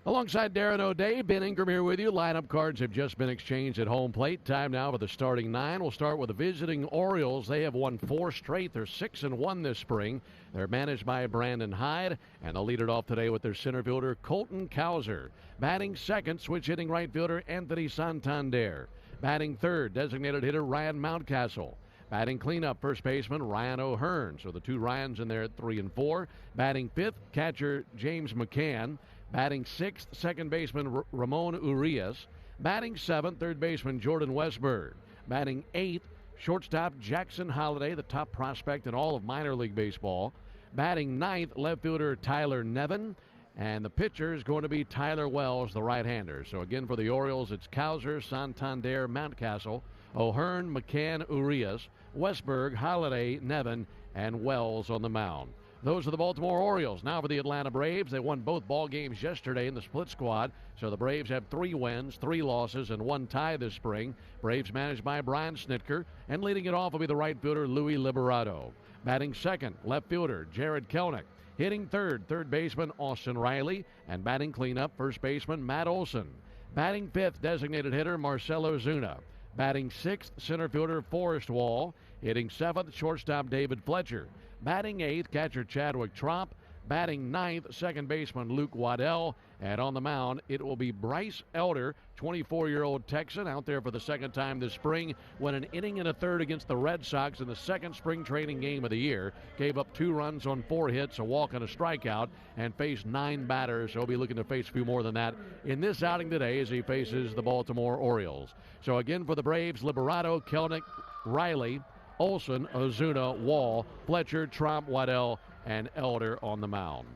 Alongside Darren O'Day, Ben Ingram here with you. Lineup cards have just been exchanged at home plate. Time now for the starting nine. We'll start with the visiting Orioles. They have won 4 straight. They're 6-1 this spring. They're managed by Brandon Hyde, and they'll lead it off today with their center fielder, Colton Cowser. Batting second, switch hitting right fielder, Anthony Santander. Batting third, designated hitter, Ryan Mountcastle. Batting cleanup, first baseman Ryan O'Hearn. So the two Ryans in there at 3 and 4. Batting fifth, catcher James McCann. Batting sixth, second baseman Ramon Urias. Batting seventh, third baseman Jordan Westberg. Batting eighth, shortstop Jackson Holliday, the top prospect in all of minor league baseball. Batting ninth, left fielder Tyler Nevin. And the pitcher is going to be Tyler Wells, the right-hander. So again for the Orioles, it's Cowser, Santander, Mountcastle, O'Hearn, McCann, Urias, Westberg, Holliday, Nevin, and Wells on the mound. Those are the Baltimore Orioles. Now for the Atlanta Braves. They won both ball games yesterday in the split squad. So the Braves have 3 wins, 3 losses, and 1 tie this spring. Braves managed by Brian Snitker. And leading it off will be the right fielder, Louis Liberato. Batting second, left fielder, Jared Kelnick. Hitting third, third baseman, Austin Riley. And batting cleanup, first baseman, Matt Olson. Batting fifth, designated hitter, Marcelo Zuna. Batting sixth, center fielder, Forrest Wall. Hitting seventh, shortstop, David Fletcher. Batting eighth, catcher Chadwick Tromp. Batting ninth, second baseman Luke Waddell. And on the mound, it will be Bryce Elder, 24-year-old Texan, out there for the second time this spring. Went an inning and a third against the Red Sox in the second spring training game of the year. Gave up 2 runs on 4 hits, a walk and a strikeout, and faced 9 batters. So he'll be looking to face a few more than that in this outing today as he faces the Baltimore Orioles. So again for the Braves, Liberato, Kelnick, Riley, Olson, Ozuna, Wall, Fletcher, Tromp, Waddell, and Elder on the mound.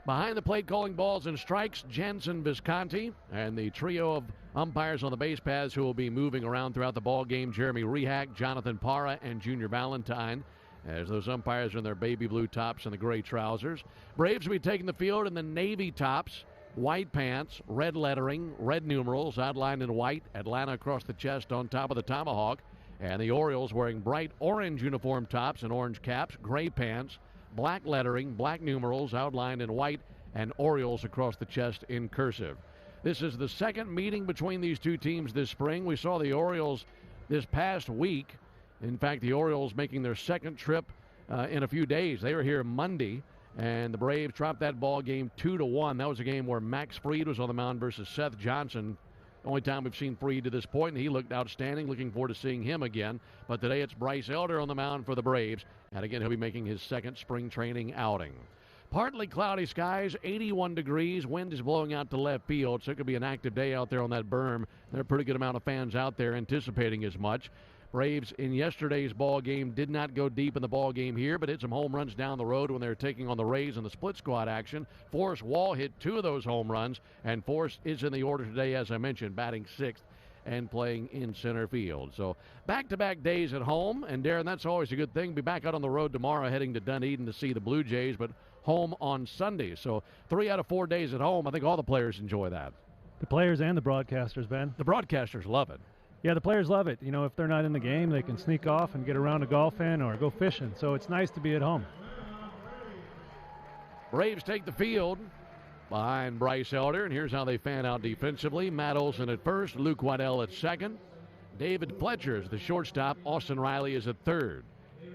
Behind the plate calling balls and strikes, Jansen Visconti, and the trio of umpires on the base paths who will be moving around throughout the ball game, Jeremy Rehack, Jonathan Parra, and Junior Valentine, as those umpires are in their baby blue tops and the gray trousers. Braves will be taking the field in the navy tops, white pants, red lettering, red numerals outlined in white, Atlanta across the chest on top of the tomahawk. And the Orioles wearing bright orange uniform tops and orange caps, gray pants, black lettering, black numerals outlined in white, and Orioles across the chest in cursive. This is the second meeting between these two teams this spring. We saw the Orioles this past week. In fact, the Orioles making their second trip in a few days. They were here Monday, and the Braves dropped that ball game 2-1. That was a game where Max Fried was on the mound versus Seth Johnson. Only time we've seen Fried to this point, and he looked outstanding. Looking forward to seeing him again. But today it's Bryce Elder on the mound for the Braves. And again, he'll be making his second spring training outing. Partly cloudy skies, 81 degrees. Wind is blowing out to left field, so it could be an active day out there on that berm. There are a pretty good amount of fans out there anticipating as much. Braves in yesterday's ball game did not go deep in the ball game here, but hit some home runs down the road when they were taking on the Rays in the split squad action. Forrest Wall hit 2 of those home runs, and Forrest is in the order today, as I mentioned, batting sixth and playing in center field. So back-to-back days at home, and Darren, that's always a good thing. Be back out on the road tomorrow heading to Dunedin to see the Blue Jays, but home on Sunday. So 3 out of 4 days at home. I think all the players enjoy that. The players and the broadcasters, Ben. The broadcasters love it. Yeah, the players love it. You know, if they're not in the game, they can sneak off and get around to golfing or go fishing. So it's nice to be at home. Braves take the field behind Bryce Elder, and here's how they fan out defensively. Matt Olson at first, Luke Waddell at second. David Fletcher is the shortstop. Austin Riley is at third.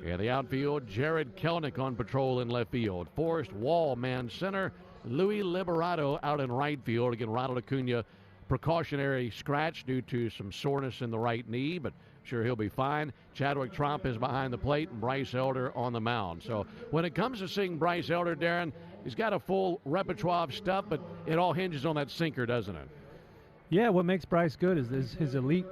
In the outfield, Jared Kelnick on patrol in left field. Forrest Wall, man center. Louis Liberato out in right field. Again, Ronald Acuna, precautionary scratch due to some soreness in the right knee, but sure he'll be fine. Chadwick Tromp is behind the plate, and Bryce Elder on the mound. So when it comes to seeing Bryce Elder, Darren, he's got a full repertoire of stuff, but it all hinges on that sinker, doesn't it? Yeah, what makes Bryce good is his elite,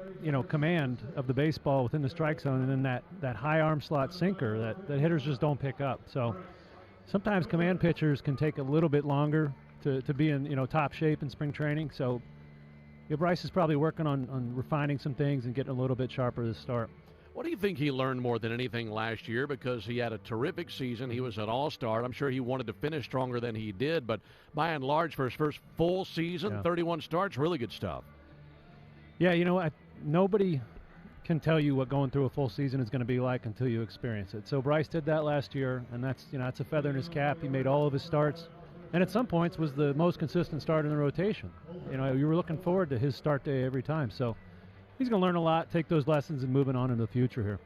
command of the baseball within the strike zone, and then that high arm slot sinker that hitters just don't pick up. So sometimes command pitchers can take a little bit longer to be in top shape in spring training. So Bryce is probably working on refining some things and getting a little bit sharper to start. What do you think he learned more than anything last year? Because he had a terrific season. He was an all-star. I'm sure he wanted to finish stronger than he did, but by and large, for his first full season, 31 starts, really good stuff. Yeah, nobody can tell you what going through a full season is going to be like until you experience it. So Bryce did that last year, and that's a feather in his cap. He made all of his starts. and at some points was the most consistent start in the rotation. You know, you were looking forward to his start day every time. So he's going to learn a lot, take those lessons, and moving on into the future here.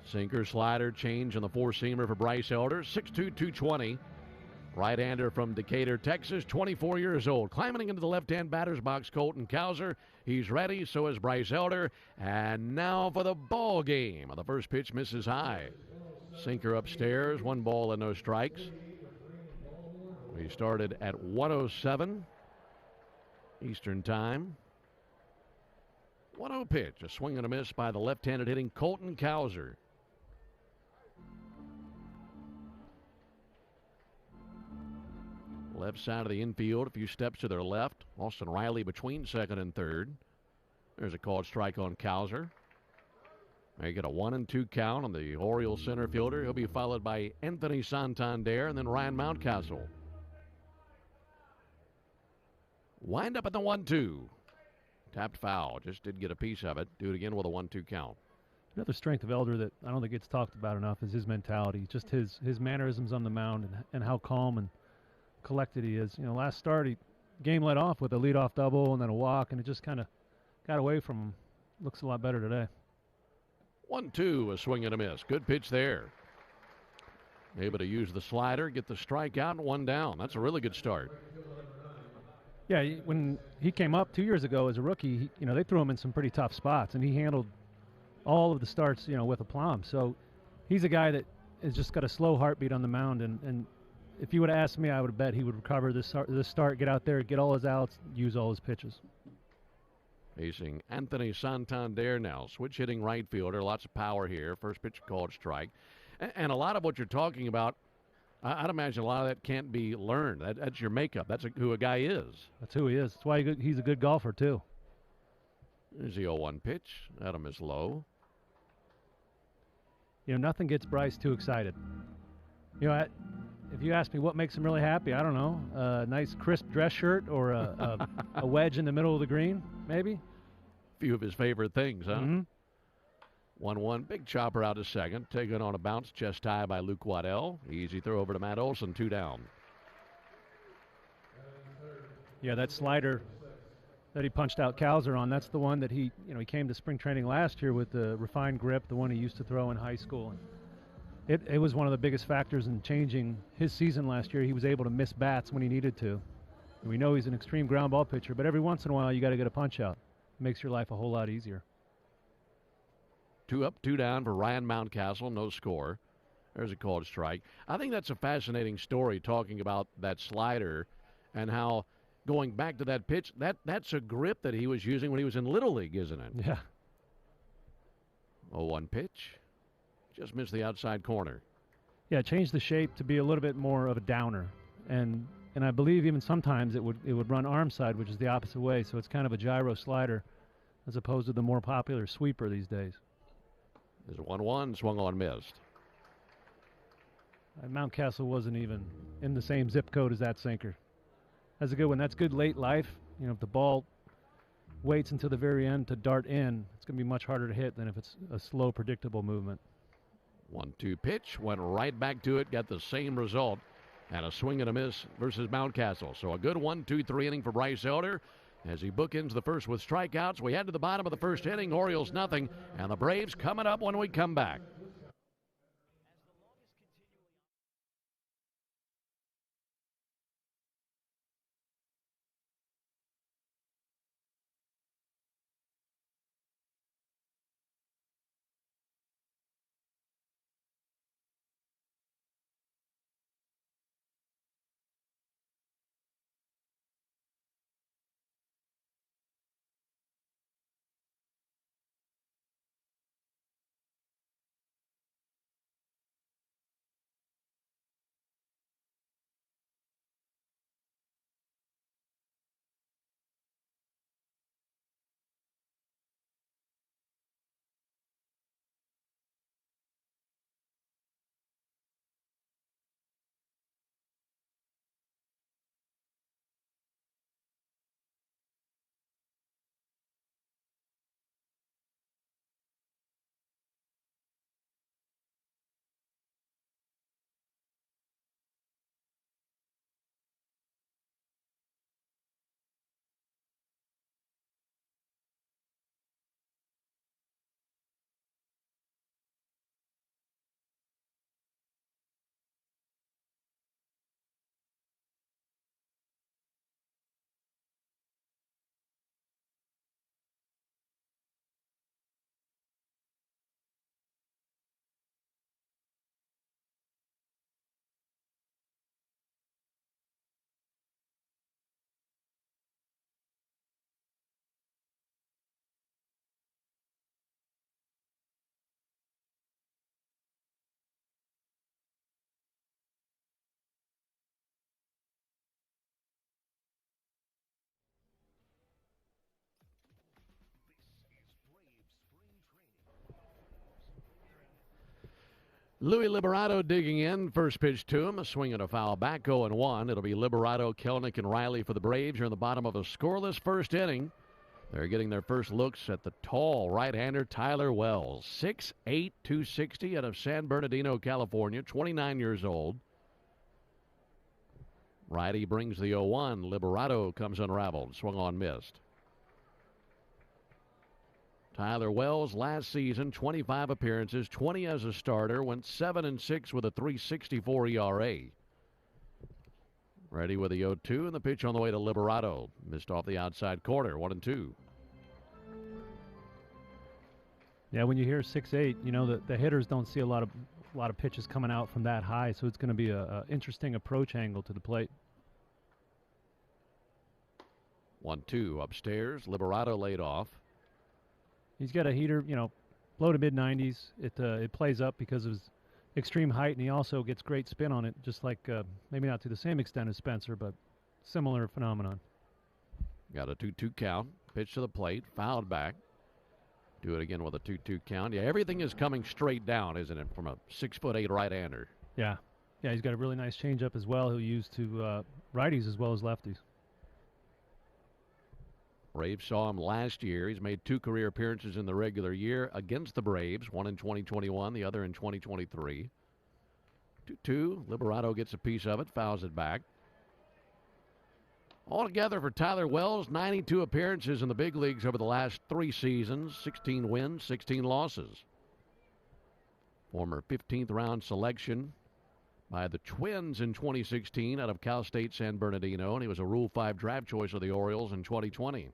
Sinker, slider, change on the four-seamer for Bryce Elder, 6'2", 220. Right-hander from Decatur, Texas, 24 years old. Climbing into the left-hand batter's box, Colton Cowser. He's ready, so is Bryce Elder. And now for the ball game. The first pitch misses high. Sinker upstairs, 1 ball and no strikes. We started at 1:07 Eastern Time. 1-0 pitch, a swing and a miss by the left-handed hitting Colton Cowser. Left side of the infield, a few steps to their left. Austin Riley between second and third. There's a called strike on Cowser. They get a 1-2 count on the Orioles center fielder. He'll be followed by Anthony Santander and then Ryan Mountcastle. Wind up at the 1-2. Tapped foul. Just did get a piece of it. Do it again with a 1-2 count. Another strength of Elder that I don't think gets talked about enough is his mentality. Just his mannerisms on the mound and how calm and collected he is. You know, last start, game led off with a leadoff double and then a walk, and it just kind of got away from him. Looks a lot better today. 1-2, a swing and a miss. Good pitch there. Able to use the slider, get the strikeout, and 1 down. That's a really good start. Yeah, when he came up 2 years ago as a rookie, they threw him in some pretty tough spots, and he handled all of the starts, with aplomb. So he's a guy that has just got a slow heartbeat on the mound, and if you would have asked me, I would have bet he would recover this start, get out there, get all his outs, use all his pitches. Facing Anthony Santander now, switch hitting right fielder, lots of power here. First pitch called strike. And a lot of what you're talking about, I'd imagine a lot of that can't be learned. That's your makeup. That's who a guy is. That's who he is. That's why he's a good golfer, too. There's the 0-1 pitch. Adam is low. Nothing gets Bryce too excited. If you ask me what makes him really happy, I don't know. A nice crisp dress shirt or a wedge in the middle of the green, maybe. A few of his favorite things, huh? Mm-hmm. 1-1, big chopper out to second. Taken on a bounce, chest high by Luke Waddell. Easy throw over to Matt Olson, 2 down. Yeah, that slider that he punched out Cowser on, that's the one that he came to spring training last year with the refined grip, the one he used to throw in high school. It was one of the biggest factors in changing his season last year. He was able to miss bats when he needed to. And we know he's an extreme ground ball pitcher, but every once in a while you got to get a punch out. It makes your life a whole lot easier. 2 up, 2 down for Ryan Mountcastle, no score. There's a called strike. I think that's a fascinating story, talking about that slider and how, going back to that pitch, that's a grip that he was using when he was in Little League, isn't it? Yeah. 0-1 pitch. Just missed the outside corner. Yeah, changed the shape to be a little bit more of a downer. And I believe even sometimes it would run arm side, which is the opposite way. So it's kind of a gyro slider as opposed to the more popular sweeper these days. There's a 1-1, swung on, missed. Mountcastle wasn't even in the same zip code as that sinker. That's a good one. That's good late life. If the ball waits until the very end to dart in, it's going to be much harder to hit than if it's a slow, predictable movement. 1-2 pitch, went right back to it, got the same result, and a swing and a miss versus Mountcastle. So a good 1-2-3 inning for Bryce Elder as he bookends the first with strikeouts. We head to the bottom of the first inning. Orioles nothing, and the Braves coming up when we come back. Louis Liberato digging in. First pitch to him. A swing and a foul back. 0-1. It'll be Liberato, Kelenic, and Riley for the Braves. Here in the bottom of a scoreless first inning. They're getting their first looks at the tall right-hander Tyler Wells. 6'8", 260 out of San Bernardino, California. 29 years old. Righty brings the 0-1. Liberato comes unraveled. Swung on, missed. Tyler Wells last season, 25 appearances, 20 as a starter, went 7-6 with a 3.64 ERA. Ready with the 0-2, and the pitch on the way to Liberato. Missed off the outside corner, 1-2. Yeah, when you hear 6'8", you know the hitters don't see a lot of pitches coming out from that high, so it's going to be a interesting approach angle to the plate. 1-2 upstairs. Liberato laid off. He's got a heater, low to mid-90s. It plays up because of his extreme height, and he also gets great spin on it, just like maybe not to the same extent as Spencer, but similar phenomenon. Got a 2-2 count. Pitch to the plate. Fouled back. Do it again with a 2-2 count. Yeah, everything is coming straight down, isn't it, from a 6'8" right-hander. Yeah. Yeah, he's got a really nice changeup as well he'll use to righties as well as lefties. Braves saw him last year. He's made 2 career appearances in the regular year against the Braves, one in 2021, the other in 2023. 2-2. Liberato gets a piece of it, fouls it back. Altogether for Tyler Wells, 92 appearances in the big leagues over the last 3 seasons, 16 wins, 16 losses. Former 15th round selection by the Twins in 2016 out of Cal State San Bernardino, and he was a Rule 5 draft choice of the Orioles in 2020.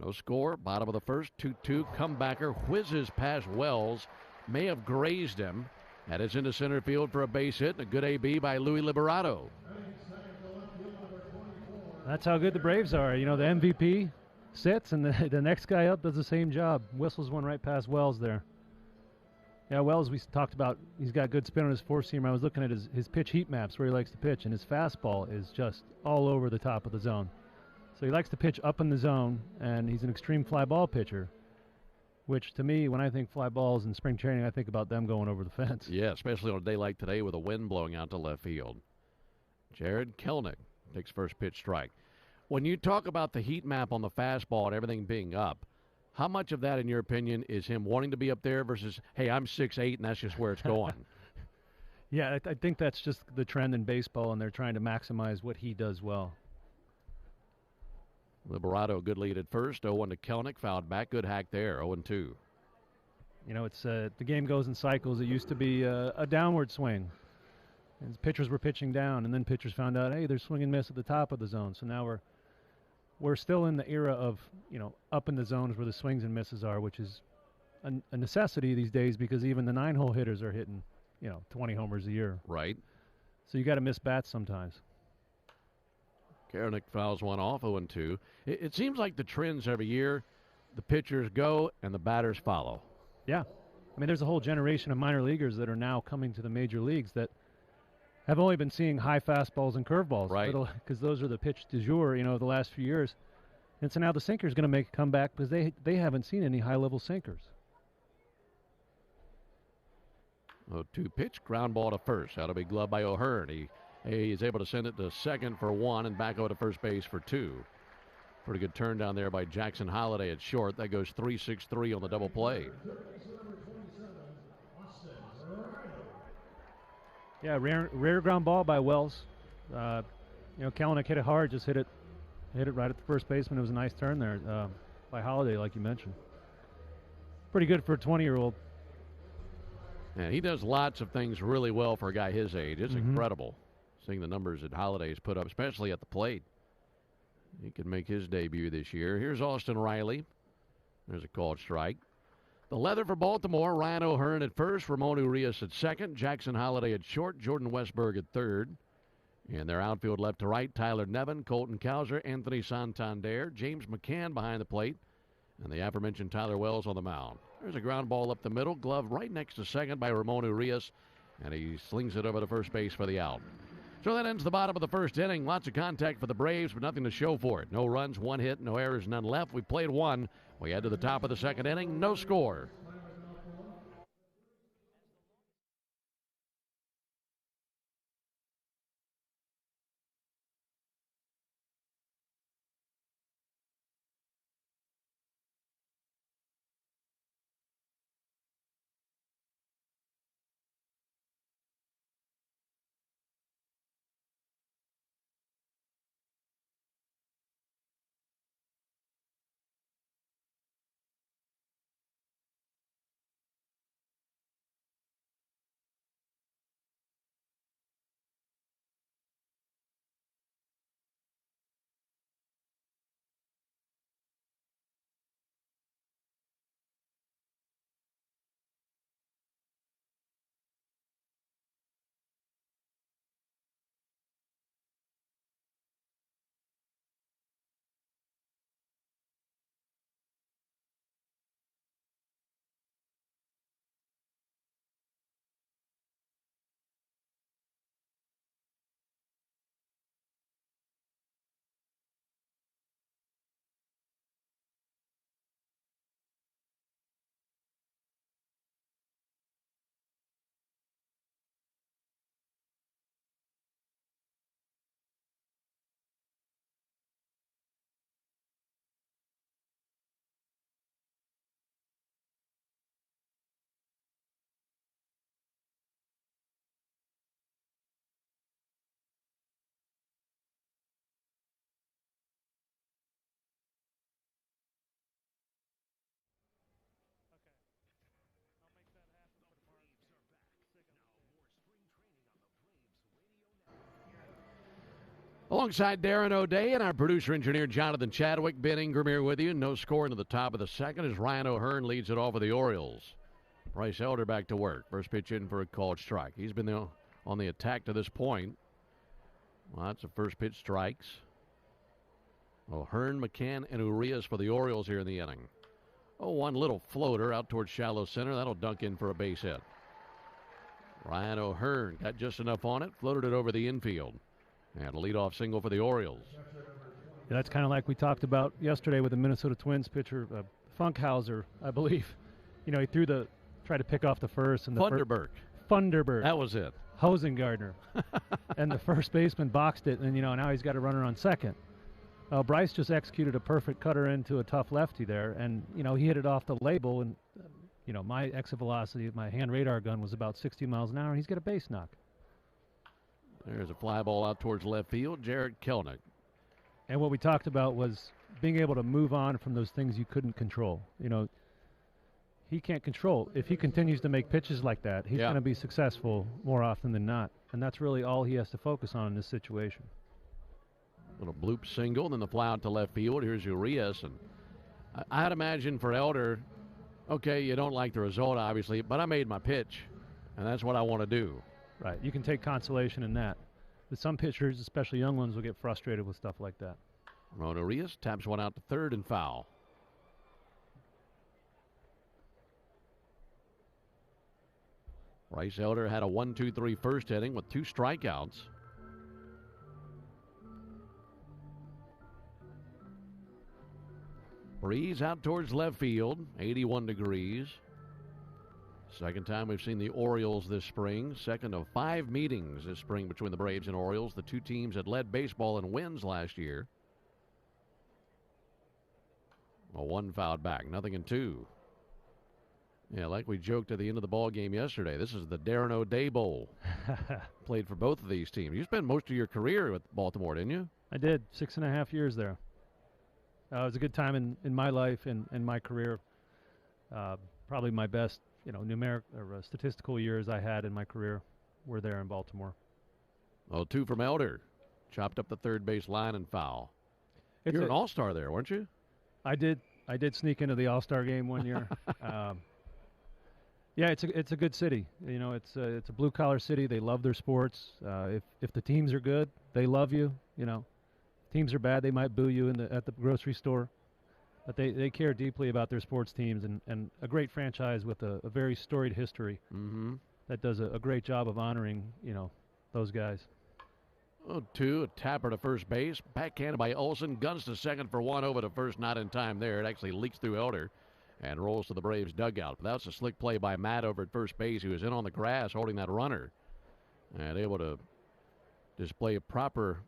No score, bottom of the first, 2-2. Comebacker whizzes past Wells, may have grazed him. That is into center field for a base hit, and a good AB by Louis Liberato. That's how good the Braves are. The MVP sits, and the next guy up does the same job. Whistles one right past Wells there. Yeah, Wells, we talked about, he's got good spin on his four-seamer. I was looking at his pitch heat maps where he likes to pitch, and his fastball is just all over the top of the zone. So he likes to pitch up in the zone, and he's an extreme fly ball pitcher, which to me, when I think fly balls in spring training, I think about them going over the fence. Yeah, especially on a day like today with a wind blowing out to left field. Jared Kelenic takes first pitch strike. When you talk about the heat map on the fastball and everything being up, how much of that, in your opinion, is him wanting to be up there versus, hey, I'm 6'8", and that's just where it's going? Yeah, I think that's just the trend in baseball, and they're trying to maximize what he does well. Liberato, good lead at first. 0-1 to Kelenic, fouled back. Good hack there, 0-2. It's the game goes in cycles. It used to be a downward swing. And pitchers were pitching down, and then pitchers found out, hey, there's swing and miss at the top of the zone. So now we're still in the era of, up in the zones where the swings and misses are, which is a necessity these days because even the 9-hole hitters are hitting, 20 homers a year. Right. So you got to miss bats sometimes. Kelenic fouls one off, 0-2. It seems like the trends every year, the pitchers go and the batters follow. Yeah. I mean, there's a whole generation of minor leaguers that are now coming to the major leagues that have only been seeing high fastballs and curveballs. Right. Because those are the pitch du jour, the last few years. And so now the sinker's going to make a comeback because they haven't seen any high-level sinkers. 0-2 pitch, ground ball to first. That'll be gloved by O'Hearn. He is able to send it to second for 1 and back over to first base for 2. Pretty good turn down there by Jackson Holliday at short. That goes 3-6-3 on the double play. Yeah, rare ground ball by Wells. Kelenic hit it hard, just hit it right at the first baseman. It was a nice turn there by Holliday, like you mentioned. Pretty good for a 20-year-old. And he does lots of things really well for a guy his age. It's incredible seeing the numbers that Holliday's put up, especially at the plate. He could make his debut this year. Here's Austin Riley. There's a called strike. The leather for Baltimore, Ryan O'Hearn at first, Ramon Urias at second, Jackson Holliday at short, Jordan Westberg at third. And their outfield left to right, Tyler Nevin, Colton Cowser, Anthony Santander, James McCann behind the plate, and the aforementioned Tyler Wells on the mound. There's a ground ball up the middle, glove right next to second by Ramon Urias, and he slings it over to first base for the out. So that ends the bottom of the first inning. Lots of contact for the Braves, but nothing to show for it. No runs, 1 hit, no errors, none left. We played 1. We head to the top of the second inning. No score. Alongside Darren O'Day and our producer-engineer Jonathan Chadwick, Ben Ingram here with you. No score into the top of the second as Ryan O'Hearn leads it off for the Orioles. Bryce Elder back to work. First pitch in for a called strike. He's been on the attack to this point. Well, that's the first pitch strikes. O'Hearn, McCann, and Urias for the Orioles here in the inning. Oh, one little floater out towards shallow center. That'll dunk in for a base hit. Ryan O'Hearn got just enough on it, floated it over the infield. And a leadoff single for the Orioles. Yeah, that's kind of like we talked about yesterday with the Minnesota Twins pitcher, Funkhauser, I believe. You know, he tried to pick off the first. And Funderburk. That was it. Hosengardner. And the first baseman boxed it, and, now he's got a runner on second. Bryce just executed a perfect cutter into a tough lefty there, and, he hit it off the label, and, my exit velocity of my hand radar gun was about 60 miles an hour, and he's got a base knock. There's a fly ball out towards left field, Jared Kelnick. And what we talked about was being able to move on from those things you couldn't control. He can't control. If he continues to make pitches like that, he's going to be successful more often than not. And that's really all he has to focus on in this situation. Little bloop single, then the fly out to left field. Here's Urias. And I'd imagine for Elder, okay, you don't like the result, obviously, but I made my pitch, and that's what I want to do. Right. You can take consolation in that. But some pitchers, especially young ones, will get frustrated with stuff like that. Ron Urias taps one out to third and foul. Bryce Elder had a 1-2-3 first inning with 2 strikeouts. Breeze out towards left field, 81 degrees. Second time we've seen the Orioles this spring. Second of 5 meetings this spring between the Braves and Orioles. The two teams had led baseball in wins last year. A 1 fouled back, 0-2. Yeah, like we joked at the end of the ball game yesterday, this is the Darren O'Day Bowl. Played for both of these teams. You spent most of your career with Baltimore, didn't you? I did, 6.5 years there. It was a good time in my life and my career. Probably my best, numeric or statistical years I had in my career were there in Baltimore. Oh, 2 from Elder. Chopped up the third base line and foul. You're an all-star there, weren't you? I did sneak into the all-star game one year. Yeah, it's a good city. It's a blue-collar city. They love their sports. If the teams are good, they love you. Teams are bad, they might boo you at the grocery store. But they care deeply about their sports teams, and a great franchise with a very storied history that does a great job of honoring, those guys. 0-2, a tapper to first base. Backhanded by Olsen. Guns to second for 1 over to first. Not in time there. It actually leaks through Elder and rolls to the Braves dugout. But that's a slick play by Matt over at first base, who was in on the grass holding that runner. And able to display proper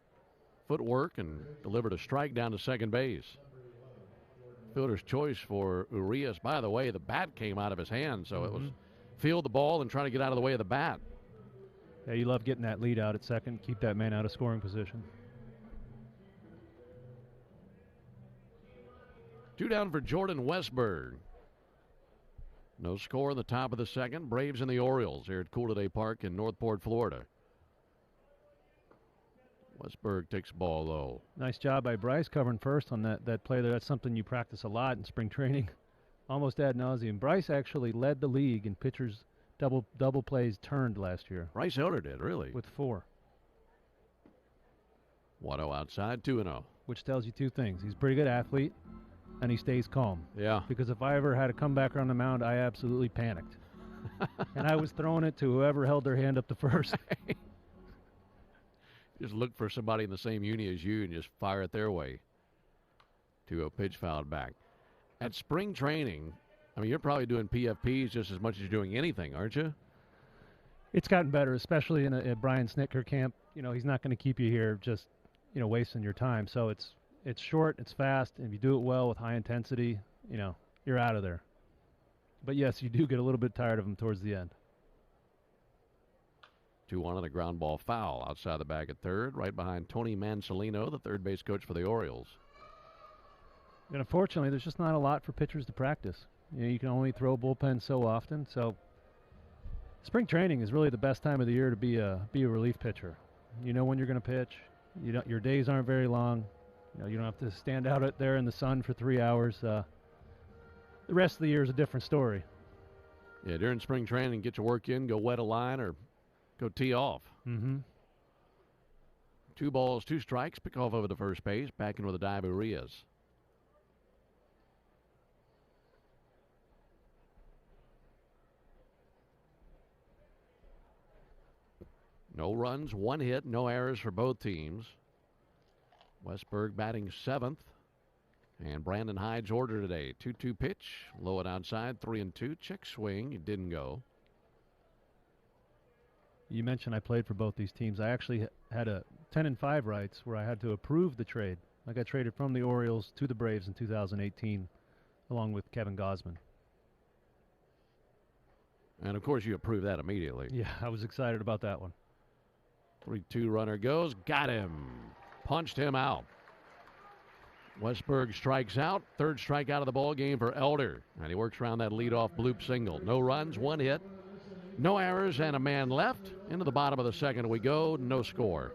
footwork and delivered a strike down to second base. Fielder's choice for Urias. By the way, the bat came out of his hand, so it was field the ball and trying to get out of the way of the bat. Yeah, you love getting that lead out at second, keep that man out of scoring position. 2 down for Jordan Westberg. No score in the top of the second. Braves and the Orioles here at Cool Day Park in Northport, Florida. Westberg takes ball low. Nice job by Bryce covering first on that play there. That's something you practice a lot in spring training, almost ad nauseum. Bryce actually led the league in pitchers double plays turned last year. Bryce Elder did, really? With 4. 1-0 outside, 2-0. Which tells you 2 things. He's a pretty good athlete, and he stays calm. Yeah. Because if I ever had to come back on the mound, I absolutely panicked. And I was throwing it to whoever held their hand up to first. Just look for somebody in the same uni as you and just fire it their way. 2-0 pitch fouled back. At spring training, you're probably doing PFPs just as much as you're doing anything, aren't you? It's gotten better, especially in a Brian Snitker camp. He's not going to keep you here just, wasting your time. So it's short, it's fast, and if you do it well with high intensity, you're out of there. But yes, you do get a little bit tired of them towards the end. 2-1 on a ground ball foul outside the bag at third, right behind Tony Mansolino, the third base coach for the Orioles. And unfortunately, there's just not a lot for pitchers to practice. You can only throw bullpen so often. So spring training is really the best time of the year to be a relief pitcher. You know when you're going to pitch. Your days aren't very long. You don't have to stand out there in the sun for 3 hours. The rest of the year is a different story. Yeah, during spring training, get your work in, go wet a line, or go tee off. Mm-hmm. 2 balls, 2 strikes. Pick off over the first base. Back in with a dive, Urias. No runs, 1 hit, no errors for both teams. Westberg batting 7th. And Brandon Hyde's order today. 2-2 pitch, low and outside, 3-2. Check swing, it didn't go. You mentioned I played for both these teams. I actually had a 10-5 rights where I had to approve the trade. I got traded from the Orioles to the Braves in 2018, along with Kevin Gausman. And of course, you approved that immediately. Yeah, I was excited about that one. 3-2 runner goes, got him, punched him out. Westberg strikes out, 3rd strikeout of the ball game for Elder, and he works around that leadoff bloop single. No runs, 1 hit, no errors, and a man left. Into the bottom of the 2nd we go, no score.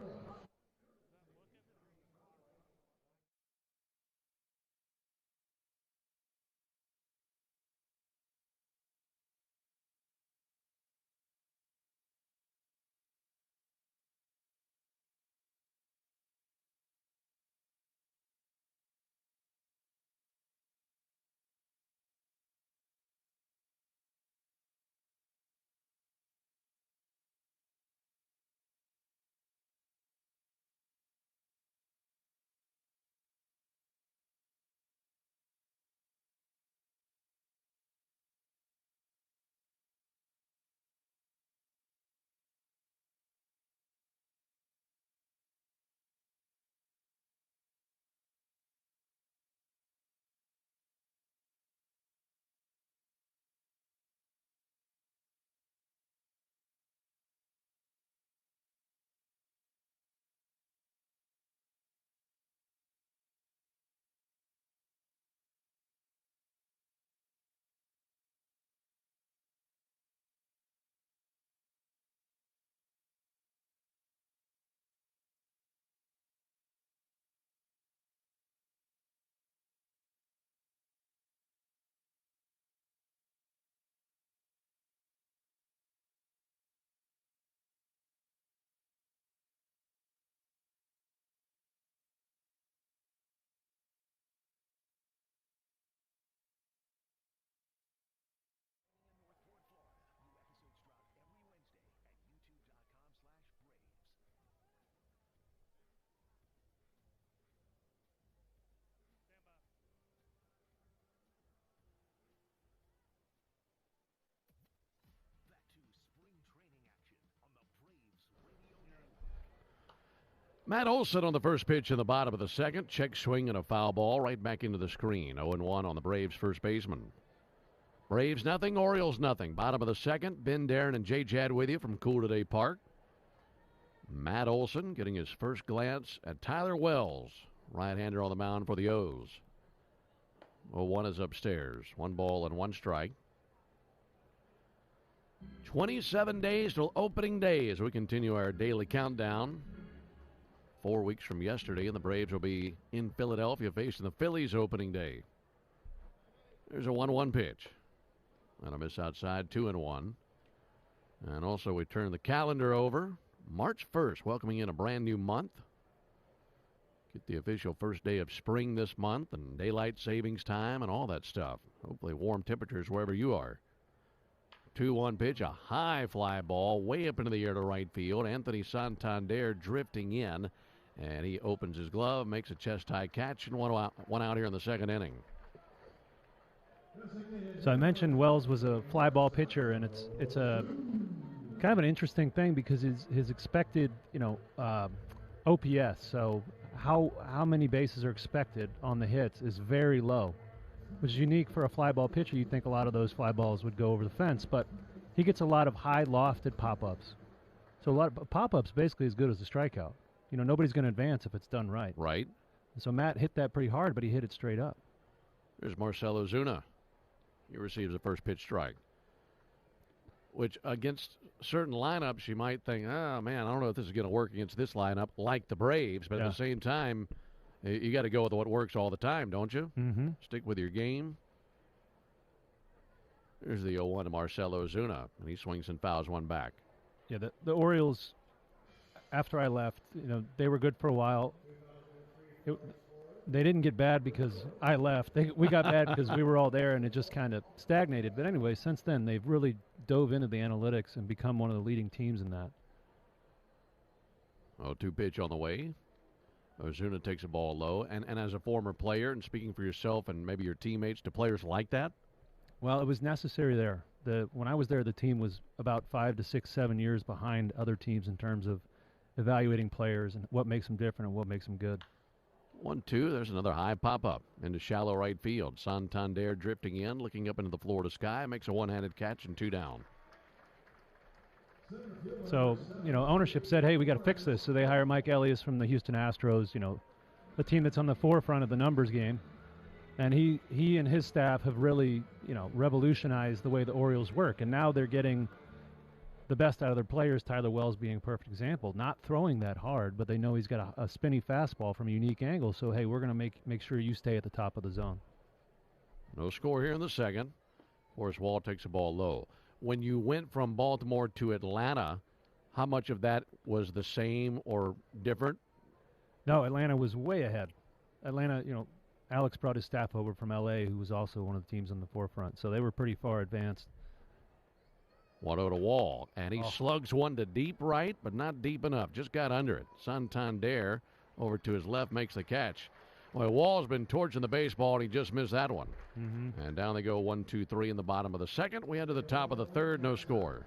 Matt Olson on the first pitch in the bottom of the 2nd. Check swing and a foul ball right back into the screen. 0-1 on the Braves first baseman. Braves nothing, Orioles nothing. Bottom of the 2nd. Ben Darren and Jay Jad with you from Cool Today Park. Matt Olson getting his first glance at Tyler Wells, right-hander on the mound for the O's. 0-1 is upstairs. 1 ball and 1 strike. 27 days till opening day as we continue our daily countdown. 4 weeks from yesterday, and the Braves will be in Philadelphia facing the Phillies opening day. There's a 1-1 pitch. And a miss outside, 2-1. And also we turn the calendar over. March 1st, welcoming in a brand new month. Get the official first day of spring this month and daylight savings time and all that stuff. Hopefully warm temperatures wherever you are. 2-1 pitch, a high fly ball way up into the air to right field. Anthony Santander drifting in. And he opens his glove, makes a chest-high catch, and one out here in the 2nd inning. So I mentioned Wells was a fly ball pitcher, and it's a kind of an interesting thing because his expected, OPS, so how many bases are expected on the hits is very low, which is unique for a fly ball pitcher. You'd think a lot of those fly balls would go over the fence, but he gets a lot of high lofted pop-ups. So a lot of pop-ups basically as good as a strikeout. Nobody's going to advance if it's done right. Right. And so Matt hit that pretty hard, but he hit it straight up. There's Marcell Ozuna. He receives a first pitch strike. which against certain lineups you might think, oh, man, I don't know if this is going to work against this lineup like the Braves. But at the same time, you got to go with what works all the time, don't you? Mm-hmm. Stick with your game. Here's the 0-1 to Marcelo Ozuna, and he swings and fouls one back. Yeah, the Orioles, after I left, they were good for a while. They didn't get bad because I left. We got bad because we were all there, and it just kind of stagnated. But anyway, since then, they've really dove into the analytics and become one of the leading teams in that. 0-2 pitch on the way. Ozuna takes a ball low. And as a former player, and speaking for yourself and maybe your teammates, do players like that? Well, it was necessary there. When I was there, the team was about 5 to 6, 7 years behind other teams in terms of evaluating players and what makes them different and what makes them good. 1-2. There's another high pop-up into shallow right field. Santander drifting in, looking up into the Florida sky, makes a one-handed catch and 2 down. So, ownership said, hey, we got to fix this. So they hire Mike Elias from the Houston Astros, the team that's on the forefront of the numbers game. And he and his staff have really, revolutionized the way the Orioles work. And now they're getting the best out of their players, Tyler Wells being a perfect example. Not throwing that hard, but they know he's got a spinny fastball from a unique angle. So, hey, we're going to make sure you stay at the top of the zone. No score here in the second. Forrest Wall takes a ball low. When you went from Baltimore to Atlanta, how much of that was the same or different? No, Atlanta was way ahead. Atlanta, Alex brought his staff over from L.A., who was also one of the teams on the forefront. So they were pretty far advanced. 1-0 to Wall, and he slugs one to deep right, but not deep enough. Just got under it. Santander over to his left makes the catch. Well, Wall's been torching the baseball, and he just missed that one. Mm-hmm. And down they go 1-2-3 in the bottom of the second. We head to the top of the third, no score.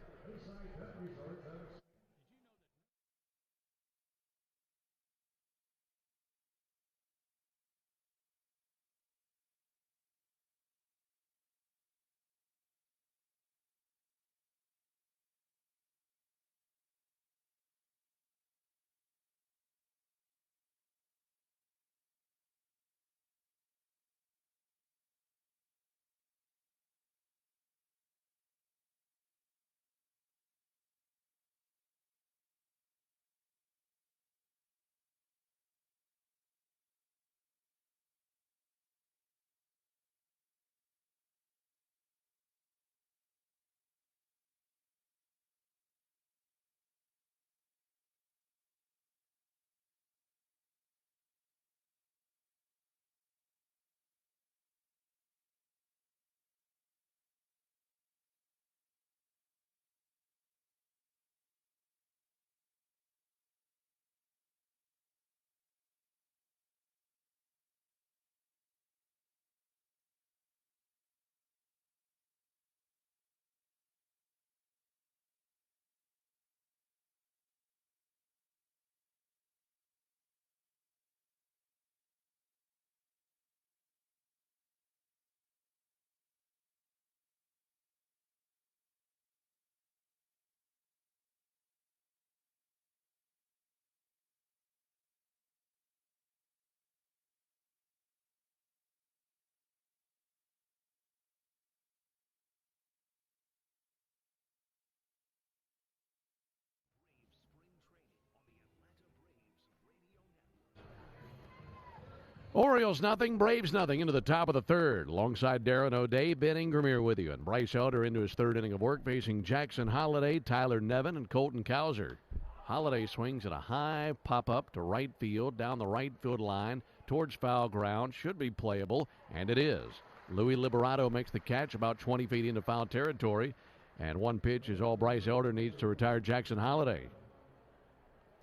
Orioles nothing, Braves nothing into the top of the third. Alongside Darren O'Day, Ben Ingram here with you. And Bryce Elder into his third inning of work, facing Jackson Holliday, Tyler Nevin, and Colton Cowser. Holliday swings at a high pop-up to right field, down the right field line, towards foul ground. Should be playable, and it is. Louis Liberato makes the catch about 20 feet into foul territory. And one pitch is all Bryce Elder needs to retire Jackson Holliday.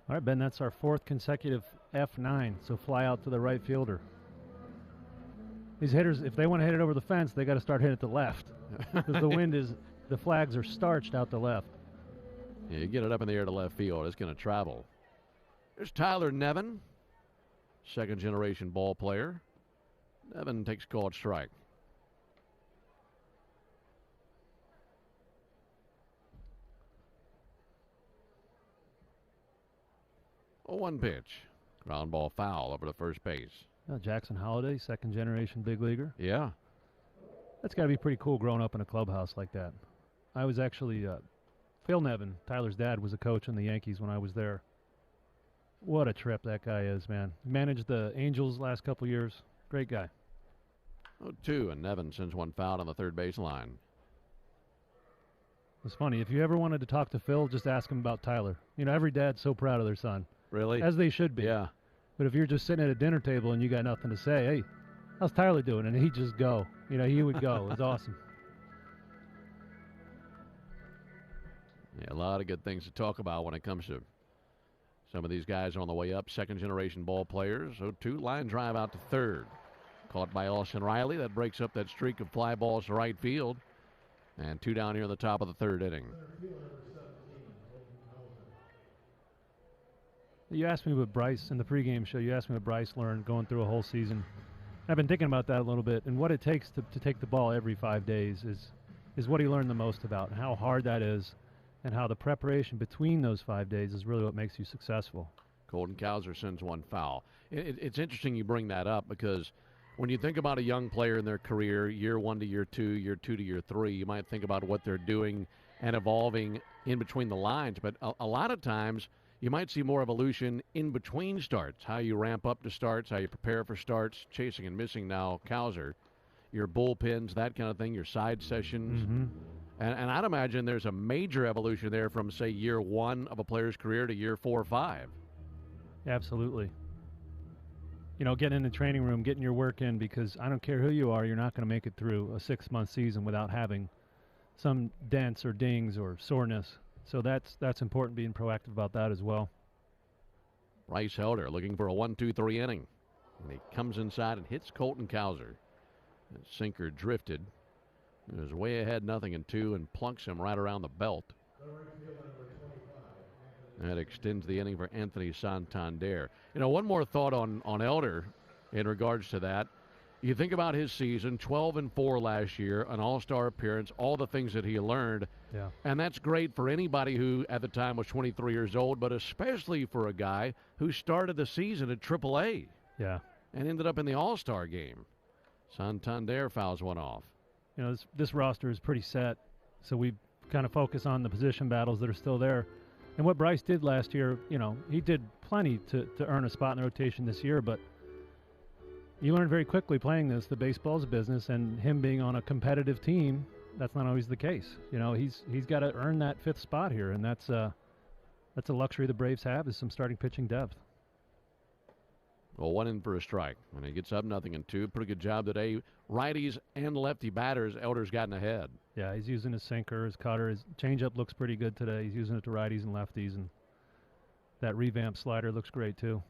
All right, Ben, that's our fourth consecutive F9, so fly out to the right fielder. These hitters, if they want to hit it over the fence, they got to start hitting it to left. Because the flags are starched out to left. Yeah, you get it up in the air to left field, it's going to travel. There's Tyler Nevin, second-generation ball player. Nevin takes called strike. One pitch. Ground ball foul over to first base. Jackson Holliday, second-generation big leaguer. Yeah. That's got to be pretty cool growing up in a clubhouse like that. I was actually Phil Nevin, Tyler's dad, was a coach on the Yankees when I was there. What a trip that guy is, man. Managed the Angels last couple years. Great guy. 0-2, and Nevin sends one foul on the third base line. It's funny. If you ever wanted to talk to Phil, just ask him about Tyler. Every dad's so proud of their son. Really? As they should be. Yeah. But if you're just sitting at a dinner table and you got nothing to say, hey, how's Tyler doing? And he'd just go. He would go. It was awesome. Yeah, a lot of good things to talk about when it comes to some of these guys on the way up. Second-generation ball players. 0-2, line drive out to third. Caught by Austin Riley. That breaks up that streak of fly balls to right field. And 2 down here in the top of the third inning. You asked me what Bryce, in the pregame show, you asked me what Bryce learned going through a whole season. I've been thinking about that a little bit, and what it takes to take the ball every 5 days is what he learned the most about, and how hard that is, and how the preparation between those 5 days is really what makes you successful. Colton Cowser sends one foul. It's interesting you bring that up, because when you think about a young player in their career, year 1 to year 2, year 2 to year 3, you might think about what they're doing and evolving in between the lines. But a lot of times you might see more evolution in between starts, how you ramp up to starts, how you prepare for starts, chasing and missing now, Cowser, your bullpens, that kind of thing, your side sessions. Mm-hmm. And I'd imagine there's a major evolution there from, say, year 1 of a player's career to year 4 or 5. Absolutely. Getting in the training room, getting your work in, because I don't care who you are, you're not going to make it through a 6-month season without having some dents or dings or soreness. So that's important, being proactive about that as well. Bryce Elder looking for a 1-2-3 inning. And he comes inside and hits Colton Cowser. That sinker drifted. It was way ahead, 0-2, and plunks him right around the belt. That extends the inning for Anthony Santander. One more thought on Elder in regards to that. You think about his season, 12-4 last year, an all-star appearance, all the things that he learned. Yeah. And that's great for anybody who at the time was 23 years old, but especially for a guy who started the season at AAA. Yeah. And ended up in the all-star game. Santander fouls one off. This roster is pretty set, so we kind of focus on the position battles that are still there. And what Bryce did last year, he did plenty to earn a spot in the rotation this year, but you learn very quickly playing this, the baseball's a business, and him being on a competitive team, that's not always the case. He's got to earn that 5th spot here, and that's a luxury the Braves have, is some starting pitching depth. Well, 1 in for a strike. When he gets up 0-2, pretty good job today. Righties and lefty batters, Elder's gotten ahead. Yeah, he's using his sinker, his cutter. His changeup looks pretty good today. He's using it to righties and lefties, and that revamped slider looks great too.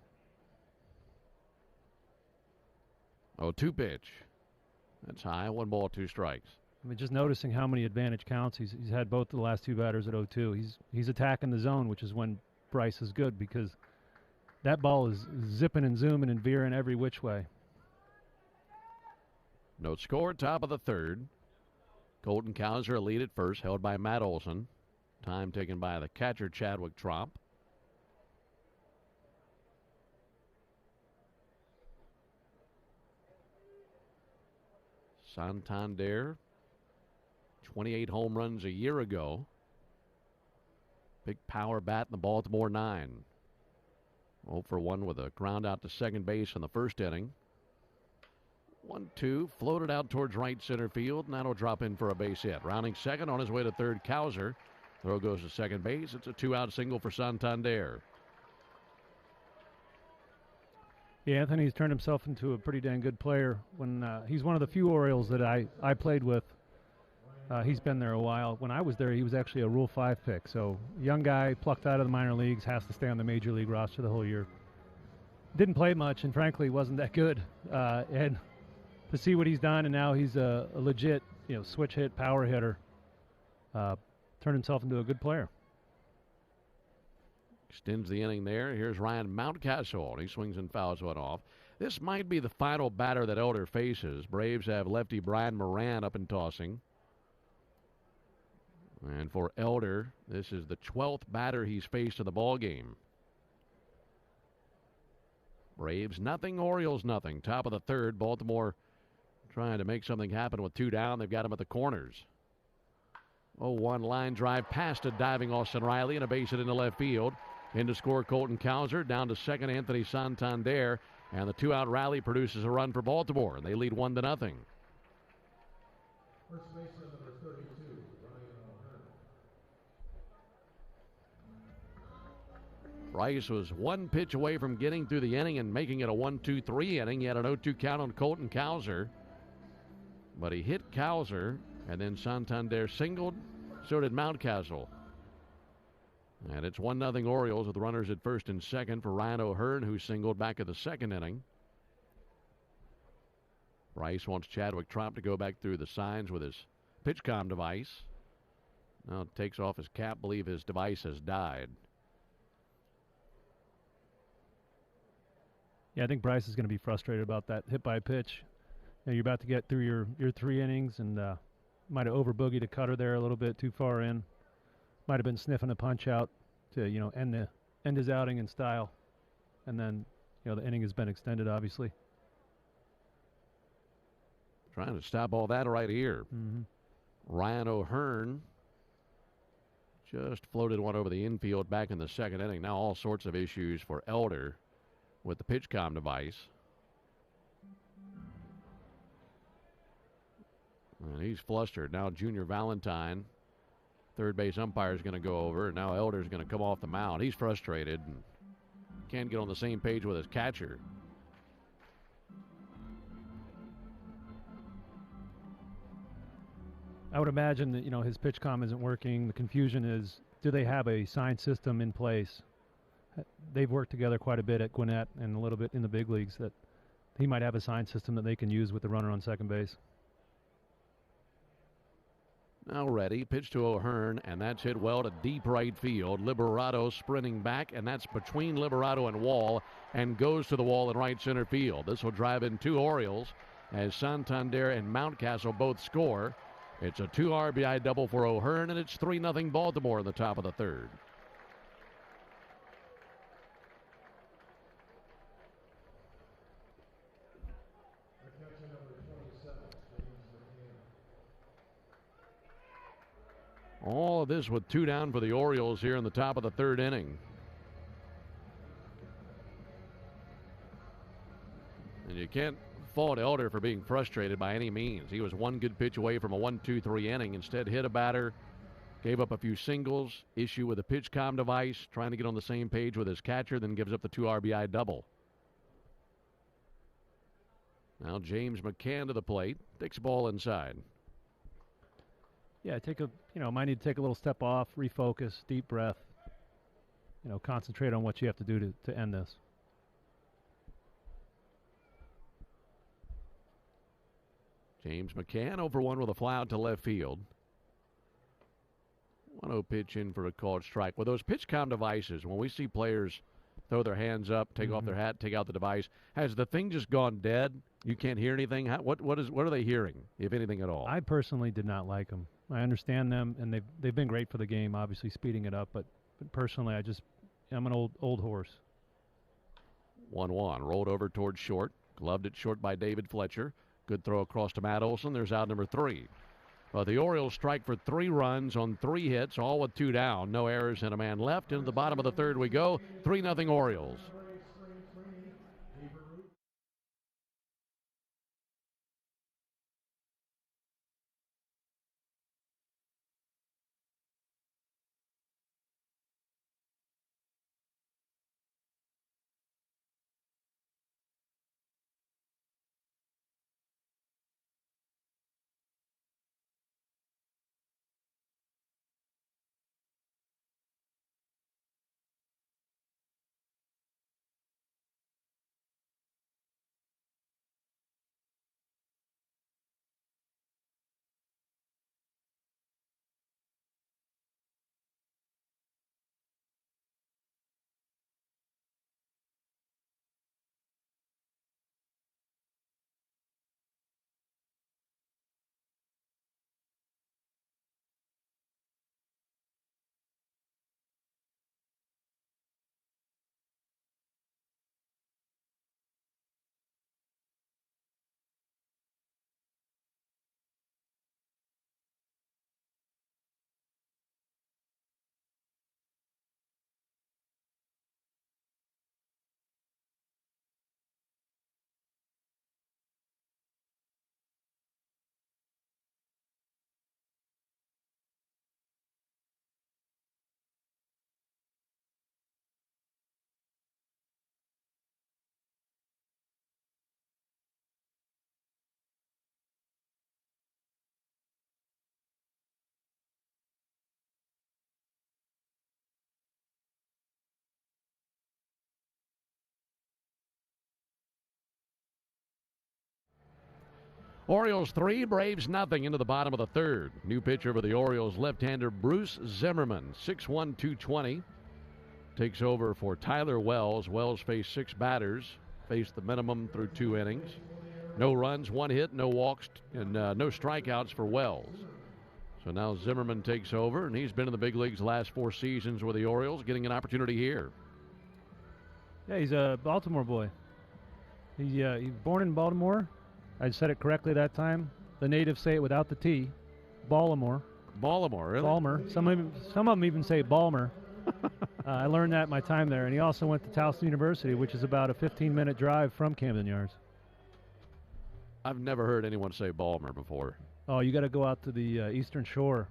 0-2 pitch. That's high. 1 ball, 2 strikes. Just noticing how many advantage counts. He's had both the last 2 batters at 0-2. He's attacking the zone, which is when Bryce is good, because that ball is zipping and zooming and veering every which way. No score, top of the third. Colton Cowser lead at first, held by Matt Olson. Time taken by the catcher, Chadwick Tromp. Santander, 28 home runs a year ago. Big power bat in the Baltimore 9. 0 for 1 with a ground out to second base in the first inning. 1-2, floated out towards right center field, and that'll drop in for a base hit. Rounding second, on his way to third, Cowser. Throw goes to second base. It's a 2-out single for Santander. Yeah, Anthony's turned himself into a pretty dang good player. When he's one of the few Orioles that I played with. He's been there a while. When I was there, he was actually a Rule 5 pick. So young guy, plucked out of the minor leagues, has to stay on the major league roster the whole year. Didn't play much, and frankly wasn't that good. And to see what he's done, and now he's a legit, switch hit power hitter. Turned himself into a good player. Extends the inning there. Here's Ryan Mountcastle. He swings and fouls one off. This might be the final batter that Elder faces. Braves have lefty Brian Moran up and tossing. And for Elder, this is the 12th batter he's faced in the ball game. Braves nothing, Orioles nothing. Top of the third, Baltimore trying to make something happen with 2 down. They've got him at the corners. 0-1 line drive past a diving Austin Riley and a base hit into left field. In to score Colton Cowser. Down to second Anthony Santander. And the two-out rally produces a run for Baltimore. They lead 1-0. First baseman number 32, Ryan O'Hearn. Rice was one pitch away from getting through the inning and making it a 1-2-3 inning. He had an 0-2 count on Colton Cowser. But he hit Cowser, and then Santander singled. So did Mountcastle. And it's 1-0 Orioles with runners at first and second for Ryan O'Hearn, who singled back in the second inning. Rice wants Chadwick Tromp to go back through the signs with his PitchCom device. Now takes off his cap, believe his device has died. Yeah, I think Bryce is going to be frustrated about that hit by pitch. You know, you're about to get through your 3 innings and might have over-boogied a cutter there a little bit too far in. Might have been sniffing a punch out to, end his outing in style. And then, the inning has been extended, obviously. Trying to stop all that right here. Mm-hmm. Ryan O'Hearn just floated one over the infield back in the second inning. Now all sorts of issues for Elder with the PitchCom device. And he's flustered. Now Junior Valentine, third base umpire, is going to go over. And now Elder's going to come off the mound. He's frustrated and can't get on the same page with his catcher. I would imagine that, his PitchCom isn't working. The confusion is, do they have a sign system in place? They've worked together quite a bit at Gwinnett and a little bit in the big leagues, that he might have a sign system that they can use with the runner on second base. Now ready, pitch to O'Hearn, and that's hit well to deep right field. Liberato sprinting back, and that's between Liberato and Wall, and goes to the wall in right center field. This will drive in 2 Orioles as Santander and Mountcastle both score. It's a 2 RBI double for O'Hearn, and it's 3-0 Baltimore in the top of the third. Catcher number 27, James McCann. All of this with 2 down for the Orioles here in the top of the third inning. And you can't fault Elder for being frustrated by any means. He was one good pitch away from a 1-2-3 inning. Instead hit a batter, gave up a few singles, issue with a PitchCom device, trying to get on the same page with his catcher, then gives up the 2 RBI double. Now James McCann to the plate, takes the ball inside. Yeah, might need to take a little step off, refocus, deep breath. Concentrate on what you have to do to end this. James McCann 0-for-1 with a fly out to left field. 1-0 pitch in for a called strike. With those PitchCom devices, when we see players throw their hands up, take off their hat, take out the device, has the thing just gone dead? You can't hear anything? What are they hearing, if anything at all? I personally did not like them. I understand them, and they've been great for the game, obviously speeding it up. But personally, I'm an old horse. 1-1 rolled over towards short, gloved it short by David Fletcher. Good throw across to Matt Olson. There's out number 3. But the Orioles strike for 3 runs on 3 hits, all with 2 down. No errors and a man left. Into the bottom of the third we go. 3-0 Orioles. Orioles 3, Braves nothing into the bottom of the third. New pitcher for the Orioles, left-hander Bruce Zimmerman, 6'1", 220. Takes over for Tyler Wells. Wells faced 6 batters, faced the minimum through 2 innings. No runs, 1 hit, no walks, and no strikeouts for Wells. So now Zimmerman takes over, and he's been in the big leagues the last 4 seasons with the Orioles, getting an opportunity here. Yeah, he's a Baltimore boy. He's born in Baltimore. I said it correctly that time. The natives say it without the T. Baltimore. Baltimore, really? Balmer. Some of them even say Balmer. I learned that in my time there. And he also went to Towson University, which is about a 15-minute drive from Camden Yards. I've never heard anyone say Balmer before. Oh, you got to go out to the Eastern Shore,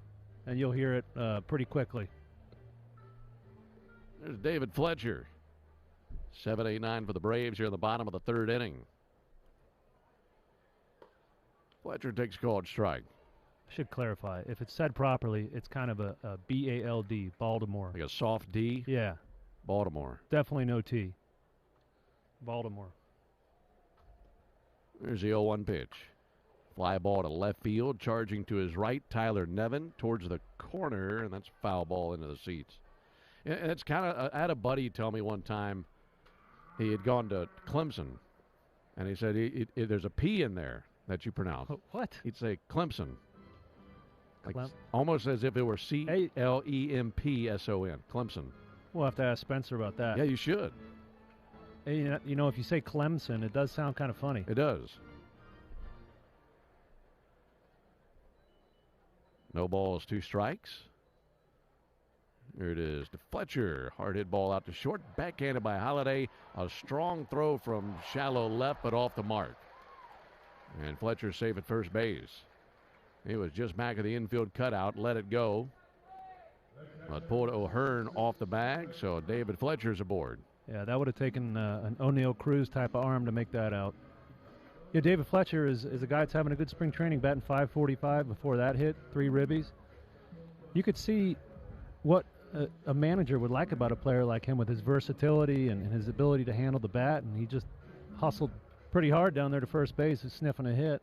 and you'll hear it pretty quickly. There's David Fletcher. 7-8-9 for the Braves here in the bottom of the third inning. Fletcher takes called strike. I should clarify. If it's said properly, it's kind of a B-A-L-D, Baltimore. Like a soft D? Yeah. Baltimore. Definitely no T. Baltimore. There's the 0-1 pitch. Fly ball to left field, charging to his right, Tyler Nevin towards the corner, and that's foul ball into the seats. And it's kind of, I had a buddy tell me one time he had gone to Clemson, and he said there's a P in there that you pronounce. What? He'd say Clemson. Like almost as if it were C-L-E-M-P-S-O-N. Clemson. We'll have to ask Spencer about that. Yeah, you should. Hey, you know, if you say Clemson, it does sound kind of funny. It does. No balls, 2 strikes. Here it is to Fletcher. Hard hit ball out to short. Backhanded by Holiday. A strong throw from shallow left, but off the mark. And Fletcher safe at first base. He was just back of the infield cutout. Let it go. But pulled O'Hearn off the bag, so David Fletcher's aboard. Yeah, that would have taken an O'Neill Cruz type of arm to make that out. Yeah, David Fletcher is a guy that's having a good spring training, batting .545 before that hit, 3 ribbies. You could see what a manager would like about a player like him with his versatility and his ability to handle the bat, and he just hustled pretty hard down there to first base, sniffing a hit.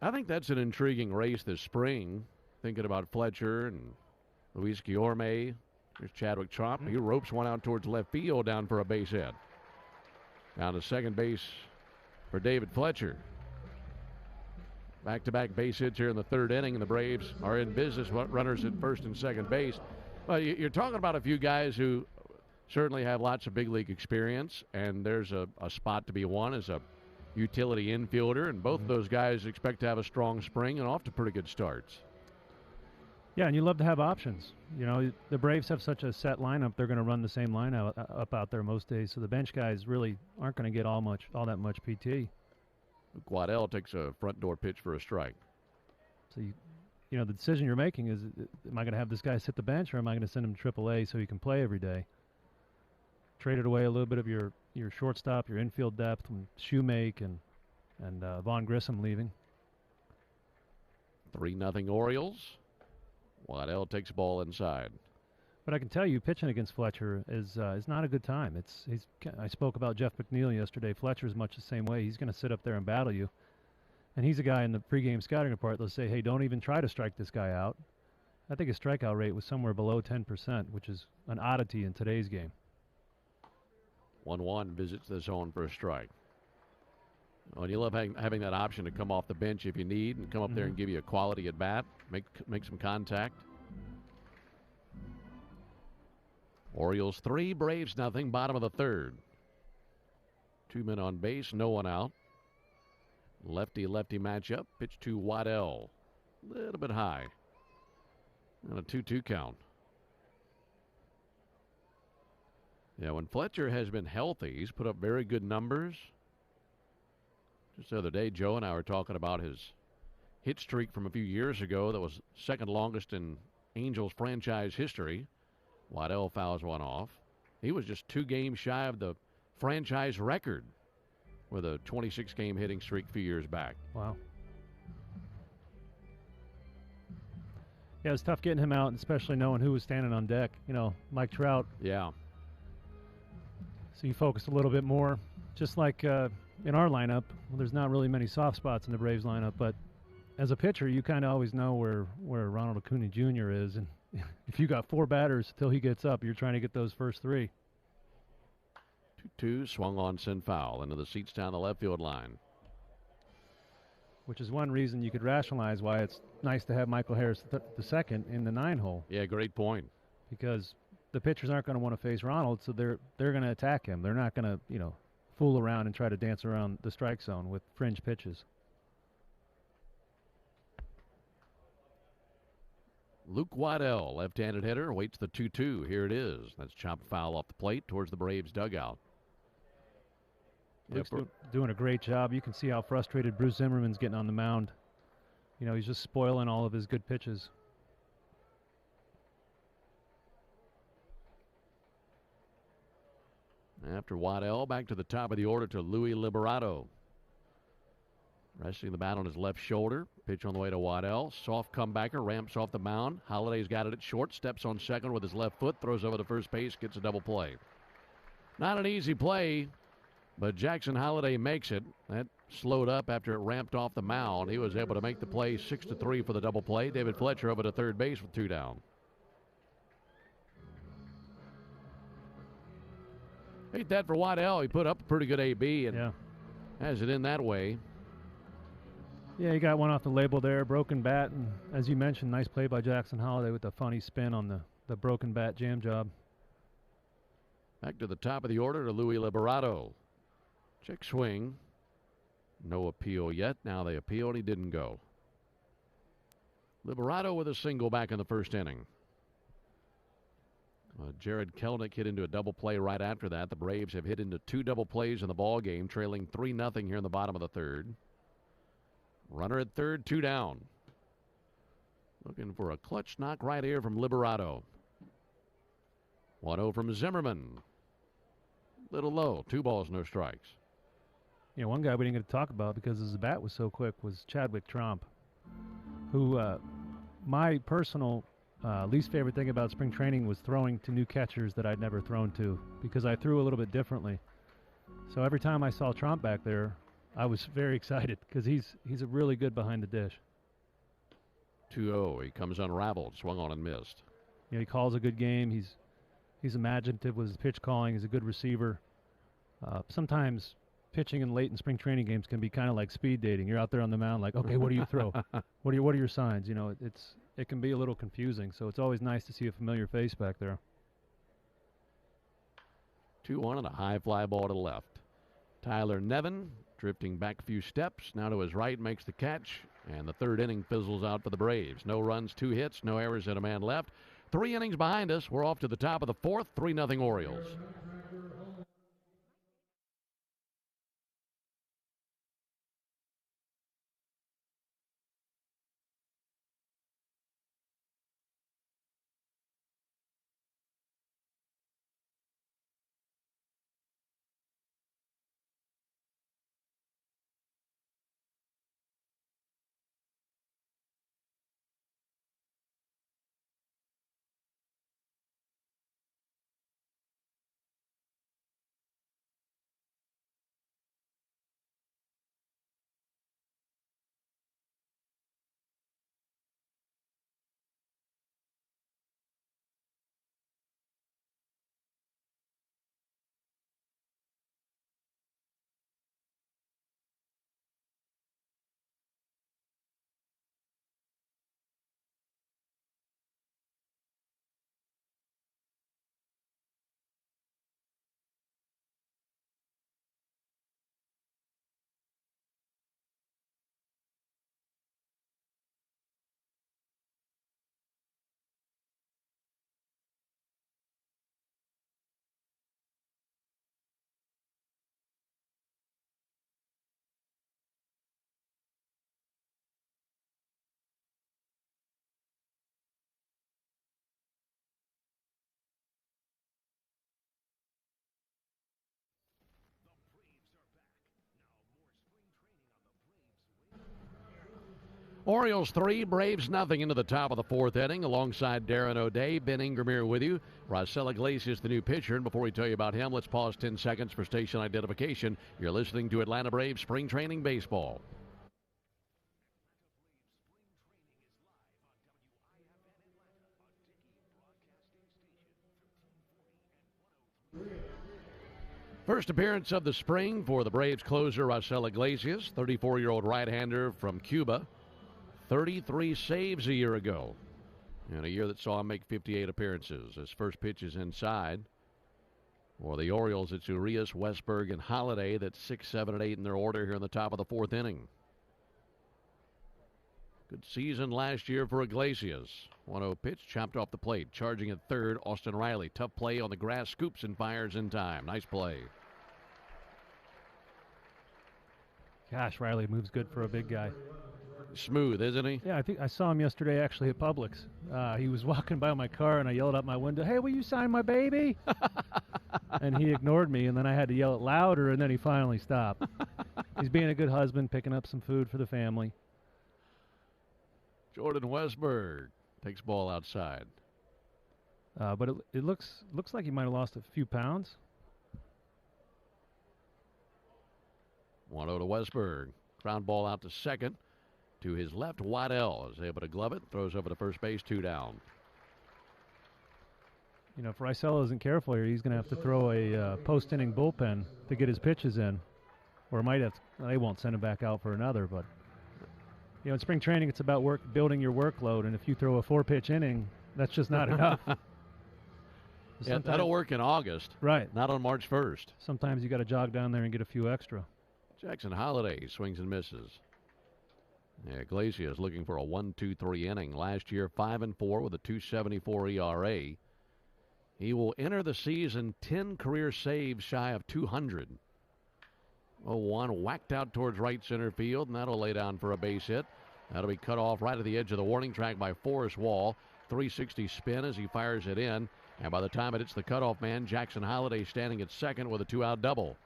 I think that's an intriguing race this spring, thinking about Fletcher and Luis Guillorme. There's Chadwick Tromp. He ropes one out towards left field down for a base hit. Down to second base for David Fletcher. Back-to-back base hits here in the third inning, and the Braves are in business. Runners at first and second base. Well, you're talking about a few guys who certainly have lots of big league experience, and there's a spot to be won as a utility infielder, and both of those guys expect to have a strong spring and off to pretty good starts. Yeah, and you love to have options. You know, the Braves have such a set lineup; they're going to run the same lineup up out there most days. So the bench guys really aren't going to get all that much PT. Waddell takes a front door pitch for a strike. So you know the decision you're making is: am I going to have this guy sit the bench, or am I going to send him to AAA so he can play every day? Traded away a little bit of your shortstop, your infield depth, and Shoemake and Vaughn Grissom leaving. 3-0 Orioles. Waddell takes ball inside. But I can tell you, pitching against Fletcher is not a good time. I spoke about Jeff McNeil yesterday. Fletcher's much the same way. He's going to sit up there and battle you. And he's a guy in the pregame scouting report that'll say, hey, don't even try to strike this guy out. I think his strikeout rate was somewhere below 10%, which is an oddity in today's game. 1-1 visits the zone for a strike. Oh, and you love having that option to come off the bench if you need and come up there and give you a quality at bat, make some contact. Orioles 3, Braves nothing, bottom of the third. 2 men on base, no one out. Lefty-lefty matchup, pitch to Waddell. A little bit high. And a 2-2 count. Yeah, when Fletcher has been healthy, he's put up very good numbers. Just the other day, Joe and I were talking about his hit streak from a few years ago that was second longest in Angels franchise history. Waddell fouls one off. He was just 2 games shy of the franchise record with a 26-game hitting streak a few years back. Wow. Yeah, it was tough getting him out, especially knowing who was standing on deck. You know, Mike Trout. Yeah. So you focused a little bit more. Just like in our lineup, well, there's not really many soft spots in the Braves lineup, but as a pitcher, you kind of always know where Ronald Acuna Jr. is, and if you got 4 batters till he gets up, you're trying to get those first 3. 2-2, swung on, sent foul into the seats down the left field line. Which is one reason you could rationalize why it's nice to have Michael Harris the second in the 9-hole. Yeah, great point. Because the pitchers aren't going to want to face Ronald, so they're going to attack him. They're not going to, fool around and try to dance around the strike zone with fringe pitches. Luke Waddell, left-handed hitter, waits the 2-2. Here it is. That's chopped foul off the plate towards the Braves dugout. Luke's doing a great job. You can see how frustrated Bruce Zimmerman's getting on the mound. He's just spoiling all of his good pitches. After Waddell, back to the top of the order to Louis Liberato. Resting the bat on his left shoulder. Pitch on the way to Waddell. Soft comebacker, ramps off the mound. Holliday's got it at short. Steps on second with his left foot. Throws over to first base. Gets a double play. Not an easy play, but Jackson Holliday makes it. That slowed up after it ramped off the mound. He was able to make the play 6-3 for the double play. David Fletcher over to third base with 2 down. Hate that for Waddell. He put up a pretty good AB and has it in that way. Yeah, he got one off the label there, broken bat, and as you mentioned, nice play by Jackson Holliday with the funny spin on the broken bat jam job. Back to the top of the order to Louis Liberato. Check swing. No appeal yet. Now they appealed. He didn't go. Liberato with a single back in the first inning. Jared Kelnick hit into a double play right after that. The Braves have hit into 2 double plays in the ball game, trailing 3-0 here in the bottom of the third. Runner at third, 2 down. Looking for a clutch knock right here from Liberato. 1-0 from Zimmerman. Little low. 2 balls, no strikes. One guy we didn't get to talk about because his bat was so quick was Chadwick Tromp, who my personal least favorite thing about spring training was throwing to new catchers that I'd never thrown to because I threw a little bit differently. So every time I saw Tromp back there, I was very excited because he's a really good behind the dish. 2-0. He comes unraveled, swung on and missed. He calls a good game. He's imaginative with his pitch calling. He's a good receiver. Sometimes pitching in late in spring training games can be kind of like speed dating. You're out there on the mound like, okay, what do you throw? What are your signs? It can be a little confusing. So it's always nice to see a familiar face back there. 2-1 and a high fly ball to the left. Tyler Nevin drifting back a few steps. Now to his right, makes the catch. And the third inning fizzles out for the Braves. No runs, 2 hits, no errors, and a man left. 3 innings behind us. We're off to the top of the fourth. 3-0 Orioles. Orioles 3, Braves nothing into the top of the fourth inning. Alongside Darren O'Day, Ben Ingram here with you. Raisel Iglesias, the new pitcher. And before we tell you about him, let's pause 10 seconds for station identification. You're listening to Atlanta Braves Spring Training Baseball. First appearance of the spring for the Braves closer Raisel Iglesias, 34-year-old right-hander from Cuba. 33 saves a year ago. In a year that saw him make 58 appearances. His first pitch is inside. For the Orioles, it's Urias, Westberg, and Holiday. That's 6, 7, and 8 in their order here in the top of the fourth inning. Good season last year for Iglesias. 1-0 pitch, chopped off the plate. Charging at third, Austin Riley. Tough play on the grass, scoops and fires in time. Nice play. Gosh, Riley moves good for a big guy. Smooth, isn't he? Yeah, I think I saw him yesterday actually at Publix. He was walking by my car, and I yelled out my window, "Hey, will you sign my baby?" And he ignored me, and then I had to yell it louder, and then he finally stopped. He's being a good husband, picking up some food for the family. Jordan Westberg takes ball outside. But it looks like he might have lost a few pounds. 1-0 to Westberg. Ground ball out to second. To his left, Waddell is able to glove it. Throws over to first base, 2 down. You know, if Raisel isn't careful here, he's going to have to throw a post-inning bullpen to get his pitches in. Or might have they won't send him back out for another. But, you know, in spring training, it's about building your workload. And if you throw a 4-pitch inning, that's just not enough. Yeah, that'll work in August. Right. Not on March 1st. Sometimes you got to jog down there and get a few extra. Jackson Holiday swings and misses. Yeah, Iglesias looking for a 1-2-3 inning. Last year, 5-4 with a 2.74 ERA. He will enter the season 10 career saves shy of 200. 0-1 whacked out towards right center field, and that'll lay down for a base hit. That'll be cut off right at the edge of the warning track by Forrest Wall. 360 spin as he fires it in. And by the time it hits the cutoff man, Jackson Holiday standing at second with a 2-out double.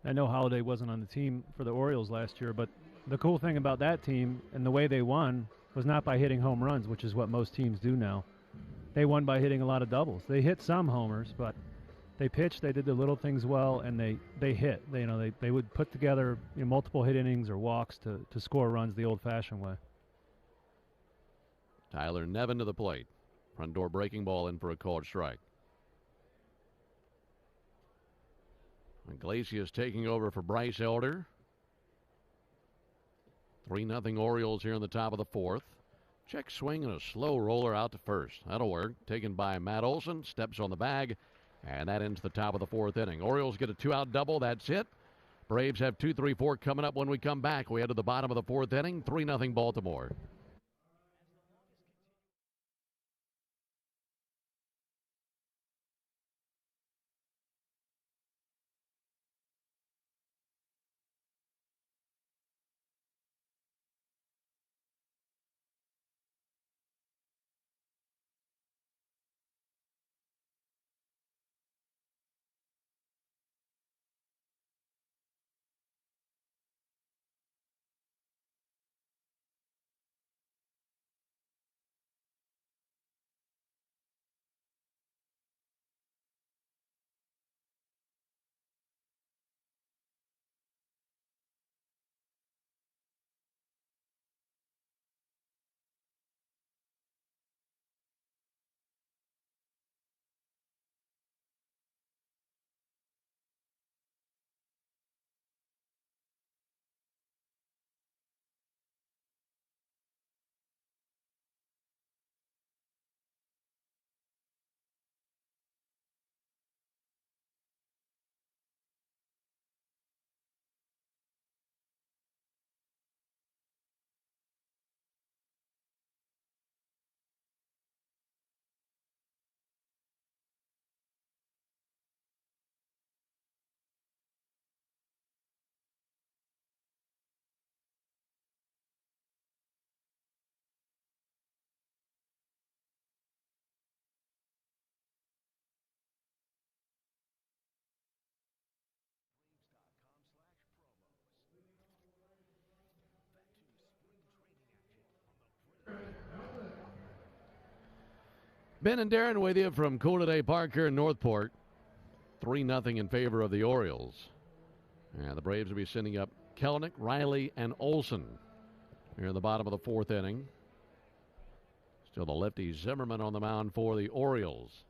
I know Holiday wasn't on the team for the Orioles last year, but the cool thing about that team and the way they won was not by hitting home runs, which is what most teams do now. They won by hitting a lot of doubles. They hit some homers, but they pitched, they did the little things well, and they hit. They would put together multiple hit innings or walks to score runs the old-fashioned way. Tyler Nevin to the plate. Front door breaking ball in for a called strike. Iglesias taking over for Bryce Elder. 3-0 Orioles here in the top of the fourth. Check swing and a slow roller out to first. That'll work. Taken by Matt Olson. Steps on the bag. And that ends the top of the fourth inning. Orioles get a 2-out double. That's it. Braves have 2, 3, 4 coming up when we come back. We head to the bottom of the fourth inning. 3-0 Baltimore. Ben and Darren with you from Coolidge Park here in Northport. 3-0 in favor of the Orioles. And the Braves will be sending up Kelenic, Riley, and Olson here in the bottom of the fourth inning. Still the lefty Zimmerman on the mound for the Orioles.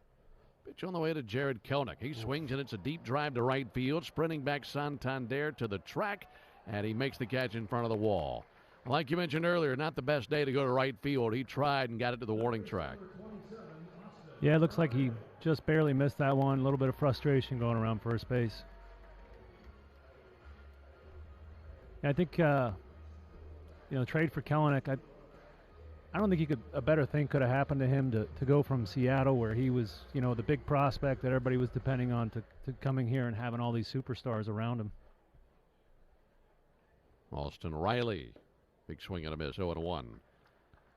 Pitch on the way to Jared Kelenic. He swings, and it's a deep drive to right field. Sprinting back Santander to the track, and he makes the catch in front of the wall. Like you mentioned earlier, not the best day to go to right field. He tried and got it to the warning track. Yeah, it looks like he just barely missed that one. A little bit of frustration going around first base. I think, trade for Kelenic, I don't think a better thing could have happened to him to go from Seattle, where he was, the big prospect that everybody was depending on, to coming here and having all these superstars around him. Austin Riley, big swing and a miss, 0-1.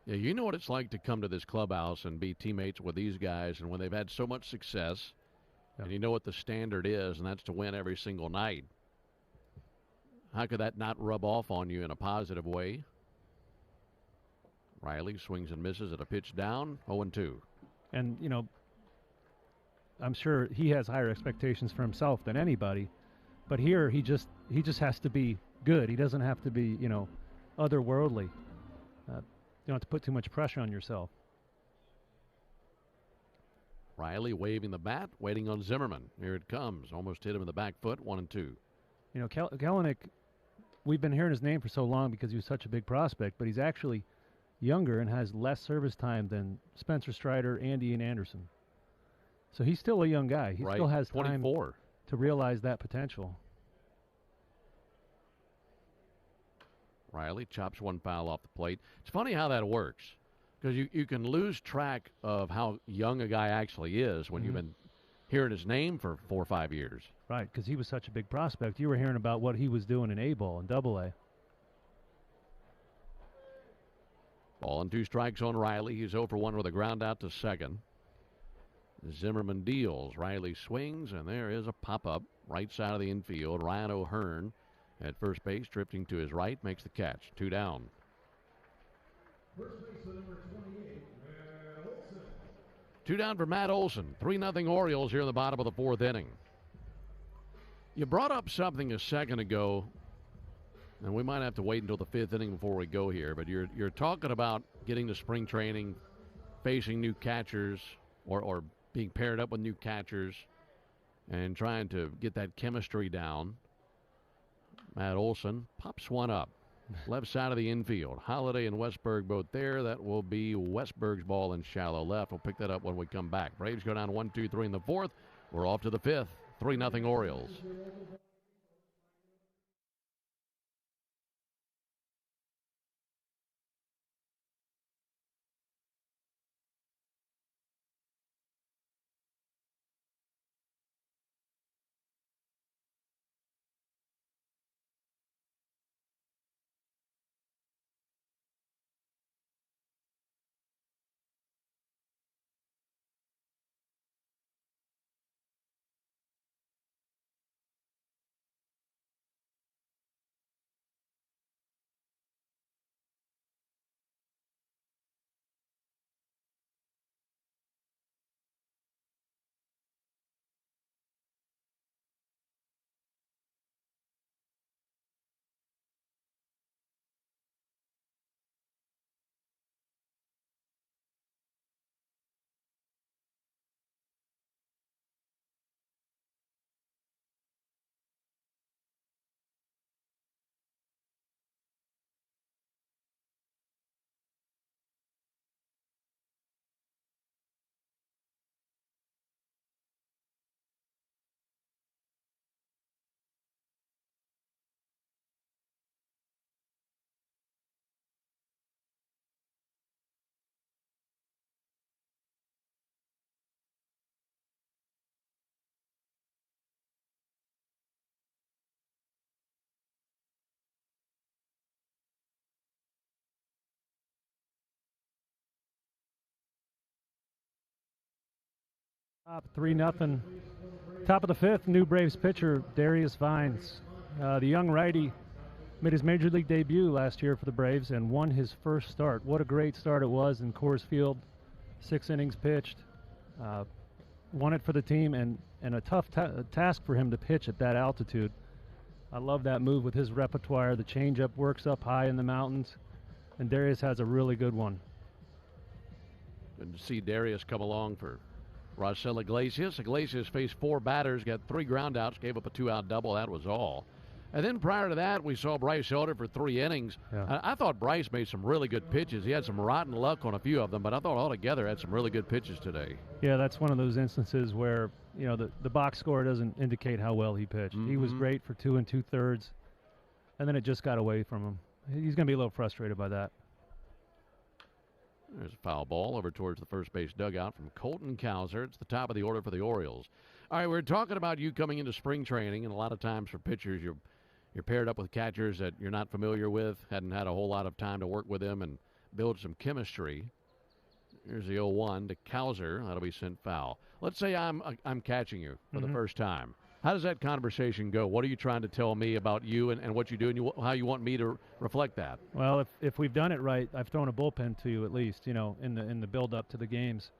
Yeah, you know what it's like to come to this clubhouse and be teammates with these guys, and when they've had so much success, and you know what the standard is, and that's to win every single night. How could that not rub off on you in a positive way? Riley swings and misses at a pitch down, 0-2. And, I'm sure he has higher expectations for himself than anybody, but here he just has to be good. He doesn't have to be, otherworldly. You don't have to put too much pressure on yourself. Riley waving the bat, waiting on Zimmerman. Here it comes. Almost hit him in the back foot, 1-2. Kelenic, we've been hearing his name for so long because he was such a big prospect, but he's actually younger and has less service time than Spencer Strider and Ian Anderson. So he's still a young guy. He still has time 24 to realize that potential. Riley chops one foul off the plate. It's funny how that works, because you can lose track of how young a guy actually is when you've been hearing his name for 4 or 5 years. Right, because he was such a big prospect. You were hearing about what he was doing in A-ball and Double-A. Ball and 2 strikes on Riley. He's 0-for-1 with a ground out to second. Zimmerman deals. Riley swings, and there is a pop-up right side of the infield. Ryan O'Hearn at first base, drifting to his right, makes the catch. 2 down. First baseman number 28, Matt Olson. 2 down for Matt Olson. 3-0 Orioles here in the bottom of the fourth inning. You brought up something a second ago, and we might have to wait until the 5th inning before we go here, but you're talking about getting to spring training, facing new catchers, or being paired up with new catchers, and trying to get that chemistry down. Matt Olson pops one up. Left side of the infield. Holiday and Westberg both there. That will be Westberg's ball in shallow left. We'll pick that up when we come back. Braves go down 1-2-3 in the 4th. We're off to the 5th. 3-0 Orioles. Top 3-0. Top of the 5th, new Braves pitcher Darius Vines. The young righty made his major league debut last year for the Braves and won his first start. What a great start it was in Coors Field. 6 innings pitched, won it for the team, and a tough task for him to pitch at that altitude. I love that move with his repertoire. The changeup works up high in the mountains, and Darius has a really good one. Good to see Darius come along for Rossell Iglesias. Iglesias faced 4 batters, got 3 groundouts, gave up a 2-out double. That was all. And then prior to that, we saw Bryce Elder for 3 innings. Yeah. I thought Bryce made some really good pitches. He had some rotten luck on a few of them, but I thought altogether had some really good pitches today. Yeah, that's one of those instances where, you know, the box score doesn't indicate how well he pitched. He was great for 2 2/3, and then it just got away from him. He's going to be a little frustrated by that. There's a foul ball over towards the first base dugout from Colton Cowser. It's the top of the order for the Orioles. All right, we're talking about you coming into spring training, and a lot of times for pitchers, you're paired up with catchers that you're not familiar with, hadn't had a whole lot of time to work with them and build some chemistry. Here's the 0-1 to Cowser. That'll be sent foul. Let's say I'm catching you for the first time. How does that conversation go? What are you trying to tell me about you and what you do and how you want me to reflect that? Well, if we've done it right, I've thrown a bullpen to you at least, you know, in the build-up to the games.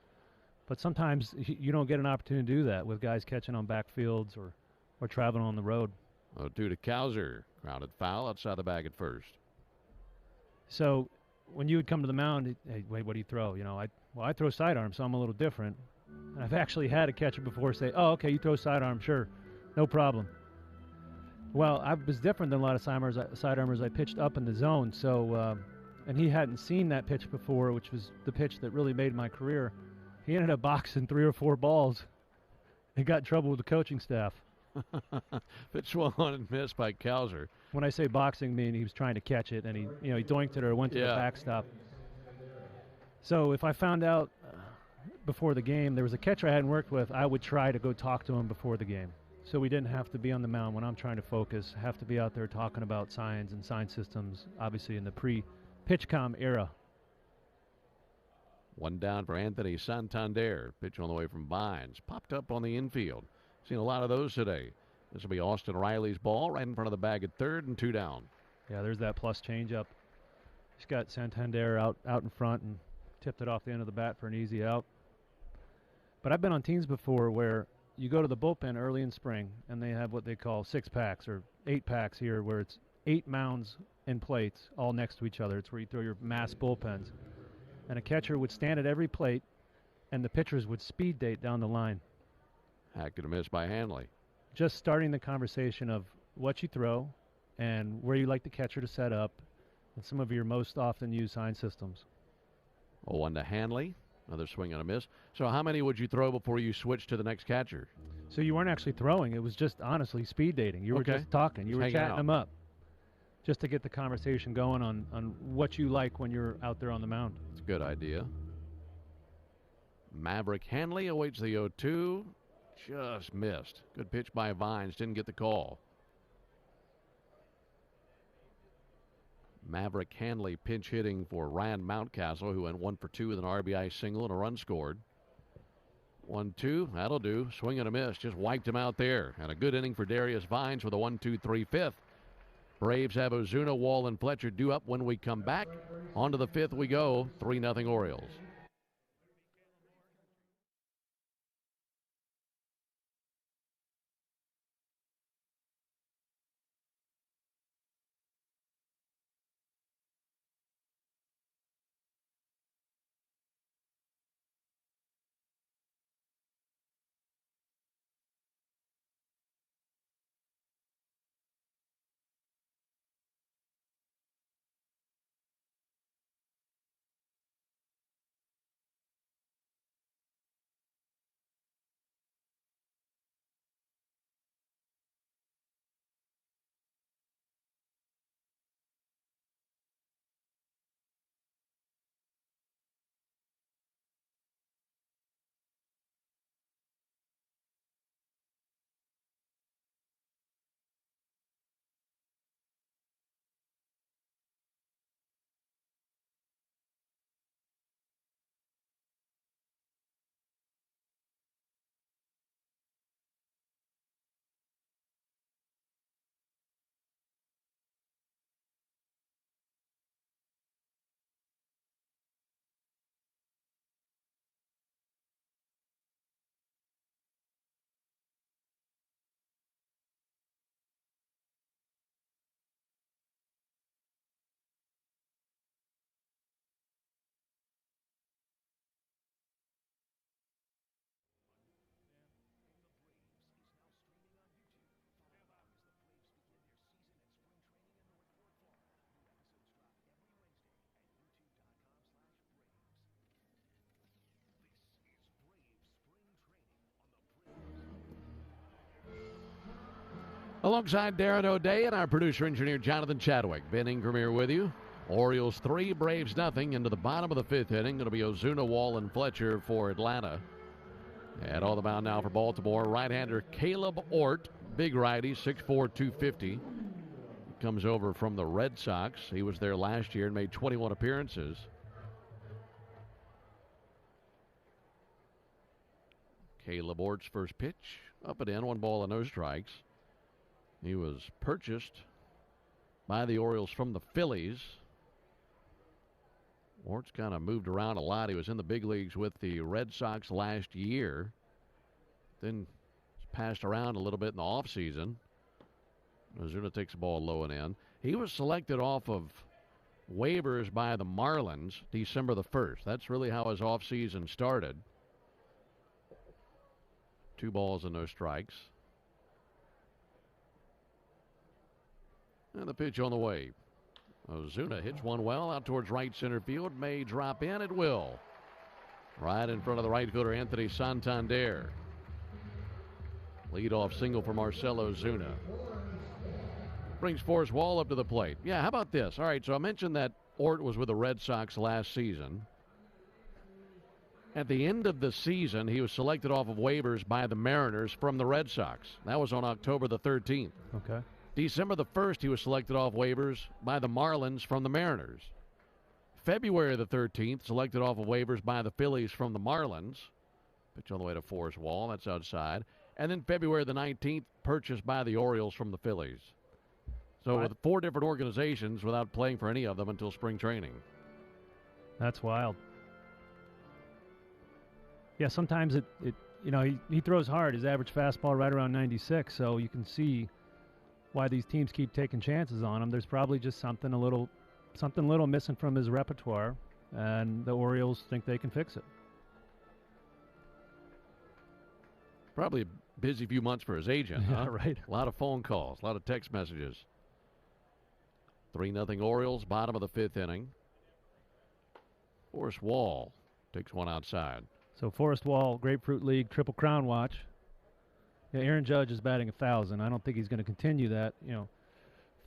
But sometimes you don't get an opportunity to do that with guys catching on backfields or traveling on the road. 0-2 to Cowser. Grounded foul outside the bag at first. So when you would come to the mound, hey, wait, what do you throw? You know, I throw sidearm, so I'm a little different. And I've actually had a catcher before say, oh, okay, you throw sidearm, sure, no problem. Well, I was different than a lot of sidearmers. I pitched up in the zone, so and he hadn't seen that pitch before, which was the pitch that really made my career. He ended up boxing 3 or 4 balls and got in trouble with the coaching staff. Pitch swung on and missed by Cowser. When I say boxing, I mean he was trying to catch it, and he doinked it or went to the backstop. So if I found out before the game there was a catcher I hadn't worked with, I would try to go talk to him before the game. So we didn't have to be on the mound when I'm trying to focus, have to be out there talking about signs and sign systems, obviously in the pre-PitchCom era. 1 down for Anthony Santander. Pitch on the way from Vines. Popped up on the infield. Seen a lot of those today. This will be Austin Riley's ball right in front of the bag at third and 2 down. Yeah, there's that plus changeup. He's got Santander out in front and tipped it off the end of the bat for an easy out. But I've been on teams before where you go to the bullpen early in spring and they have what they call 6-packs or 8-packs here, where it's 8 mounds and plates all next to each other. It's where you throw your mass bullpens. And a catcher would stand at every plate and the pitchers would speed date down the line. Hacked and a miss by Hanley. Just starting the conversation of what you throw and where you like the catcher to set up and some of your most often used sign systems. 0-1 to Hanley. Another swing and a miss. So how many would you throw before you switch to the next catcher? So you weren't actually throwing. It was just honestly speed dating. You were just talking. You were chatting them up just to get the conversation going on what you like when you're out there on the mound. It's a good idea. Maverick Hanley awaits the 0-2. Just missed. Good pitch by Vines. Didn't get the call. Maverick Hanley pinch hitting for Ryan Mountcastle, who went 1 for 2 with an RBI single and a run scored. 1-2, that'll do. Swing and a miss, just wiped him out there. And a good inning for Darius Vines with a 1-2-3 fifth. Braves have Ozuna, Wall, and Fletcher due up when we come back. On to the 5th we go, 3-0 Orioles. Alongside Darren O'Day and our producer-engineer Jonathan Chadwick. Ben Ingram here with you. Orioles 3, Braves nothing into the bottom of the 5th inning. Going to be Ozuna, Wall, and Fletcher for Atlanta. And on the mound now for Baltimore, right-hander Caleb Ort, big righty, 6'4", 250. Comes over from the Red Sox. He was there last year and made 21 appearances. Caleb Ort's first pitch, up and in, 1 ball and no strikes. He was purchased by the Orioles from the Phillies. Ort's kind of moved around a lot. He was in the big leagues with the Red Sox last year. Then passed around a little bit in the offseason. Ozuna takes the ball low and in. He was selected off of waivers by the Marlins December the 1st. That's really how his offseason started. 2 balls and no strikes. And the pitch on the way. Ozuna hits one well out towards right center field. May drop in. It will. Right in front of the right fielder, Anthony Santander. Leadoff single for Marcell Ozuna. Brings Forrest Wall up to the plate. Yeah, how about this? All right, so I mentioned that Ort was with the Red Sox last season. At the end of the season, he was selected off of waivers by the Mariners from the Red Sox. That was on October the 13th. Okay. December the 1st, he was selected off waivers by the Marlins from the Mariners. February the 13th, selected off of waivers by the Phillies from the Marlins. Pitch on the way to Forrest Wall. That's outside. And then February the 19th, purchased by the Orioles from the Phillies. So with 4 different organizations without playing for any of them until spring training. That's wild. Yeah, sometimes he throws hard. His average fastball right around 96, so you can see why these teams keep taking chances on him. There's probably just something little missing from his repertoire, and the Orioles think they can fix it. Probably a busy few months for his agent, Yeah, huh? right. A lot of phone calls, a lot of text messages. 3-0 Orioles, bottom of the 5th inning. Forrest Wall takes one outside. So Forrest Wall, Grapefruit League, Triple Crown watch. Yeah, Aaron Judge is batting 1,000. I don't think he's going to continue that.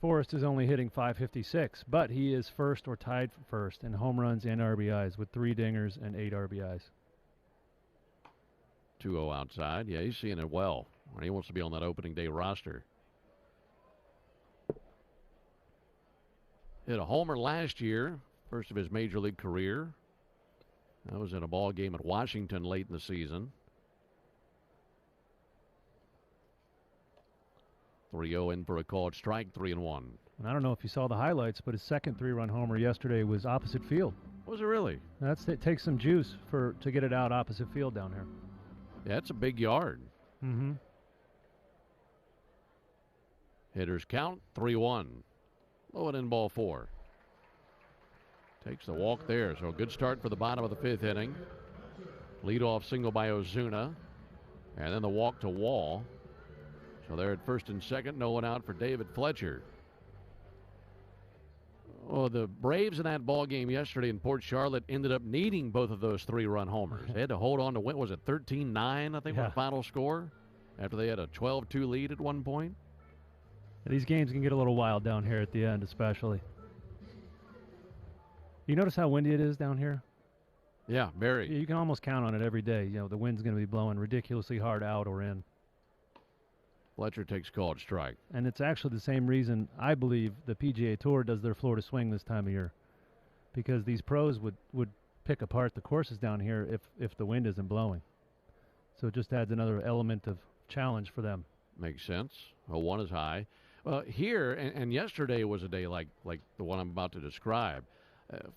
Forrest is only hitting .556, but he is first or tied for first in home runs and RBIs with 3 dingers and 8 RBIs. 2-0 outside. Yeah, he's seeing it well. He wants to be on that opening day roster. Hit a homer last year, first of his major league career. That was in a ball game at Washington late in the season. 3-0 in for a called strike, 3-1. And I don't know if you saw the highlights, but his second 3-run homer yesterday was opposite field. Was it really? It takes some juice to get it out opposite field down here. Yeah, that's a big yard. Mm-hmm. Hitters count, 3-1. Low and in ball 4. Takes the walk there, so a good start for the bottom of the 5th inning. Leadoff single by Ozuna, and then the walk to Wall. So they're at first and second, no one out for David Fletcher. Oh, the Braves in that ball game yesterday in Port Charlotte ended up needing both of those 3-run homers. They had to hold on to win. Was it 13-9, I think, was the final score? After they had a 12-2 lead at one point. These games can get a little wild down here at the end, especially. You notice how windy it is down here? Yeah, very. You can almost count on it every day. The wind's going to be blowing ridiculously hard out or in. Fletcher takes called strike. And it's actually the same reason I believe the PGA Tour does their Florida swing this time of year. Because these pros would pick apart the courses down here if the wind isn't blowing. So it just adds another element of challenge for them. Makes sense. 0-1 is high. Well, here, and yesterday was a day like the one I'm about to describe.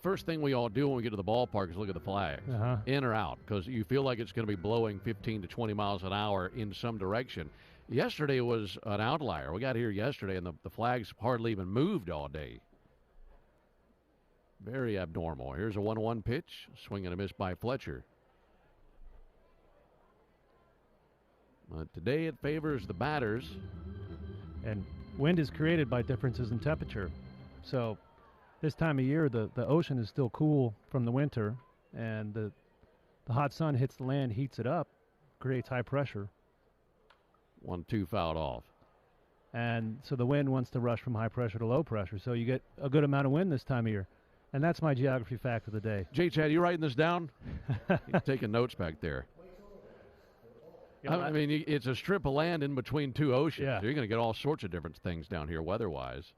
First thing we all do when we get to the ballpark is look at the flags, in or out, because you feel like it's going to be blowing 15 to 20 miles an hour in some direction. Yesterday was an outlier. We got here yesterday, and the flags hardly even moved all day. Very abnormal. Here's a 1-1 pitch. Swing and a miss by Fletcher. Today it favors the batters. And wind is created by differences in temperature. So this time of year, the ocean is still cool from the winter, and the hot sun hits the land, heats it up, creates high pressure. 1-2 fouled off. And so the wind wants to rush from high pressure to low pressure. So you get a good amount of wind this time of year. And that's my geography fact of the day. Chad, you writing this down? He's taking notes back there. I mean, it's a strip of land in between two oceans. Yeah. So you're going to get all sorts of different things down here weather-wise.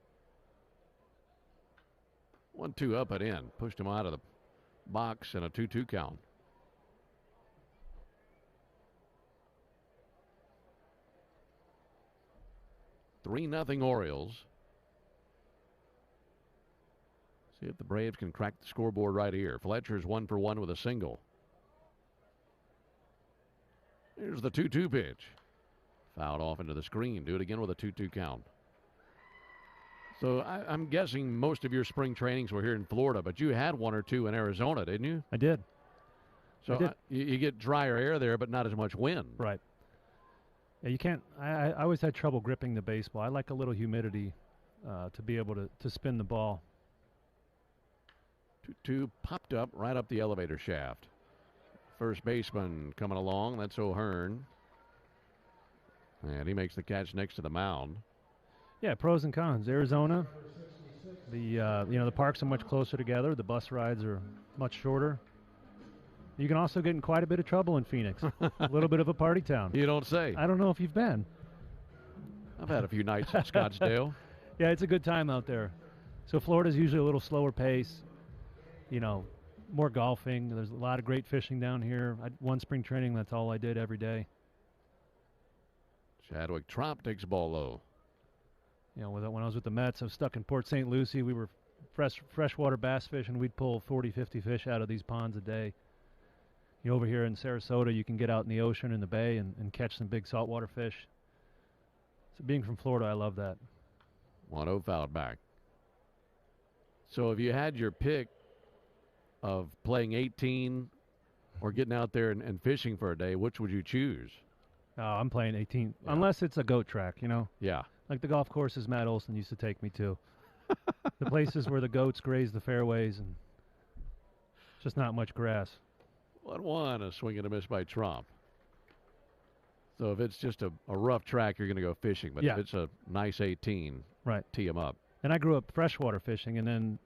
1-2 up and in. Pushed him out of the box and a 2-2 count. Three 3-0 Orioles. See if the Braves can crack the scoreboard right here. Fletcher's 1 for 1 with a single. Here's the 2-2 pitch. Fouled off into the screen. Do it again with a 2-2 count. So I'm guessing most of your spring trainings were here in Florida, but you had 1 or 2 in Arizona, didn't you? I did. So you get drier air there, but not as much wind. Right. Yeah, you can't. I always had trouble gripping the baseball. I like a little humidity to be able to spin the ball. 2-2 popped up right up the elevator shaft. First baseman coming along. That's O'Hearn. And he makes the catch next to the mound. Yeah, pros and cons. Arizona, the parks are much closer together. The bus rides are much shorter. You can also get in quite a bit of trouble in Phoenix. A little bit of a party town. You don't say. I don't know if you've been. I've had a few nights in Scottsdale. Yeah, it's a good time out there. So Florida's usually a little slower pace. More golfing. There's a lot of great fishing down here. One spring training, that's all I did every day. Chadwick Tromp takes a ball low. When I was with the Mets, I was stuck in Port St. Lucie. We were freshwater bass fishing. We'd pull 40, 50 fish out of these ponds a day. Over here in Sarasota, you can get out in the ocean, in the bay, and catch some big saltwater fish. So being from Florida, I love that. 1-0 fouled back. So if you had your pick of playing 18 or getting out there and fishing for a day, which would you choose? Oh, I'm playing 18, yeah. Unless it's a goat track, Yeah. Like the golf courses Matt Olson used to take me to. The places where the goats graze the fairways and just not much grass. 1-1, a swing and a miss by Trump. So if it's just a rough track, you're going to go fishing. But if it's a nice 18, right, tee them up. And I grew up freshwater fishing, and then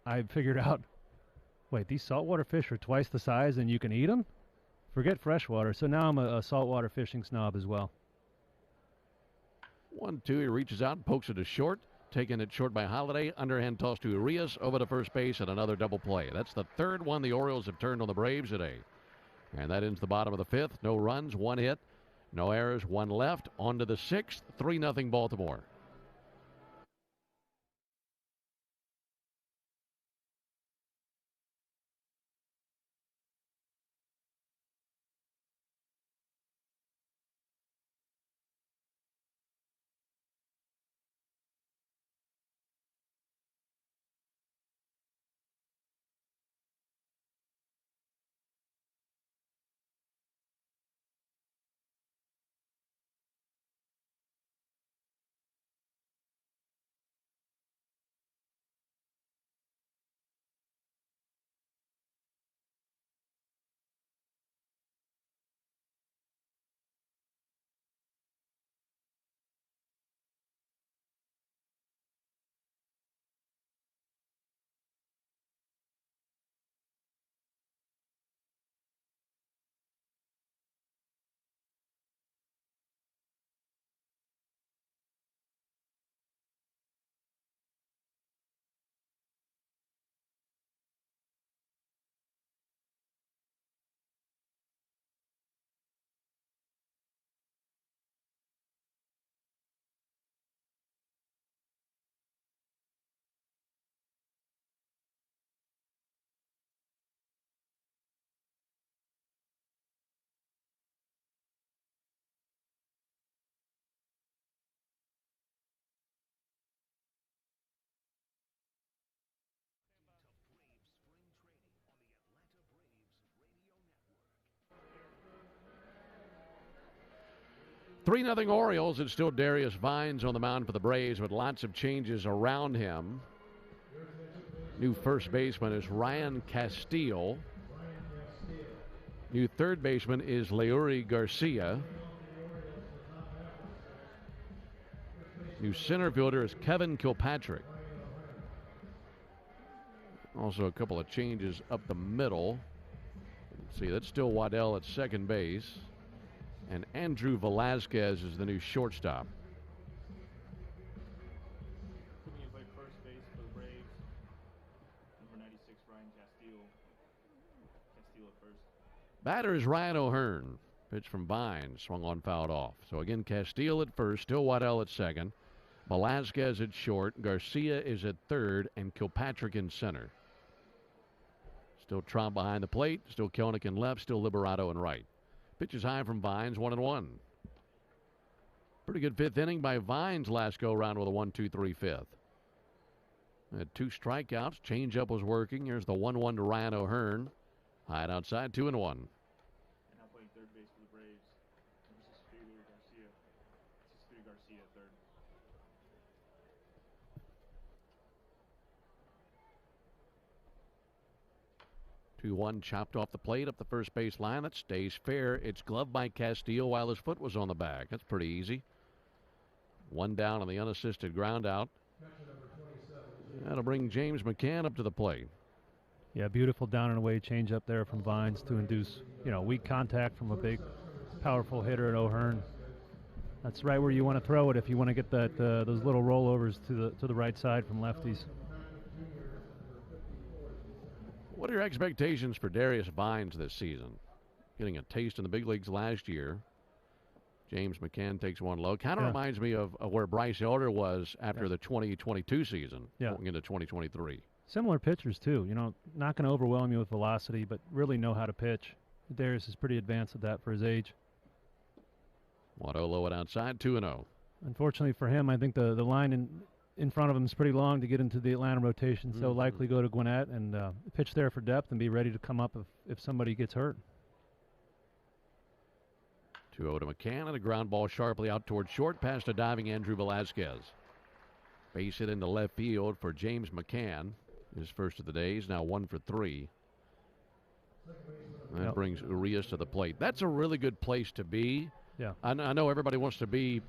I figured out, wait, these saltwater fish are twice the size and you can eat them? Forget freshwater. So now I'm a saltwater fishing snob as well. 1-2, he reaches out and pokes it to short. Taking it short by Holiday. Underhand toss to Urias over to first base and another double play. That's the third one the Orioles have turned on the Braves today. And that ends the bottom of the fifth. No runs, 1 hit, no errors, 1 left. On to the sixth, 3-0 Baltimore. Three 3-0 Orioles. It's still Darius Vines on the mound for the Braves with lots of changes around him. New first baseman is Ryan Castile. New third baseman is Leury Garcia. New center fielder is Kevin Kilpatrick. Also a couple of changes up the middle. Let's see, that's still Waddell at second base. And Andrew Velazquez is the new shortstop. First base for the Braves. Number 96, Ryan Castillo. Castillo at first. Batter is Ryan O'Hearn. Pitch from Vines, swung on, fouled off. So again, Castillo at first, still Waddell at second. Velazquez at short, Garcia is at third, and Kilpatrick in center. Still Trump behind the plate, still Kelnick in left, still Liberato in right. Pitch is high from Vines, 1-1. Pretty good fifth inning by Vines last go round with a 1-2-3 fifth. Had 2 strikeouts, changeup was working. Here's the 1-1 to Ryan O'Hearn. High and outside, 2-1. And now playing third base for the Braves. Number 63, Garcia. 63 Garcia at third. 2-1 chopped off the plate up the first base line. That stays fair. It's gloved by Castillo while his foot was on the bag. That's pretty easy. 1 down on the unassisted ground out. That'll bring James McCann up to the plate. Yeah, beautiful down and away change up there from Vines to induce, weak contact from a big, powerful hitter at O'Hearn. That's right where you want to throw it if you want to get that those little rollovers to the right side from lefties. What are your expectations for Darius Vines this season? Getting a taste in the big leagues last year. James McCann takes one low. Kind of reminds me of where Bryce Elder was after the 2022 season, going into 2023. Similar pitchers, too. Not going to overwhelm you with velocity, but really know how to pitch. Darius is pretty advanced at that for his age. Watto low and outside, 2-0. Unfortunately for him, I think the line in front of him is pretty long to get into the Atlanta rotation, so likely go to Gwinnett and pitch there for depth and be ready to come up if somebody gets hurt. 2-0 to McCann, and a ground ball sharply out toward short past a diving Andrew Velazquez. Base hit into left field for James McCann. His first of the day. He's now 1 for 3. That brings Urias to the plate. That's a really good place to be. Yeah. I know everybody wants to be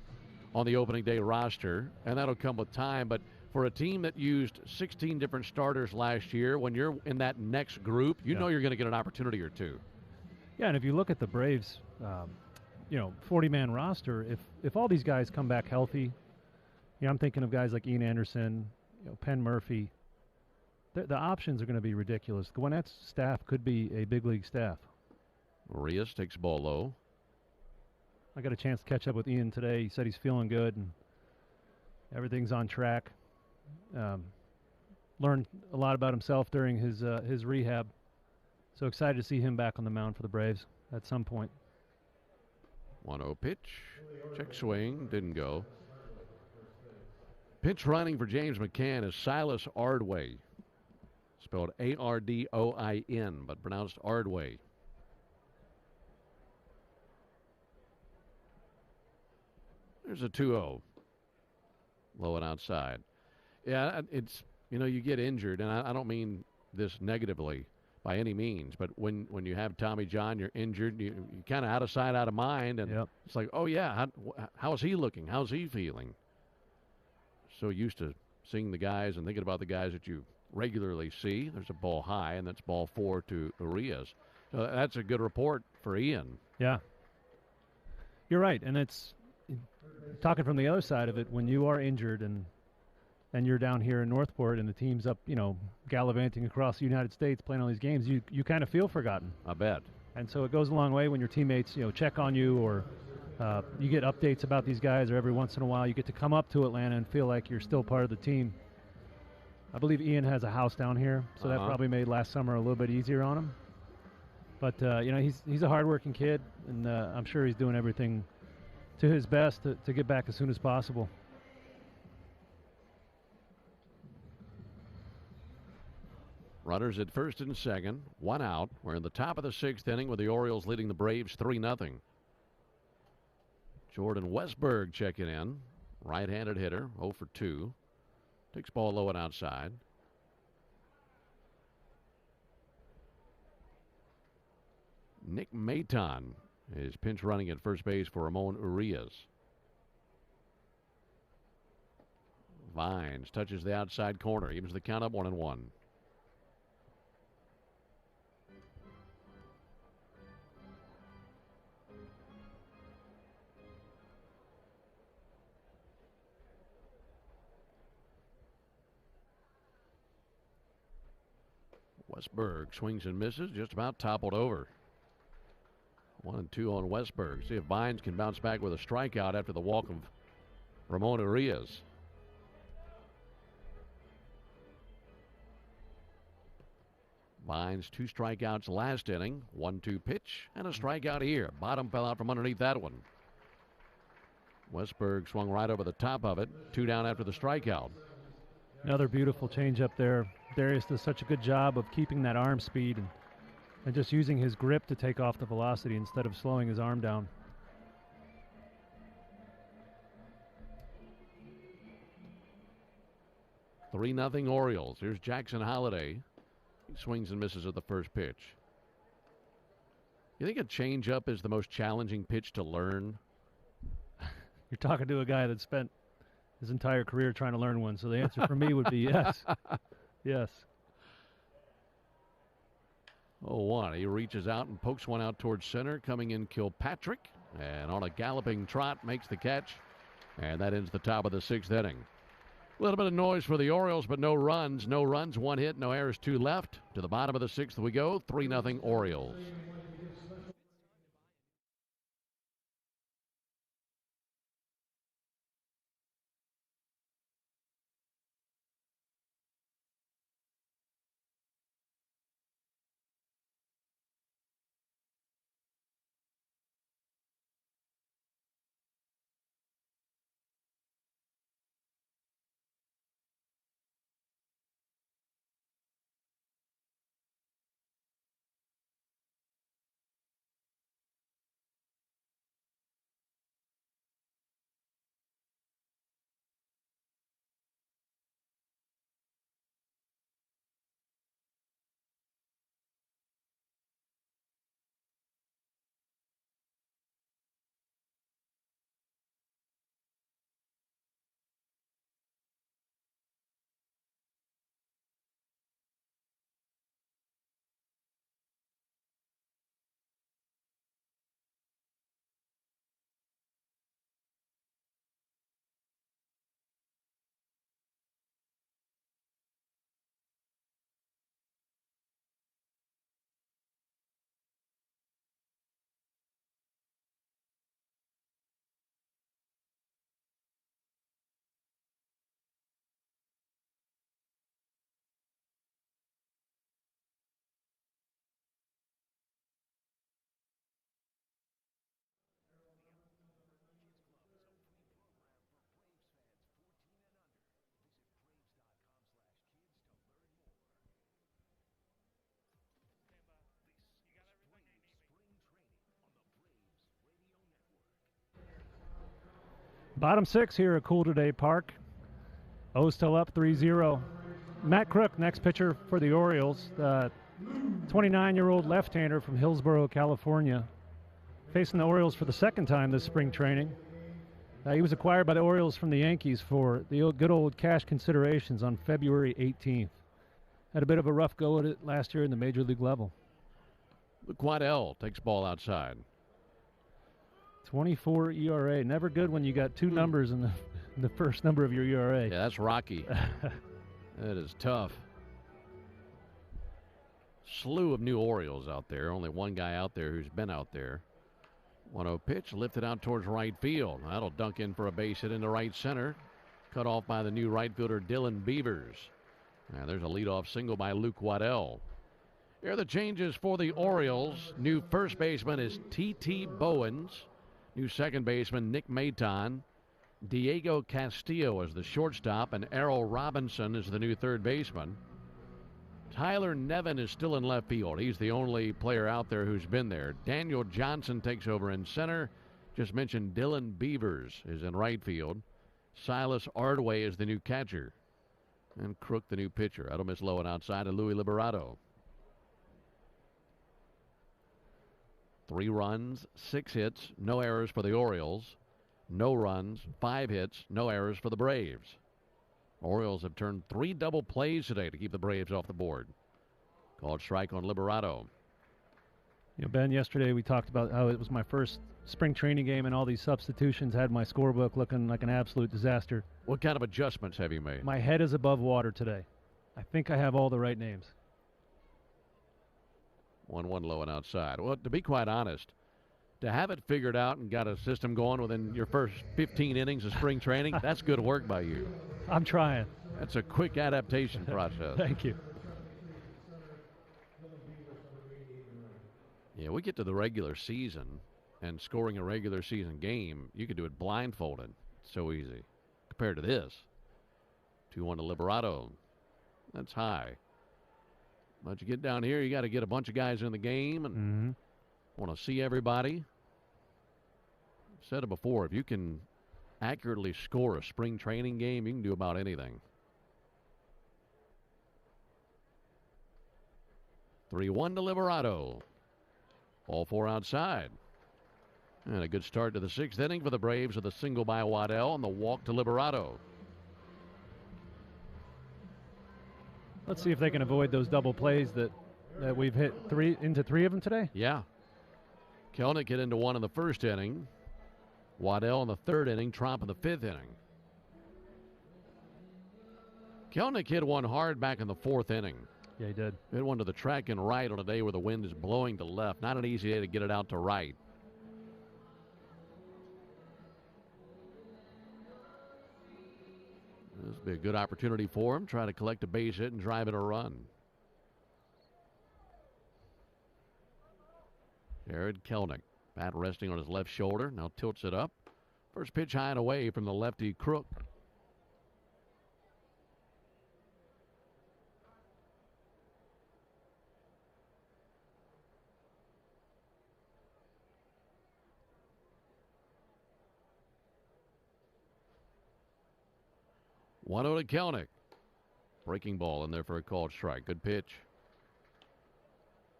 on the opening day roster, and that'll come with time, but for a team that used 16 different starters last year, when you're in that next group, you know you're going to get an opportunity or two. Yeah, and if you look at the Braves, 40-man roster, if all these guys come back healthy, I'm thinking of guys like Ian Anderson, Penn Murphy, the options are going to be ridiculous. Gwinnett's staff could be a big league staff. Urias takes ball low. I got a chance to catch up with Ian today. He said he's feeling good and everything's on track. Learned a lot about himself during his rehab. So excited to see him back on the mound for the Braves at some point. 1-0 pitch. Check swing. Didn't go. Pitch running for James McCann is Silas Ardway. Spelled Ardoin, but pronounced Ardway. There's a 2-0. Low and outside. Yeah, it's, you get injured, and I don't mean this negatively by any means, but when you have Tommy John, you're injured, you're kind of out of sight, out of mind, and it's like, oh, yeah, how is he looking? How's he feeling? So used to seeing the guys and thinking about the guys that you regularly see. There's a ball high, and that's ball 4 to Urias. So that's a good report for Ian. Yeah. You're right, and it's talking from the other side of it, when you are injured and you're down here in Northport and the team's up, gallivanting across the United States playing all these games, you kind of feel forgotten. I bet. And so it goes a long way when your teammates, check on you, or you get updates about these guys, or every once in a while you get to come up to Atlanta and feel like you're still part of the team. I believe Ian has a house down here, so that probably made last summer a little bit easier on him. But, he's a hardworking kid, and I'm sure he's doing everything to his best to get back as soon as possible. Runners at first and second, 1 out. We're in the top of the 6th inning with the Orioles leading the Braves 3-0. Jordan Westberg checking in. Right-handed hitter, 0 for 2. Takes ball low and outside. Nick Maton is pinch running at first base for Ramon Urias. Vines touches the outside corner, evens the count up 1-1. Westberg swings and misses, just about toppled over. 1-2 on Westberg. See if Vines can bounce back with a strikeout after the walk of Ramon Urias. Vines 2 strikeouts last inning. 1-2 pitch and a strikeout here. Bottom fell out from underneath that one. Westberg swung right over the top of it. 2 down after the strikeout. Another beautiful changeup there. Darius does such a good job of keeping that arm speed and just using his grip to take off the velocity instead of slowing his arm down. Three 0 Orioles. Here's Jackson Holliday. He swings and misses at the first pitch. You think a changeup is the most challenging pitch to learn? You're talking to a guy that spent his entire career trying to learn one, so the answer for me would be yes. Yes. 0-1. He reaches out and pokes one out towards center. Coming in Kilpatrick. And on a galloping trot makes the catch. And that ends the top of the 6th inning. A little bit of noise for the Orioles, but no runs. No runs, 1 hit, no errors, 2 left. To the bottom of the 6th we go. 3-0 Orioles. Bottom 6 here at Cool Today Park. O's still up 3-0. Matt Crook, next pitcher for the Orioles. 29-year-old left-hander from Hillsborough, California. Facing the Orioles for the 2nd time this spring training. He was acquired by the Orioles from the Yankees for the good old cash considerations on February 18th. Had a bit of a rough go at it last year in the major league level. Quadell takes ball outside. 24 ERA. Never good when you got 2 numbers in the first number of your ERA. Yeah, that's rocky. That is tough. Slew of new Orioles out there. Only one guy out there who's been out there. 1-0 pitch lifted out towards right field. That'll dunk in for a base hit into right center. Cut off by the new right fielder Dylan Beavers. And there's a leadoff single by Luke Waddell. Here are the changes for the Orioles. New first baseman is T.T. Bowens. New second baseman Nick Maton. Diego Castillo is the shortstop, and Errol Robinson is the new third baseman. Tyler Nevin is still in left field. He's the only player out there who's been there. Daniel Johnson takes over in center. Just mentioned Dylan Beavers is in right field. Silas Ardway is the new catcher. And Crook the new pitcher. That'll miss low and outside to Louis Liberato. 3 runs, 6 hits, no errors for the Orioles. No runs, 5 hits, no errors for the Braves. Orioles have turned 3 double plays today to keep the Braves off the board. Called strike on Liberato. You know, Ben, yesterday we talked about how it was my first spring training game and all these substitutions had my scorebook looking like an absolute disaster. What kind of adjustments have you made? My head is above water today. I think I have all the right names. 1-1 low and outside. Well, to be quite honest, to have it figured out and got a system going within your first 15 innings of spring training, that's good work by you. I'm trying. That's a quick adaptation process. Thank you. Yeah, we get to the regular season and scoring a regular season game, you could do it blindfolded. So easy. Compared to this. 2-1 to Liberato. That's high. But you get down here, you got to get a bunch of guys in the game and want to see everybody. I've said it before, if you can accurately score a spring training game, you can do about anything. 3-1 to Liberato. All 4 outside. And a good start to the 6th inning for the Braves with a single by Waddell and the walk to Liberato. Let's see if they can avoid those double plays that we've hit into three of them today. Yeah. Kelnick hit into 1 in the 1st inning. Waddell in the 3rd inning. Tromp in the 5th inning. Kelnick hit 1 hard back in the 4th inning. Yeah, he did. Hit 1 to the track and right on a day where the wind is blowing to left. Not an easy day to get it out to right. This will be a good opportunity for him. Try to collect a base hit and drive in a run. Jared Kelnick. Bat resting on his left shoulder. Now tilts it up. First pitch high and away from the lefty Crook. One to Kelnick. Breaking ball in there for a called strike. Good pitch.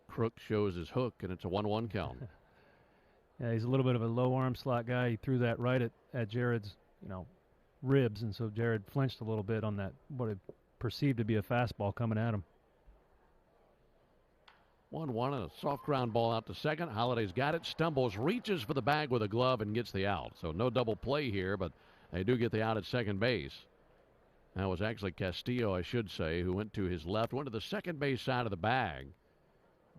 Crook shows his hook, and it's a 1-1 count. Yeah, he's a little bit of a low arm slot guy. He threw that right at Jared's, ribs, and so Jared flinched a little bit on that, what he perceived to be a fastball coming at him. 1-1 and a soft ground ball out to second. Holliday's got it, stumbles, reaches for the bag with a glove, and gets the out. So no double play here, but they do get the out at second base. That was actually Castillo, I should say, who went to his left, went to the second base side of the bag,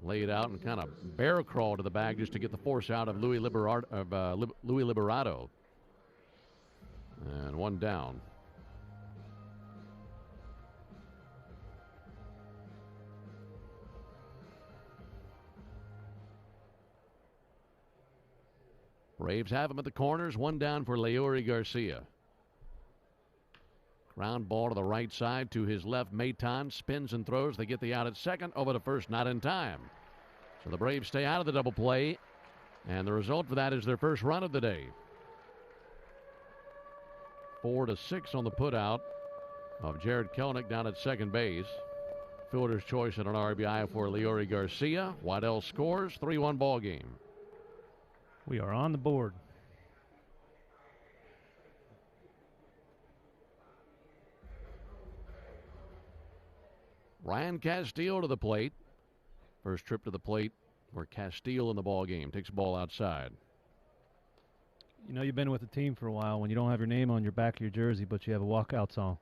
laid out and kind of bear crawled to the bag just to get the force out of Louis Liberato. And 1 down. Braves have him at the corners. 1 down for Leury Garcia. Ground ball to the right side to his left. Maton spins and throws. They get the out at second. Over to first, not in time. So the Braves stay out of the double play. And the result for that is their first run of the day. 4-6 on the putout of Jared Kelnick down at second base. Fielder's choice and an RBI for Leury Garcia. Waddell scores. 3-1 ball game. We are on the board. Ryan Castillo to the plate. First trip to the plate for Castillo in the ball game. Takes the ball outside. You know, you've been with the team for a while when you don't have your name on your back of your jersey, but you have a walkout song.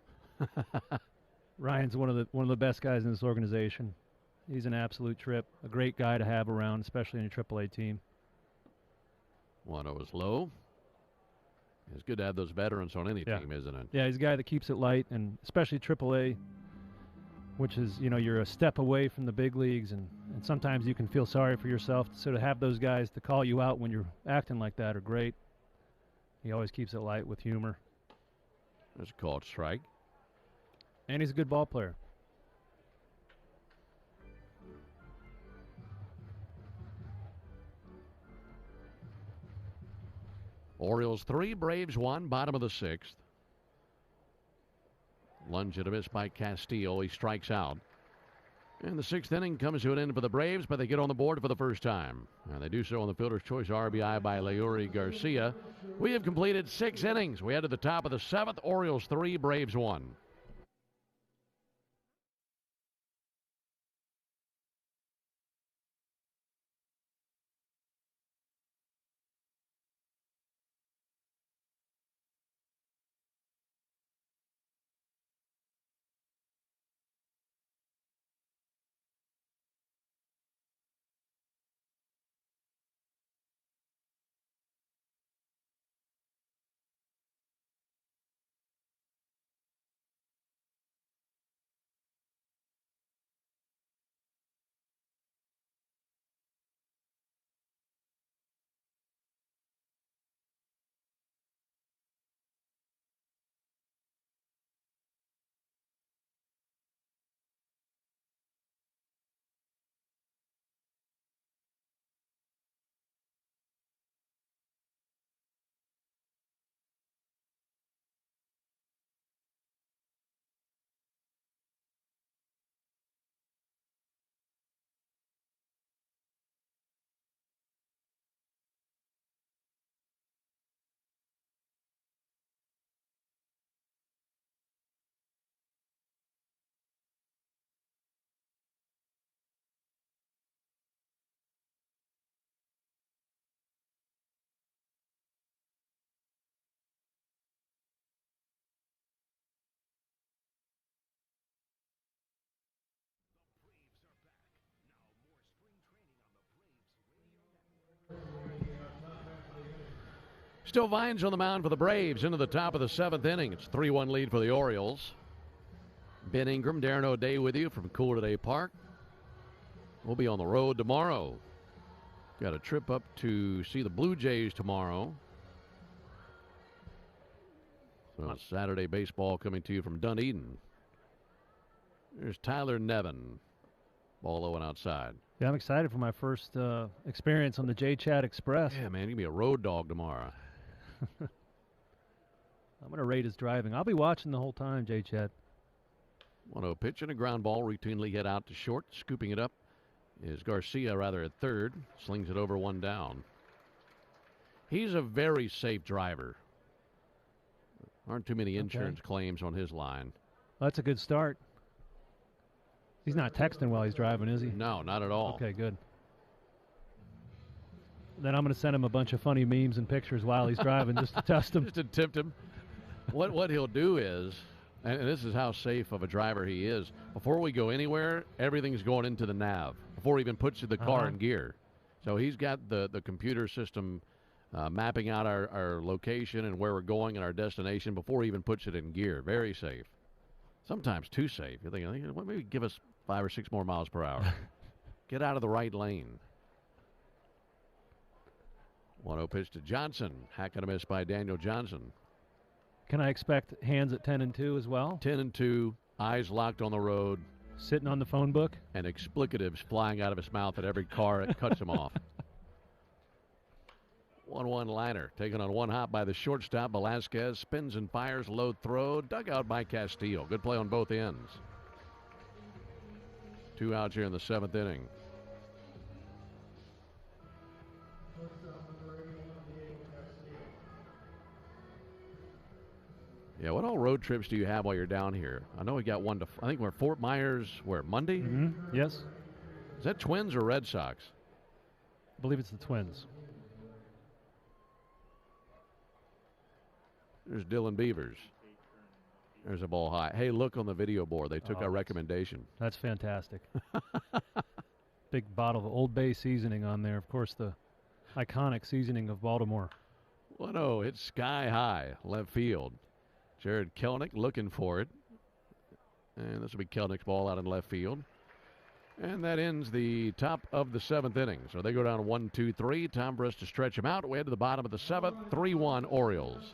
Ryan's one of the best guys in this organization. He's an absolute trip. A great guy to have around, especially in a AAA team. 1-0 is low. It's good to have those veterans on any team, isn't it? Yeah, he's a guy that keeps it light, and especially AAA, which is, you're a step away from the big leagues, and sometimes you can feel sorry for yourself. So to have those guys to call you out when you're acting like that are great. He always keeps it light with humor. There's a called strike. And he's a good ball player. Orioles 3, Braves 1, bottom of the 6th. Lunge at a miss by Castillo. He strikes out. And the 6th inning comes to an end for the Braves, but they get on the board for the first time. And they do so on the fielder's choice RBI by Leury Garcia. We have completed 6 innings. We head to the top of the 7th. Orioles 3, Braves 1. Still Vines on the mound for the Braves into the top of the 7th inning. It's 3-1 lead for the Orioles. Ben Ingram, Darren O'Day with you from Cool Today Park. We'll be on the road tomorrow. Got a trip up to see the Blue Jays tomorrow. So Saturday baseball coming to you from Dunedin. There's Tyler Nevin. Ball low and outside. Yeah, I'm excited for my first experience on the J-Chat Express. Yeah, man, you're going to be a road dog tomorrow. I'm going to rate his driving. I'll be watching the whole time, J-Chat. 1-0 pitch and a ground ball routinely hit out to short. Scooping it up is Garcia, rather, at third. Slings it over, one down. He's a very safe driver. Aren't too many insurance claims on his line. Well, that's a good start. He's not texting while he's driving, is he? No, not at all. Okay, good. Then I'm going to send him a bunch of funny memes and pictures while he's driving just to test him. Just to tempt him. What he'll do is, and this is how safe of a driver he is, before we go anywhere, everything's going into the nav before he even puts the car in gear. So he's got the computer system mapping out our location and where we're going and our destination before he even puts it in gear. Very safe. Sometimes too safe. You're thinking, well, maybe give us 5 or 6 more miles per hour. Get out of the right lane. 1-0 pitch to Johnson. Hack and a miss by Daniel Johnson. Can I expect hands at 10-2 as well? 10-2, eyes locked on the road. Sitting on the phone book? And explicatives flying out of his mouth at every car that cuts him off. 1-1 liner. Taken on one hop by the shortstop. Velasquez spins and fires. Low throw. Dug out by Castillo. Good play on both ends. 2 outs here in the 7th inning. Yeah, what all road trips do you have while you're down here? I know we got one to, I think we're Fort Myers, where, Monday? Mm-hmm. Yes. Is that Twins or Red Sox? I believe it's the Twins. There's Dylan Beavers. There's a ball high. Hey, look on the video board. They took our recommendation. That's fantastic. Big bottle of Old Bay seasoning on there. Of course, the iconic seasoning of Baltimore. 1-0, it's sky high, left field. Jared Kelenic looking for it. And this will be Kelenick's ball out in left field. And that ends the top of the 7th inning. So they go down 1-2-3. Time for us to stretch them out. We head to the bottom of the 7th. 3-1 Orioles.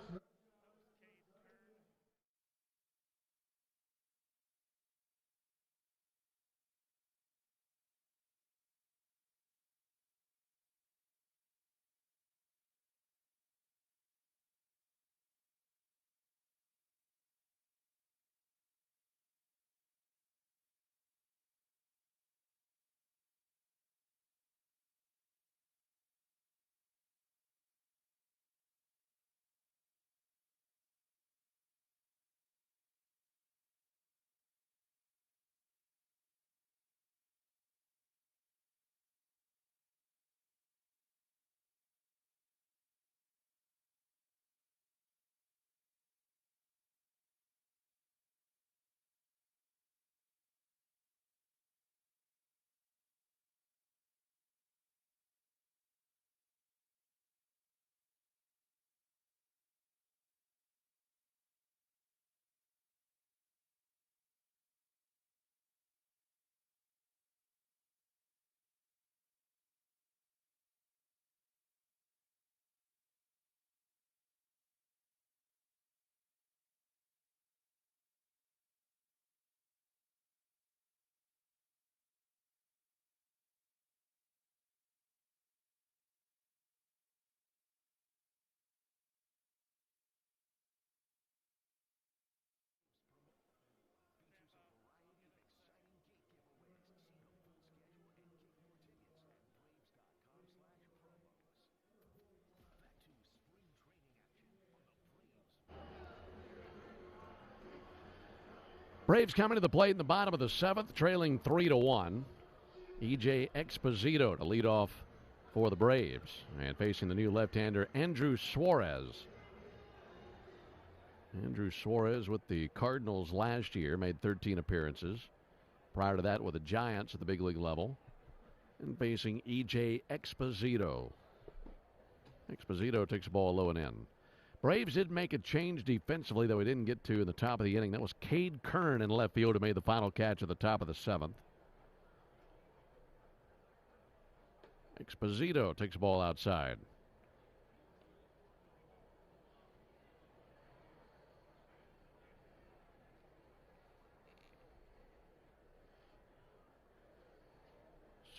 Braves coming to the plate in the bottom of the 7th, trailing 3-1. E.J. Exposito to lead off for the Braves. And facing the new left-hander, Andrew Suarez. Andrew Suarez with the Cardinals last year, made 13 appearances. Prior to that with the Giants at the big league level. And facing E.J. Exposito. Exposito takes the ball low and in. Braves did make a change defensively, though he didn't get to in the top of the inning. That was Cade Kern in left field who made the final catch at the top of the 7th. Exposito takes the ball outside.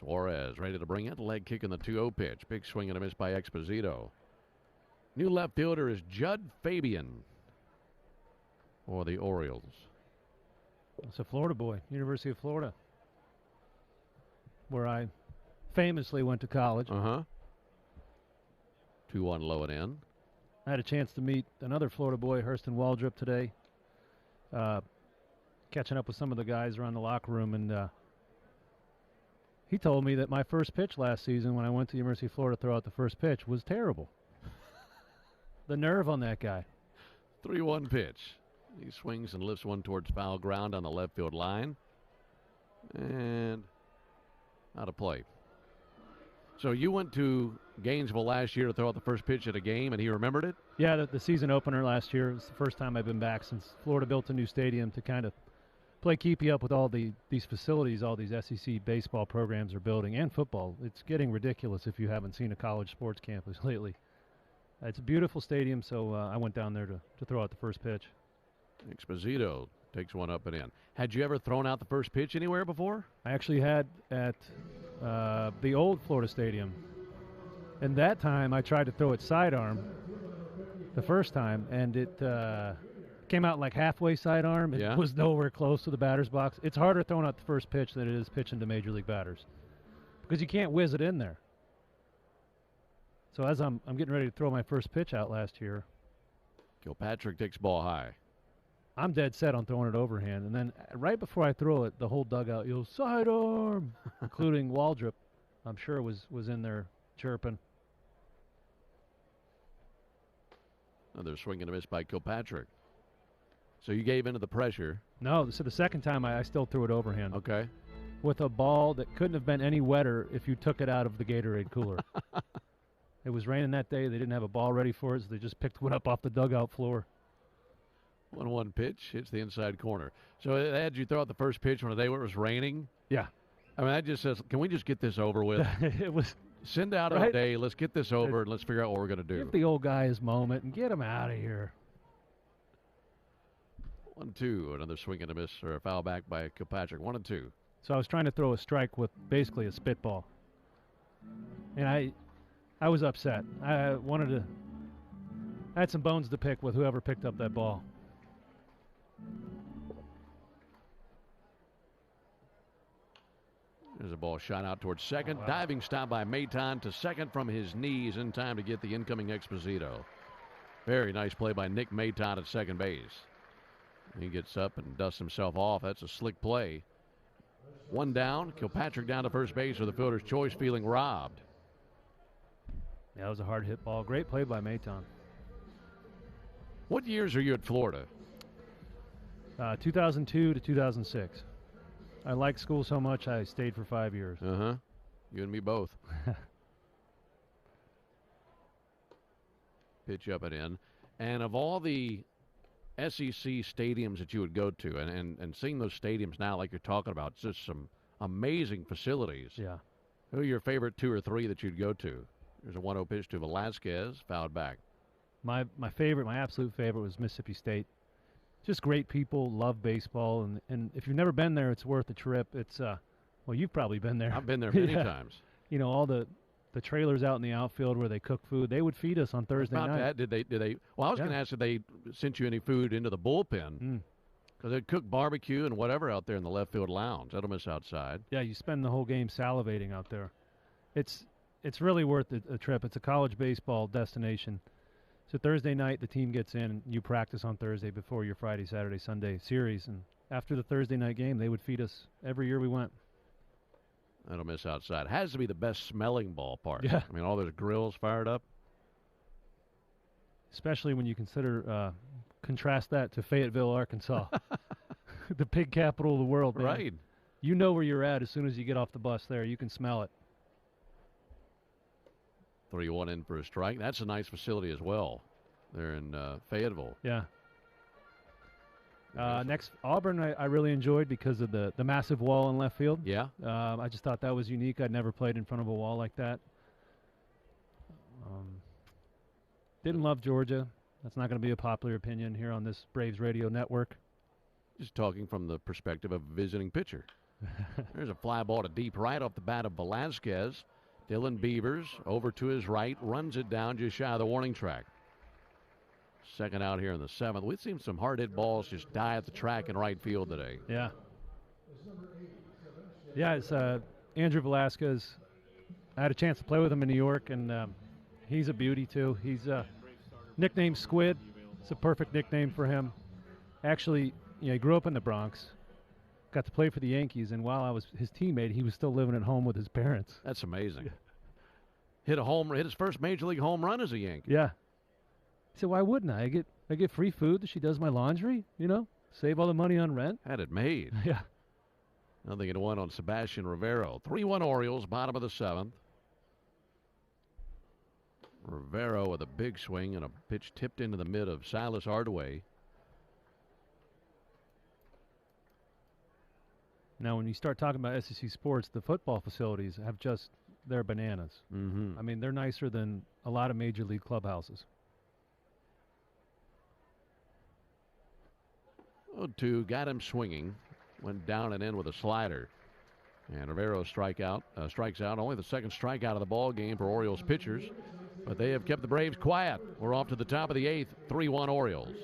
Suarez ready to bring it. Leg kick in the 2-0 pitch. Big swing and a miss by Exposito. New left fielder is Judd Fabian for the Orioles. It's a Florida boy, University of Florida, where I famously went to college. 2-1 low and in. I had a chance to meet another Florida boy, Hurston Waldrop, today. Catching up with some of the guys around the locker room, and he told me that my first pitch last season when I went to the University of Florida to throw out the first pitch was terrible. The nerve on that guy. 3-1 pitch. He swings and lifts one towards foul ground on the left field line. And out of play. So you went to Gainesville last year to throw out the first pitch at a game, and he remembered it? Yeah, the season opener last year. It was the first time I've been back since Florida built a new stadium to kind of play keepy up with all these facilities all these SEC baseball programs are building, and football. It's getting ridiculous if you haven't seen a college sports campus lately. It's a beautiful stadium, so I went down there to throw out the first pitch. Exposito takes one up and in. Had you ever thrown out the first pitch anywhere before? I actually had at the old Florida Stadium. And that time I tried to throw it sidearm the first time, and it came out like halfway sidearm. It was nowhere close to the batter's box. It's harder throwing out the first pitch than it is pitching to Major League batters because you can't whiz it in there. So as I'm getting ready to throw my first pitch out last year, Kilpatrick takes ball high. I'm dead set on throwing it overhand. And then right before I throw it, the whole dugout yells, sidearm, including Waldrop, I'm sure was in there chirping. Another swing and a miss by Kilpatrick. So you gave into the pressure. No, so the second time I still threw it overhand. Okay. With a ball that couldn't have been any wetter if you took it out of the Gatorade cooler. It was raining that day. They didn't have a ball ready for it, so they just picked one up off the dugout floor. 1-1 pitch, hits the inside corner. So they had you throw out the first pitch on a day where it was raining? Yeah. I mean, that just says, can we just get this over with? It was. Send out a day, let's get this over, and let's figure out what we're going to do. Give the old guy his moment and get him out of here. 1-2, another swing and a miss, or a foul back by Kilpatrick. 1-2. So I was trying to throw a strike with basically a spitball. And I was upset. I had some bones to pick with whoever picked up that ball. There's a ball shot out towards second. Wow. Diving stop by Maton to second from his knees in time to get the incoming Exposito. Very nice play by Nick Maton at second base. He gets up and dusts himself off. That's a slick play. One down. Kilpatrick down to first base with the fielder's choice, feeling robbed. Yeah, that was a hard hit ball. Great play by Maton. What years are you at Florida? 2002 to 2006. I liked school so much I stayed for 5 years. You and me both. Pitch up and in. And of all the SEC stadiums that you would go to, and seeing those stadiums now like you're talking about, it's just some amazing facilities. Yeah. Who are your favorite 2 or 3 that you'd go to? There's a 1-0 pitch to Velasquez, fouled back. My absolute favorite was Mississippi State. Just great people, love baseball, and if you've never been there, it's worth a trip. It's well, you've probably been there. I've been there many times. You know, all the trailers out in the outfield where they cook food. They would feed us on Thursday night. Did they? Well, I was going to ask if they sent you any food into the bullpen, because they'd cook barbecue and whatever out there in the left field lounge. That'll miss outside. Yeah, you spend the whole game salivating out there. It's really worth a trip. It's a college baseball destination. So Thursday night, the team gets in, and you practice on Thursday before your Friday, Saturday, Sunday series. And after the Thursday night game, they would feed us every year we went. That'll miss outside. It has to be the best smelling ballpark. Yeah. I mean, all those grills fired up. Especially when you contrast that to Fayetteville, Arkansas. The pig capital of the world, man. Right. You know where you're at as soon as you get off the bus there. You can smell it. 3-1 in for a strike. That's a nice facility as well. They're in Fayetteville. Yeah. Next, Auburn, I really enjoyed because of the massive wall in left field. Yeah. I just thought that was unique. I'd never played in front of a wall like that. Didn't love Georgia. That's not going to be a popular opinion here on this Braves radio network. Just talking from the perspective of a visiting pitcher. There's a fly ball to deep right off the bat of Velasquez. Dylan Beavers over to his right, runs it down just shy of the warning track. Second out here in the 7th. We've seen some hard hit balls just die at the track in right field today. Yeah. Yeah, it's Andrew Velasquez. I had a chance to play with him in New York, and he's a beauty too. He's nicknamed Squid. It's a perfect nickname for him. Actually, he grew up in the Bronx. Got to play for the Yankees, and while I was his teammate, he was still living at home with his parents. That's amazing. Hit his first major league home run as a Yankee. Yeah. He said, "Why wouldn't I? I get free food. She does my laundry. Save all the money on rent." Had it made. Yeah. Nothing in one on Sebastian Rivero. 3-1 Orioles, bottom of the 7th. Rivero with a big swing and a pitch tipped into the mid of Silas Hardaway. Now, when you start talking about SEC sports, the football facilities they're bananas. Mm-hmm. I mean, they're nicer than a lot of major league clubhouses. 0-2, got him swinging. Went down and in with a slider. And Rivero strikes out. Only the second strikeout of the ball game for Orioles pitchers. But they have kept the Braves quiet. We're off to the top of the 8th, 3-1 Orioles.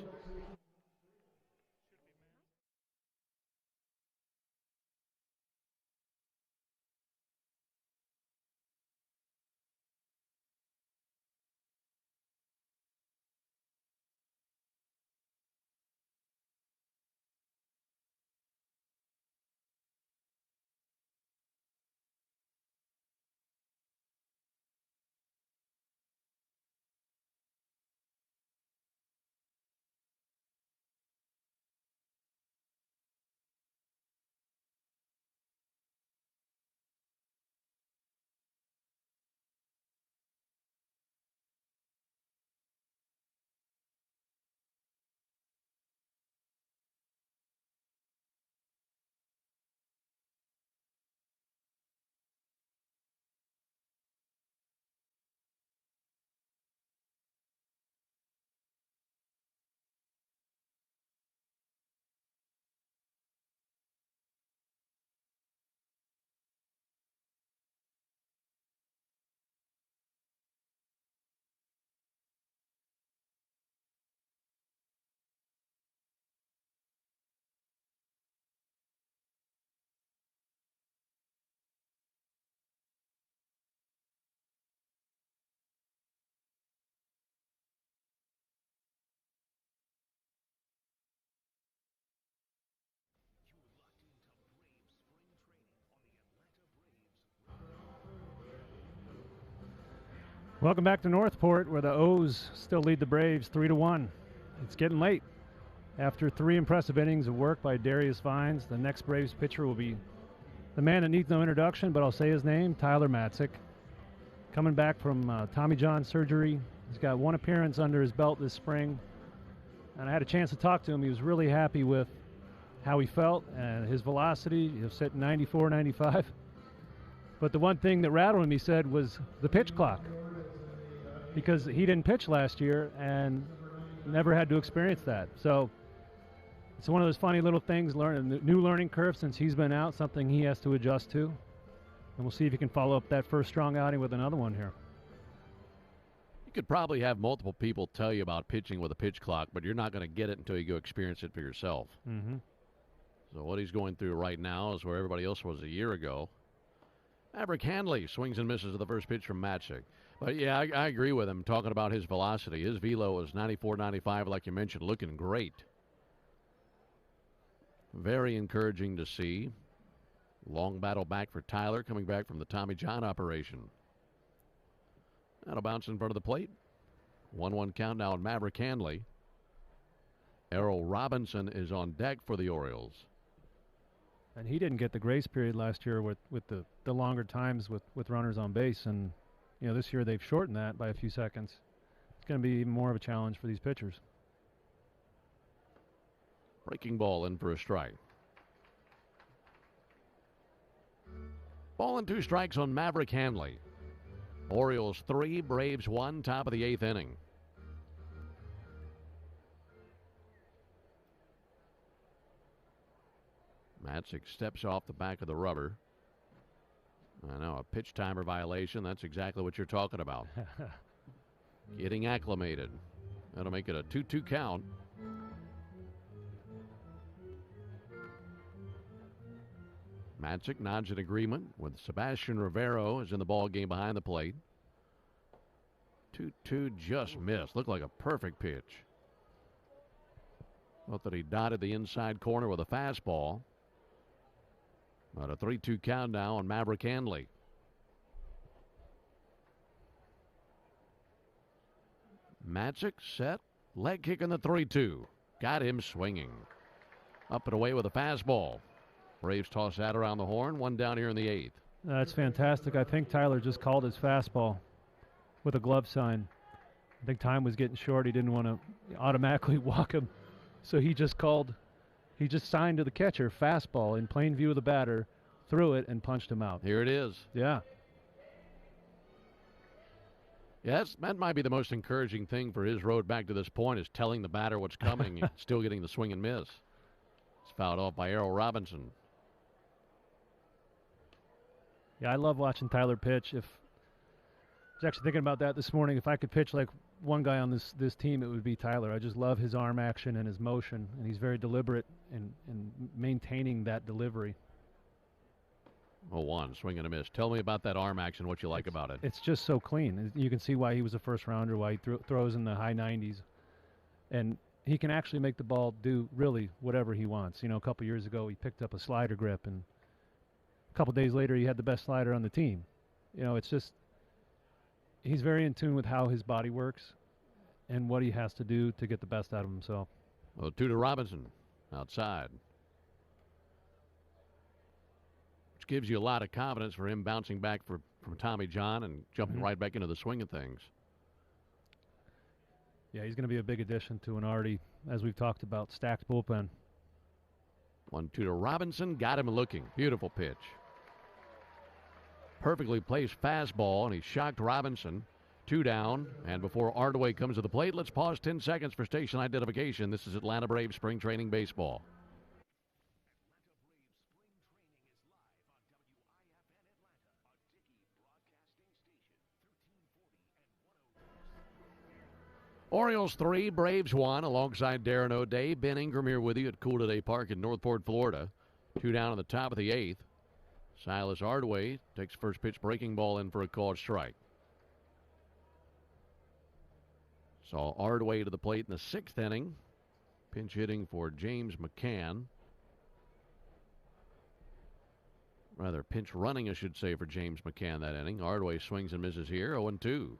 Welcome back to Northport, where the O's still lead the Braves 3-1. It's getting late. After 3 impressive innings of work by Darius Vines, the next Braves pitcher will be the man that needs no introduction, but I'll say his name, Tyler Matzik. Coming back from Tommy John surgery. He's got 1 appearance under his belt this spring. And I had a chance to talk to him. He was really happy with how he felt and his velocity. He was sitting 94, 95. But the one thing that rattled him, he said, was the pitch clock. Because he didn't pitch last year and never had to experience that. So it's one of those funny little things, new learning curve since he's been out, something he has to adjust to. And we'll see if he can follow up that first strong outing with another one here. You could probably have multiple people tell you about pitching with a pitch clock, but you're not going to get it until you go experience it for yourself. Mm-hmm. So what he's going through right now is where everybody else was a year ago. Maverick Handley swings and misses to the first pitch from Matzik. But, yeah, I agree with him talking about his velocity. His velo is 94, 95, like you mentioned, looking great. Very encouraging to see. Long battle back for Tyler, coming back from the Tommy John operation. That'll bounce in front of the plate. 1-1 count now on Maverick Handley. Errol Robinson is on deck for the Orioles. And he didn't get the grace period last year with the longer times with runners on base. And This year they've shortened that by a few seconds. It's going to be even more of a challenge for these pitchers. Breaking ball in for a strike. Ball and 2 strikes on Maverick Hanley. Orioles 3, Braves 1, top of the 8th inning. Matzik steps off the back of the rubber. I know, a pitch timer violation. That's exactly what you're talking about. Getting acclimated. That'll make it a 2-2 count. Matzik nods in agreement with Sebastian Rivero is in the ball game behind the plate. 2-2 just missed. Looked like a perfect pitch. Thought that he dotted the inside corner with a fastball. But a 3-2 count now on Maverick Hanley. Matzik set. Leg kick in the 3-2. Got him swinging. Up and away with a fastball. Braves toss that around the horn. 1 down here in the 8th. That's fantastic. I think Tyler just called his fastball with a glove sign. I think time was getting short. He didn't want to automatically walk him. So he just signed to the catcher, fastball in plain view of the batter, threw it, and punched him out. Here it is. Yeah. Yes, that might be the most encouraging thing for his road back to this point is telling the batter what's coming and still getting the swing and miss. It's fouled off by Errol Robinson. Yeah, I love watching Tyler pitch. I was actually thinking about that this morning. If I could pitch like one guy on this team, it would be Tyler. I just love his arm action and his motion, and he's very deliberate in maintaining that delivery. 0-1, swing and a miss. Tell me about that arm action, what you like about it. It's just so clean. You can see why he was a first rounder, why he throws in the high 90s. And he can actually make the ball do really whatever he wants. A couple years ago, he picked up a slider grip, and a couple days later, he had the best slider on the team. It's just he's very in tune with how his body works and what he has to do to get the best out of himself. 0-2 to Robinson outside. Which gives you a lot of confidence for him bouncing back from Tommy John and jumping right back into the swing of things. Yeah, he's going to be a big addition to an already, as we've talked about, stacked bullpen. 1-2 to Robinson. Got him looking. Beautiful pitch. Perfectly placed fastball, and he shocked Robinson. 2 down, and before Ardaway comes to the plate, let's pause 10 seconds for station identification. This is Atlanta Braves Spring Training Baseball. Orioles 3, Braves 1, alongside Darren O'Day. Ben Ingram here with you at Cool Today Park in Northport, Florida. 2 down in the top of the 8th. Silas Ardaway takes first pitch breaking ball in for a called strike. Saw Ardaway to the plate in the 6th inning. Pinch hitting for James McCann. Rather, pinch running, I should say, for James McCann that inning. Ardaway swings and misses here, 0-2.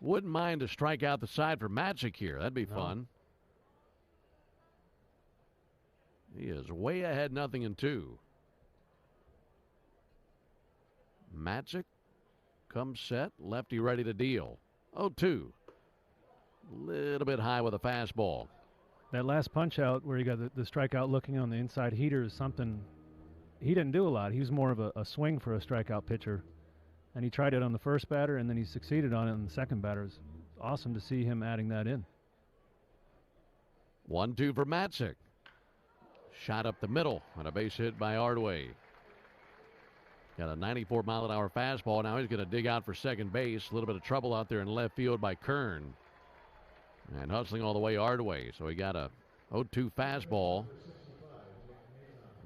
Wouldn't mind to strike out the side for Matzik here. That'd be fun. He is way ahead, 0-2. Matzik comes set, lefty ready to deal. 0-2. Little bit high with a fastball. That last punch out where he got the strikeout looking on the inside heater is something he didn't do a lot. He was more of a swing for a strikeout pitcher. And he tried it on the first batter, and then he succeeded on it on the second batter. It's awesome to see him adding that in. 1-2 for Matzik. Shot up the middle on a base hit by Ardaway. Got a 94-mile-an-hour fastball. Now he's going to dig out for second base. A little bit of trouble out there in left field by Kern. And hustling all the way Ardaway. So he got a 0-2 fastball.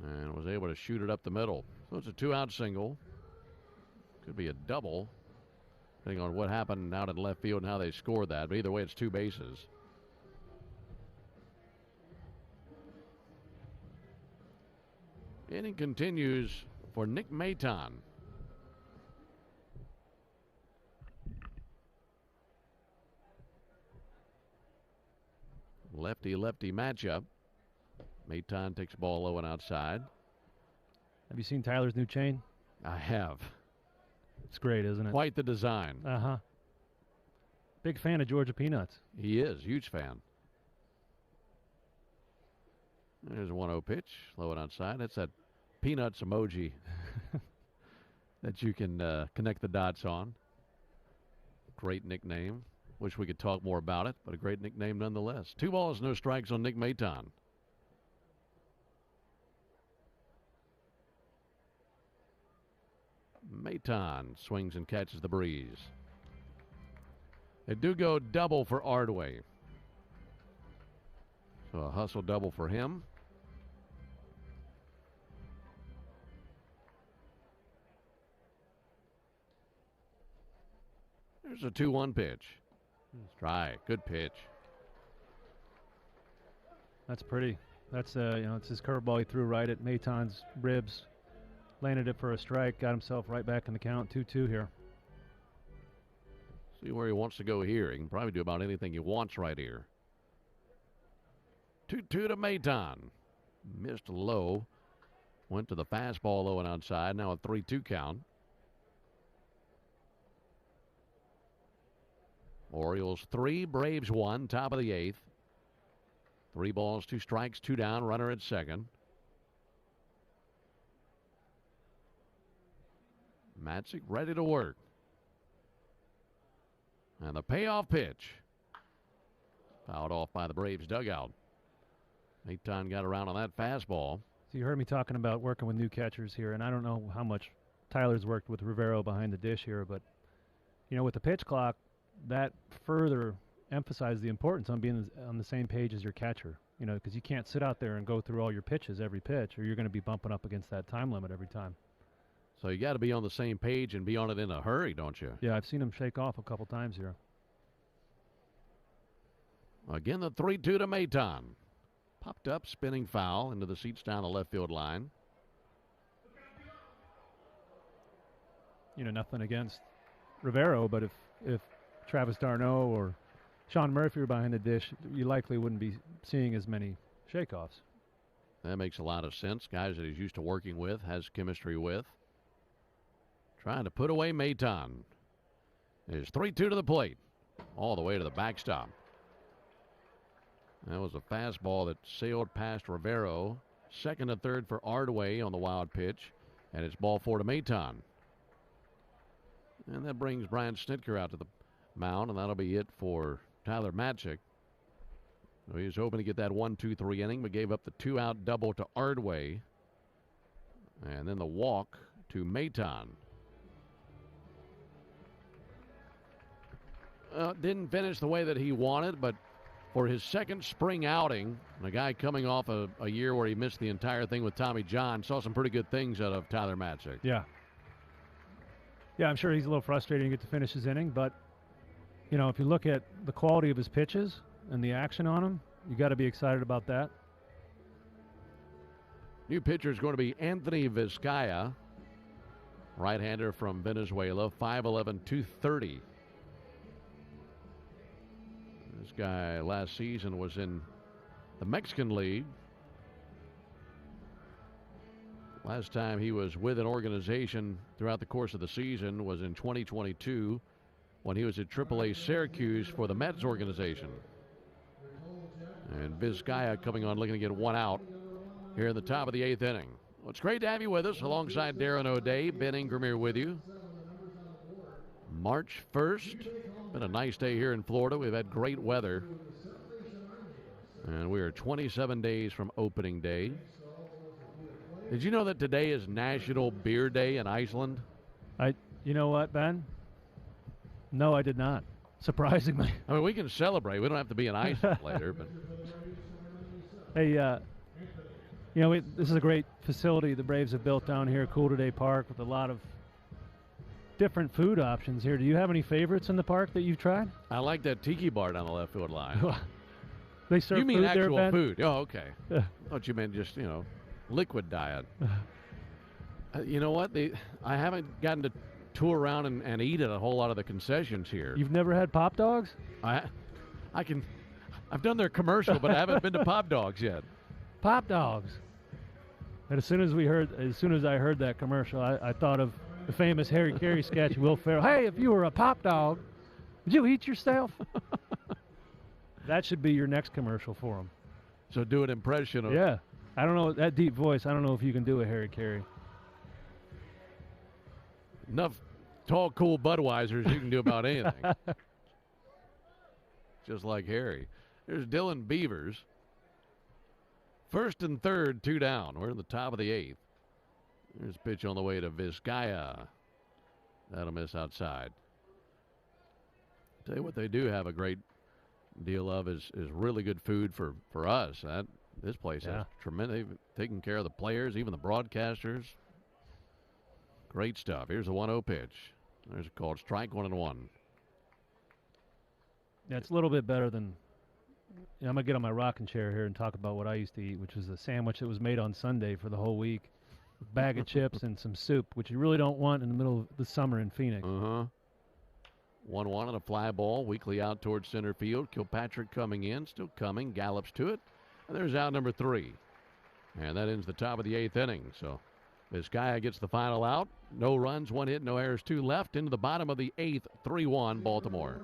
And was able to shoot it up the middle. So it's a 2-out single. Could be a double, depending on what happened out in left field and how they scored that. But either way, it's 2 bases. Inning continues for Nick Maton. Lefty-lefty matchup. Maton takes ball low and outside. Have you seen Tyler's new chain? I have. It's great, isn't it? Quite the design. Uh-huh. Big fan of Georgia Peanuts. He is. Huge fan. There's a 1-0 pitch. Low and outside. That's that Peanuts emoji that you can connect the dots on. Great nickname. Wish we could talk more about it, but a great nickname nonetheless. 2 balls, no strikes on Nick Maton. Maton swings and catches the breeze. They do go double for Ardway. So a hustle double for him. There's a 2-1 pitch. Strike. Good pitch. That's pretty. That's it's his curveball he threw right at Maton's ribs. Landed it for a strike. Got himself right back in the count. 2-2 here. See where he wants to go here. He can probably do about anything he wants right here. 2-2 to Maton. Missed low. Went to the fastball low and outside. Now a 3-2 count. Orioles 3, Braves 1, top of the 8th. 3 balls, 2 strikes, 2 down, runner at second. Matzik ready to work. And the payoff pitch. Fouled off by the Braves dugout. Maton got around on that fastball. So you heard me talking about working with new catchers here, and I don't know how much Tyler's worked with Rivero behind the dish here, but, with the pitch clock, that further emphasizes the importance on being on the same page as your catcher, because you can't sit out there and go through all your pitches every pitch, or you're going to be bumping up against that time limit every time. So you got to be on the same page and be on it in a hurry, don't you? Yeah, I've seen him shake off a couple times here. Again, the 3-2 to Maton. Popped up, spinning foul into the seats down the left field line. Nothing against Rivero, but if Travis d'Arnaud or Sean Murphy were behind the dish, you likely wouldn't be seeing as many shakeoffs. That makes a lot of sense. Guys that he's used to working with, has chemistry with. Trying to put away Maton. There's 3-2 to the plate. All the way to the backstop. That was a fastball that sailed past Rivero. Second and third for Ardway on the wild pitch. And it's ball 4 to Maton. And that brings Brian Snitker out to the mound, and that'll be it for Tyler Matzik. So he was hoping to get that 1-2-3 inning, but gave up the 2-out double to Ardway. And then the walk to Maton. Didn't finish the way that he wanted, but for his second spring outing, and a guy coming off a year where he missed the entire thing with Tommy John, saw some pretty good things out of Tyler Matzik. Yeah. Yeah, I'm sure he's a little frustrated to get to finish his inning, but, if you look at the quality of his pitches and the action on them, you got to be excited about that. New pitcher is going to be Anthony Vizcaya, right-hander from Venezuela, 5'11", 230. This guy last season was in the Mexican League. Last time he was with an organization throughout the course of the season was in 2022 when he was at AAA Syracuse for the Mets organization. And Vizcaya coming on looking to get 1 out here in the top of the 8th inning. Well, it's great to have you with us alongside Darren O'Day. Ben Ingram here with you. March 1st. Been a nice day here in Florida. We've had great weather. And we are 27 days from opening day. Did you know that today is National Beer Day in Iceland? You know what, Ben? No, I did not. Surprisingly. I mean, we can celebrate. We don't have to be in Iceland later. But hey, this is a great facility the Braves have built down here, Cool Today Park, with a lot of different food options here. Do you have any favorites in the park that you've tried? I like that tiki bar down the left field line. They serve you mean food actual there, Ben? food? Oh, okay. Thought you meant just, liquid diet. You know what? I haven't gotten to tour around and eat at a whole lot of the concessions here. You've never had Pop Dogs? I've done their commercial, but I haven't been to Pop Dogs yet. Pop Dogs. And as soon as I heard that commercial, I thought of the famous Harry Carey sketch, Will Ferrell. Hey, if you were a pop dog, would you eat yourself? That should be your next commercial for him. So do an impression of. Yeah. I don't know, that deep voice, I don't know if you can do a Harry Carey. Enough tall, cool Budweisers you can do about anything. Just like Harry. There's Dylan Beavers. First and third, 2 down. We're in the top of the 8th. There's a pitch on the way to Vizcaya. That'll miss outside. Tell you what they do have a great deal of is really good food for us. This place has tremendous. They've taken care of the players, even the broadcasters. Great stuff. Here's a 1-0 pitch. There's a called strike, 1-1. Yeah, it's a little bit better than. I'm going to get on my rocking chair here and talk about what I used to eat, which was a sandwich that was made on Sunday for the whole week. A bag of chips and some soup, which you really don't want in the middle of the summer in Phoenix. 1-1 on a fly ball, weakly out towards center field. Kilpatrick coming in, still coming, gallops to it. And there's out number 3. And that ends the top of the 8th inning. So Vizcaya gets the final out. No runs, 1 hit, no errors, 2 left. Into the bottom of the 8th, 3-1 Baltimore.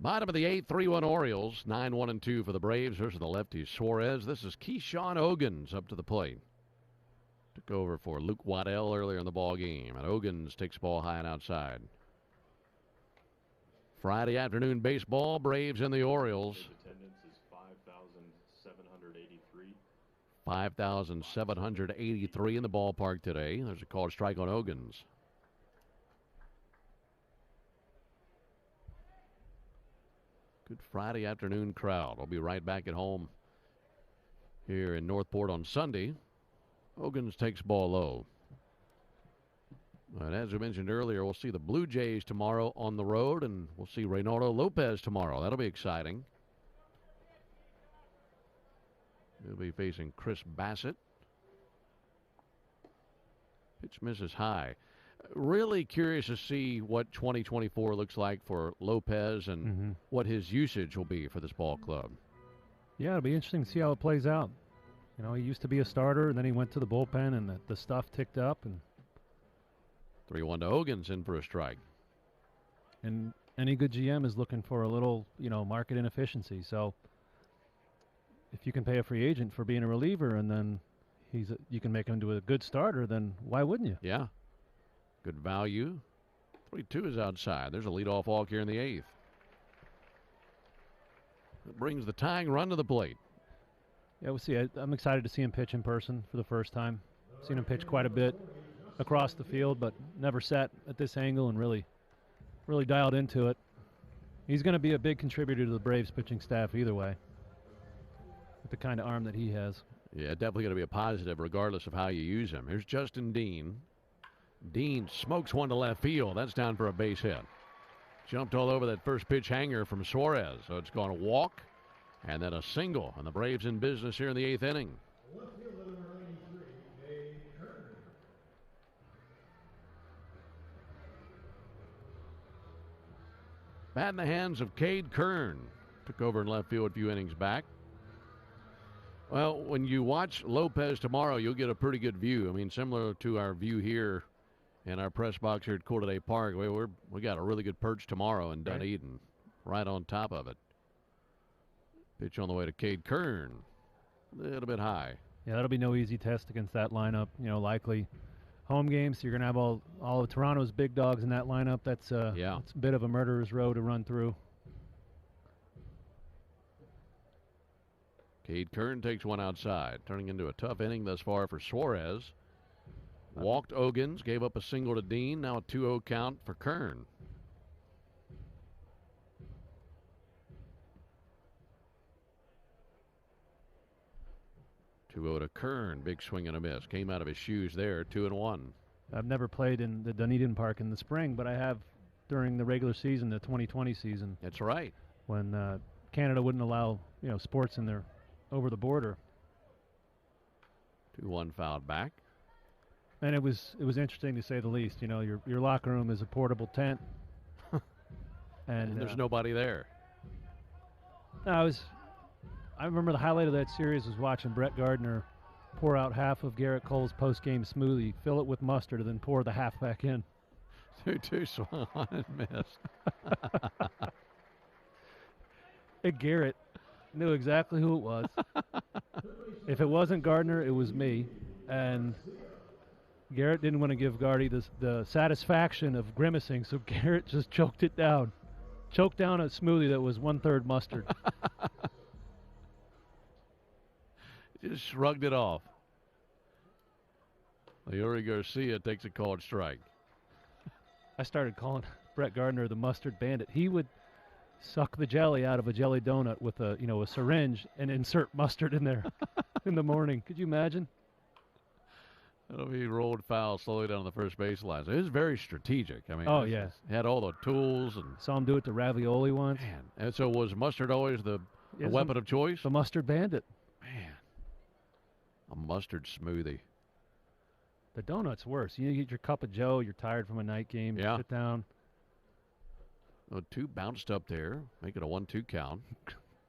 Bottom of the 8th, 3-1 Orioles. 9-1-2 for the Braves versus the lefty Suarez. This is Keyshawn Ogans up to the plate. Took over for Luke Waddell earlier in the ball game. And Ogans takes ball high and outside. Friday afternoon baseball, Braves and the Orioles. Attendance is 5,783. 5,783 in the ballpark today. There's a called strike on Ogans. Good Friday afternoon crowd. I'll be right back at home here in Northport on Sunday. Ogans takes ball low. And as we mentioned earlier, we'll see the Blue Jays tomorrow on the road, and we'll see Reynaldo Lopez tomorrow. That'll be exciting. He'll be facing Chris Bassett. Pitch misses high. Really curious to see what 2024 looks like for Lopez and what his usage will be for this ball club. Yeah, it'll be interesting to see how it plays out. You know, he used to be a starter, and then he went to the bullpen, and the stuff ticked up. And 3-1 to Ogans, in for a strike. And any good GM is looking for a little, market inefficiency. So if you can pay a free agent for being a reliever, and then you can make him into a good starter, then why wouldn't you? Yeah. Good value. 3-2 is outside. There's a leadoff walk here in the 8th. That brings the tying run to the plate. Yeah, we'll see. I'm excited to see him pitch in person for the first time. Seen him pitch quite a bit across the field, but never sat at this angle and really dialed into it. He's going to be a big contributor to the Braves pitching staff either way. with the kind of arm that he has. Yeah, definitely going to be a positive regardless of how you use him. Here's Justin Dean. Dean smokes one to left field. That's down for a base hit. Jumped all over that first pitch hanger from Suarez. So it's going to walk and then a single. And the Braves in business here in the 8th inning. Left fielder number 93, Cade Kern. Bat in the hands of Cade Kern. Took over in left field a few innings back. Well, when you watch Lopez tomorrow, you'll get a pretty good view. I mean, similar to our view here in our press box here at Coeur d'Alene Park. We got a really good perch tomorrow in Dunedin, right on top of it. Pitch on the way to Cade Kern. A little bit high. Yeah, that'll be no easy test against that lineup. You know, likely home games, you're going to have all of Toronto's big dogs in that lineup. That's it's a bit of a murderer's row to run through. Cade Kern takes one outside, turning into a tough inning thus far for Suarez. Walked Ogans, gave up a single to Dean. Now a 2-0 count for Kern. To Kern, big swing and a miss. Came out of his shoes there, 2-1. I've never played in the Dunedin Park in the spring, but I have during the regular season, the 2020 season. That's right. When Canada wouldn't allow sports in their over the border. 2-1 fouled back. And it was interesting to say the least. You know, your locker room is a portable tent, and there's nobody there. I remember the highlight of that series was watching Brett Gardner pour out half of Garrett Cole's post-game smoothie, fill it with mustard, and then pour the half back in. 2-2 swung on and missed. And Garrett knew exactly who it was. If it wasn't Gardner, it was me. And Garrett didn't want to give Gardy the satisfaction of grimacing, so Garrett just choked it down. Choked down a smoothie that was 1/3 mustard. Just shrugged it off. Leori Garcia takes a called strike. I started calling Brett Gardner the mustard bandit. He would suck the jelly out of a jelly donut with a syringe and insert mustard in there in the morning. Could you imagine? It'll be rolled foul slowly down the first baseline. So it was very strategic. I mean, yes. Had all the tools and saw him do it to ravioli once. Man, and so was mustard always the weapon of choice? The mustard bandit. Man, a mustard smoothie. The donut's worse. You get your cup of Joe. You're tired from a night game. You sit down. Oh, 2 bounced up there. Make it a 1-2 count.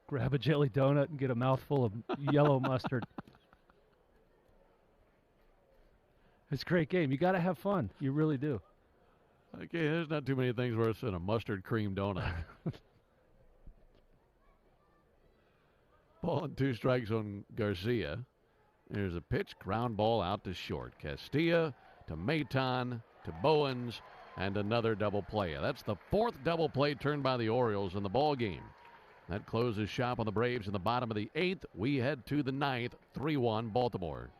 Grab a jelly donut and get a mouthful of yellow mustard. It's a great game. You got to have fun. You really do. Okay, there's not too many things worse than a mustard cream donut. Ball and 2 strikes on Garcia. There's a pitch, ground ball out to short. Castilla to Maton to Bowens, and another double play. That's the 4th double play turned by the Orioles in the ball game. That closes shop on the Braves in the bottom of the 8th. We head to the 9th, 3-1 Baltimore.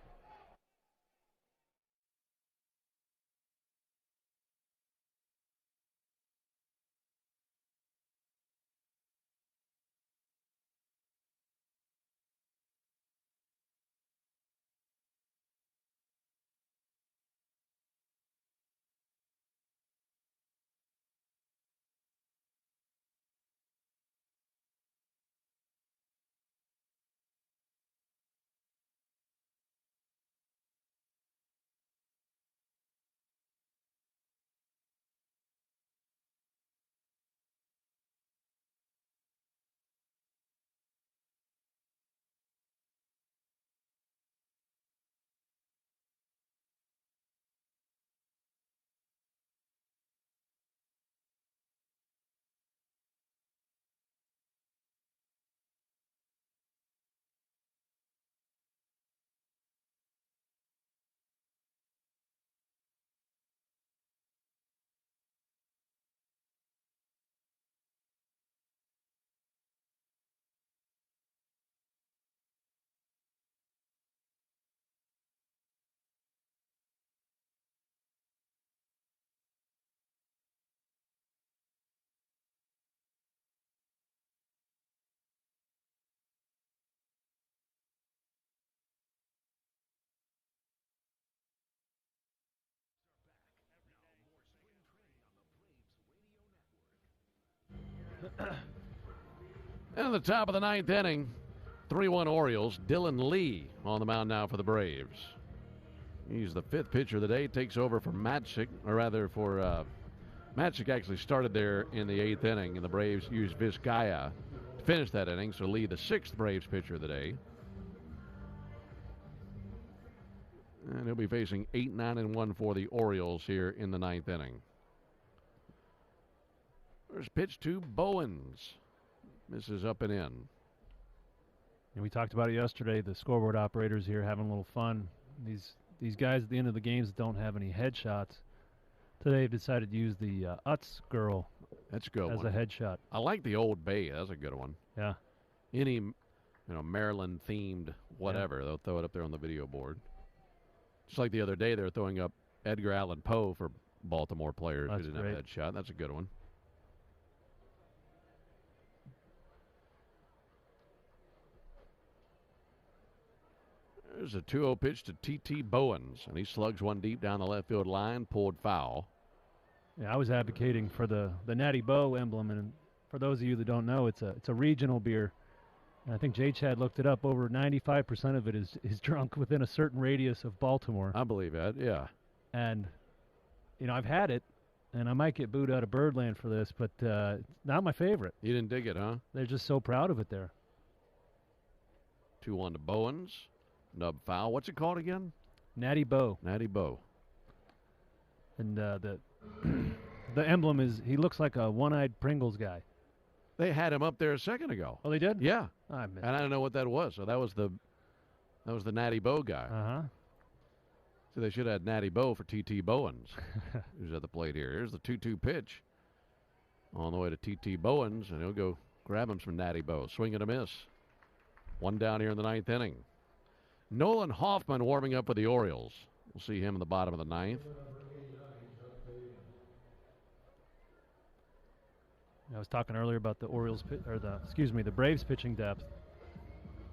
And at the top of the ninth inning, 3-1 Orioles. Dylan Lee on the mound now for the Braves. He's the fifth pitcher of the day. Takes over for Matzik, or rather for Matzik actually started there in the eighth inning, and the Braves used Vizcaya to finish that inning. So Lee, the sixth Braves pitcher of the day. And he'll be facing 8-9-1 for the Orioles here in the ninth inning. There's pitch to Bowens. Misses up and in. And we talked about it yesterday. The scoreboard operators here having a little fun. These guys at the end of the games don't have any headshots. Today they've decided to use the Utz girl That's a good as one. a headshot. I like the Old Bay. That's a good one. Yeah. Any Maryland themed whatever, they'll throw it up there on the video board. Just like the other day, they were throwing up Edgar Allan Poe for Baltimore players who That's didn't great. have a headshot. That's a good one. There's a 2-0 pitch to T.T. Bowens, and he slugs one deep down the left field line, pulled foul. Yeah, I was advocating for the Natty Boh emblem, and for those of you that don't know, it's a regional beer. And I think Jay Chad looked it up. Over 95% of it is drunk within a certain radius of Baltimore. I believe that, yeah. And I've had it, and I might get booed out of Birdland for this, but it's not my favorite. You didn't dig it, huh? They're just so proud of it there. 2-1 to Bowens. Nub foul. What's it called again? Natty Boh. Natty Boh. And the emblem is, he looks like a one-eyed Pringles guy. They had him up there a second ago. Oh, they did? Yeah. I missed And I don't know what that was. So that was the Natty Boh guy. Uh-huh. So they should have had Natty Boh for T.T. Bowens, who's at the plate here. Here's the 2-2 pitch. On the way to T.T. Bowens, and he'll go grab him some Natty Boh. Swing and a miss. One down here in the ninth inning. Nolan Hoffman warming up for the Orioles. We'll see him in the bottom of the ninth. I was talking earlier about the the Braves pitching depth.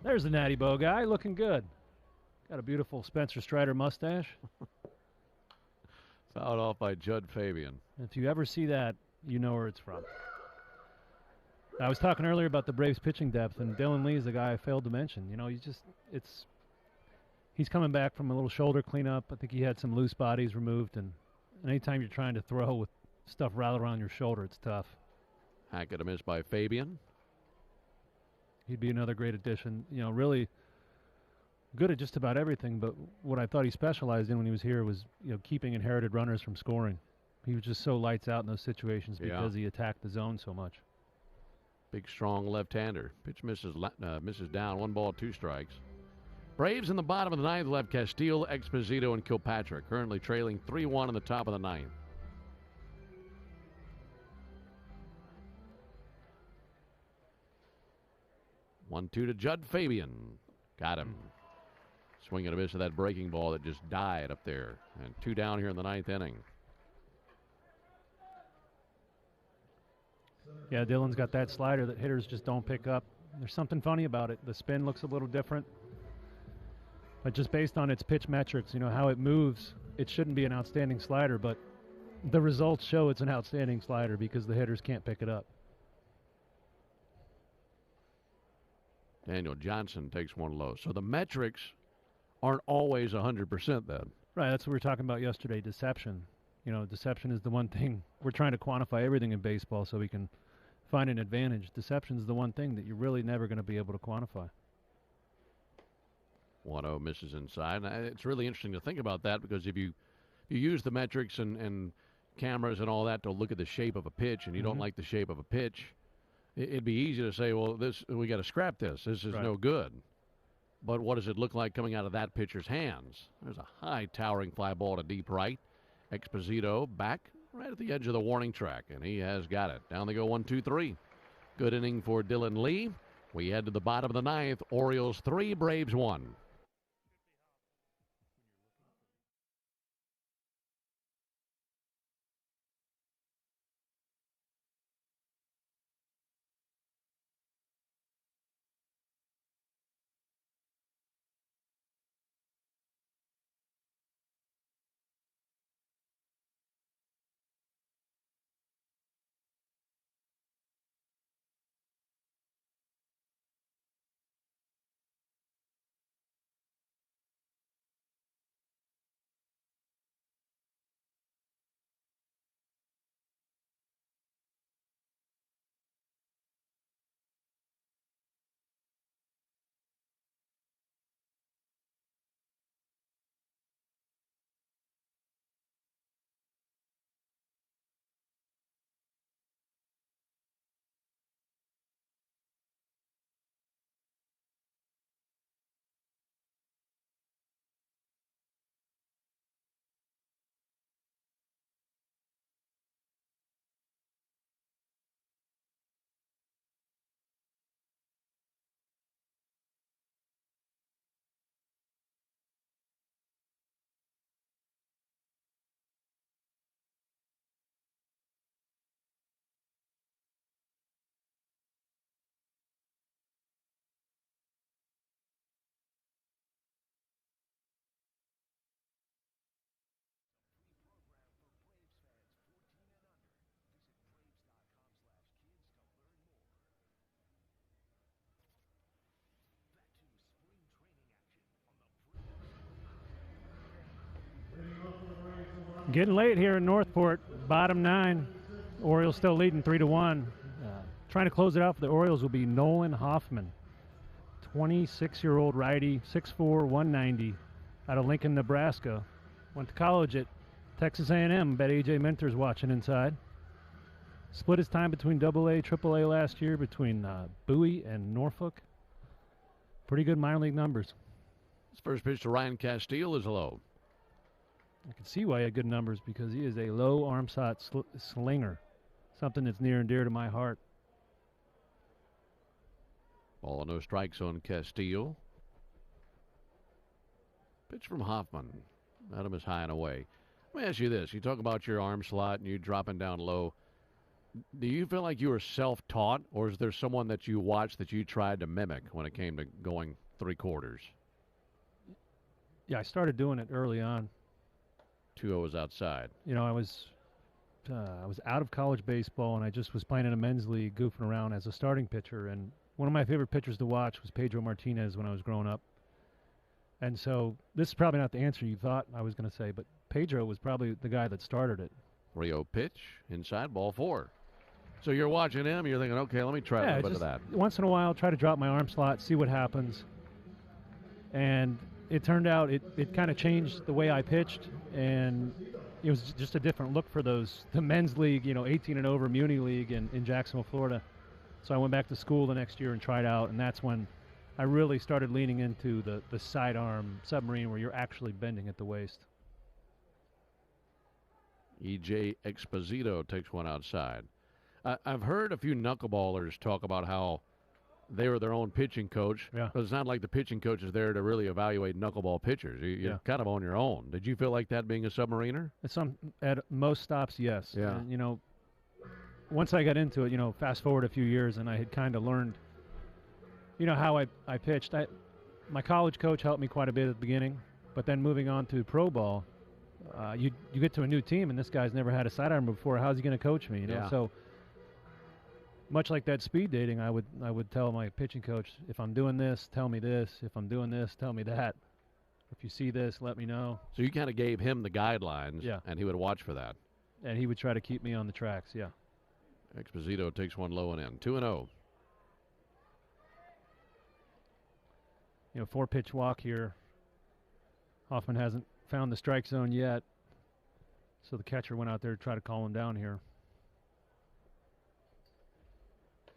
There's the Natty Boh guy, looking good. Got a beautiful Spencer Strider mustache. Fouled off by Judd Fabian. If you ever see that, you know where it's from. I was talking earlier about the Braves pitching depth, and Dylan Lee is the guy I failed to mention. He's coming back from a little shoulder cleanup. I think he had some loose bodies removed, and anytime you're trying to throw with stuff rattled around your shoulder, it's tough. Hackett a miss by Fabian. He'd be another great addition. Really good at just about everything, but what I thought he specialized in when he was here was, keeping inherited runners from scoring. He was just so lights out in those situations because he attacked the zone so much. Big, strong left-hander. Pitch misses down. 1 ball, 2 strikes. Braves in the bottom of the ninth left Castile, Exposito, and Kilpatrick. Currently trailing 3-1 in the top of the ninth. One-two to Judd Fabian. Got him. Swing and a miss of that breaking ball that just died up there. And 2 down here in the ninth inning. Yeah, Dylan's got that slider that hitters just don't pick up. There's something funny about it. The spin looks a little different. But just based on its pitch metrics, how it moves, it shouldn't be an outstanding slider, but the results show it's an outstanding slider because the hitters can't pick it up. Daniel Johnson takes one low. So the metrics aren't always 100% then. Right, that's what we were talking about yesterday, deception. Deception is the one thing. We're trying to quantify everything in baseball so we can find an advantage. Deception is the one thing that you're really never going to be able to quantify. 1-0 misses inside. And it's really interesting to think about that because if you use the metrics and cameras and all that to look at the shape of a pitch and you don't like the shape of a pitch, it'd be easy to say, well, we got to scrap this. This is no good. But what does it look like coming out of that pitcher's hands? There's a high towering fly ball to deep right. Exposito back right at the edge of the warning track, and he has got it. Down they go 1-2-3. Good inning for Dylan Lee. We head to the bottom of the ninth. Orioles 3, Braves 1. Getting late here in Northport, bottom 9. Orioles still leading 3-1. Trying to close it out for the Orioles will be Nolan Hoffman, 26-year-old righty, 6'4", 190, out of Lincoln, Nebraska. Went to college at Texas A&M. Bet AJ Minter's watching inside. Split his time between AA, AAA last year between Bowie and Norfolk. Pretty good minor league numbers. His first pitch to Ryan Castile is low. I can see why he had good numbers, because he is a low arm slot slinger, something that's near and dear to my heart. Ball, no strikes on Castile. Pitch from Hoffman. Adam is high and away. Let me ask you this. You talk about your arm slot and you dropping down low. Do you feel like you were self-taught, or is there someone that you watched that you tried to mimic when it came to going 3/4? Yeah, I started doing it early on. 2-0 is outside. You know, I was out of college baseball, and I just was playing in a men's league, goofing around as a starting pitcher. And one of my favorite pitchers to watch was Pedro Martinez when I was growing up. And so this is probably not the answer you thought I was going to say, but Pedro was probably the guy that started it. 3-0 pitch, inside, ball 4. So you're watching him, you're thinking, okay, let me try a little bit of that. Once in a while, try to drop my arm slot, see what happens. And it turned out it kind of changed the way I pitched, and it was just a different look for the men's league, 18 and over Muni League in Jacksonville, Florida. So I went back to school the next year and tried out, and that's when I really started leaning into the sidearm submarine, where you're actually bending at the waist. E.J. Exposito takes one outside. I've heard a few knuckleballers talk about how they were their own pitching coach. Yeah. But it's not like the pitching coach is there to really evaluate knuckleball pitchers. You're kind of on your own. Did you feel like that being a submariner? At most stops, yes. Yeah. And, once I got into it, fast forward a few years, and I had kind of learned, how I pitched. My college coach helped me quite a bit at the beginning, but then moving on to pro ball, you get to a new team, and this guy's never had a sidearm before. How's he going to coach me? Yeah. So much like that speed dating, I would tell my pitching coach, if I'm doing this, tell me this. If I'm doing this, tell me that. If you see this, let me know. So you kind of gave him the guidelines, Yeah. And he would watch for that. And he would try to keep me on the tracks, yeah. Exposito takes one low and in. 2-0. 4-pitch walk here. Hoffman hasn't found the strike zone yet, so the catcher went out there to try to call him down here.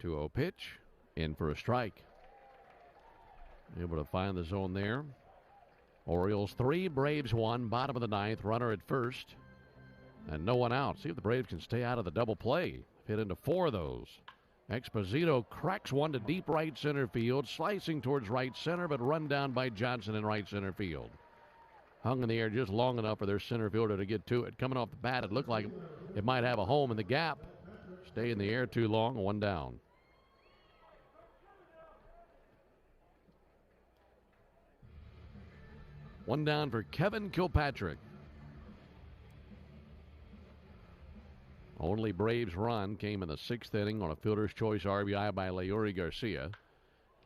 2-0 pitch, in for a strike. Able to find the zone there. Orioles 3, Braves 1, bottom of the 9th, runner at first, and no one out. See if the Braves can stay out of the double play. Hit into 4 of those. Exposito cracks one to deep right center field, slicing towards right center, but run down by Johnson in right center field. Hung in the air just long enough for their center fielder to get to it. Coming off the bat, it looked like it might have a home in the gap. Stay in the air too long, 1 down. One down for Kevin Kilpatrick. Only Braves run came in the 6th inning on a fielder's choice RBI by Leury Garcia.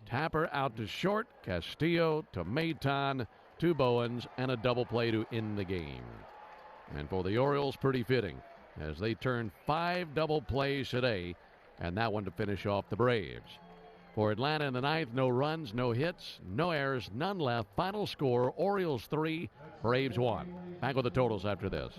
Tapper out to short, Castillo to Maton, 2 Bowens, and a double play to end the game. And for the Orioles, pretty fitting, as they turn 5 double plays today, and that one to finish off the Braves. For Atlanta in the 9th, no runs, no hits, no errors, none left. Final score, Orioles 3, Braves 1. Back with the totals after this.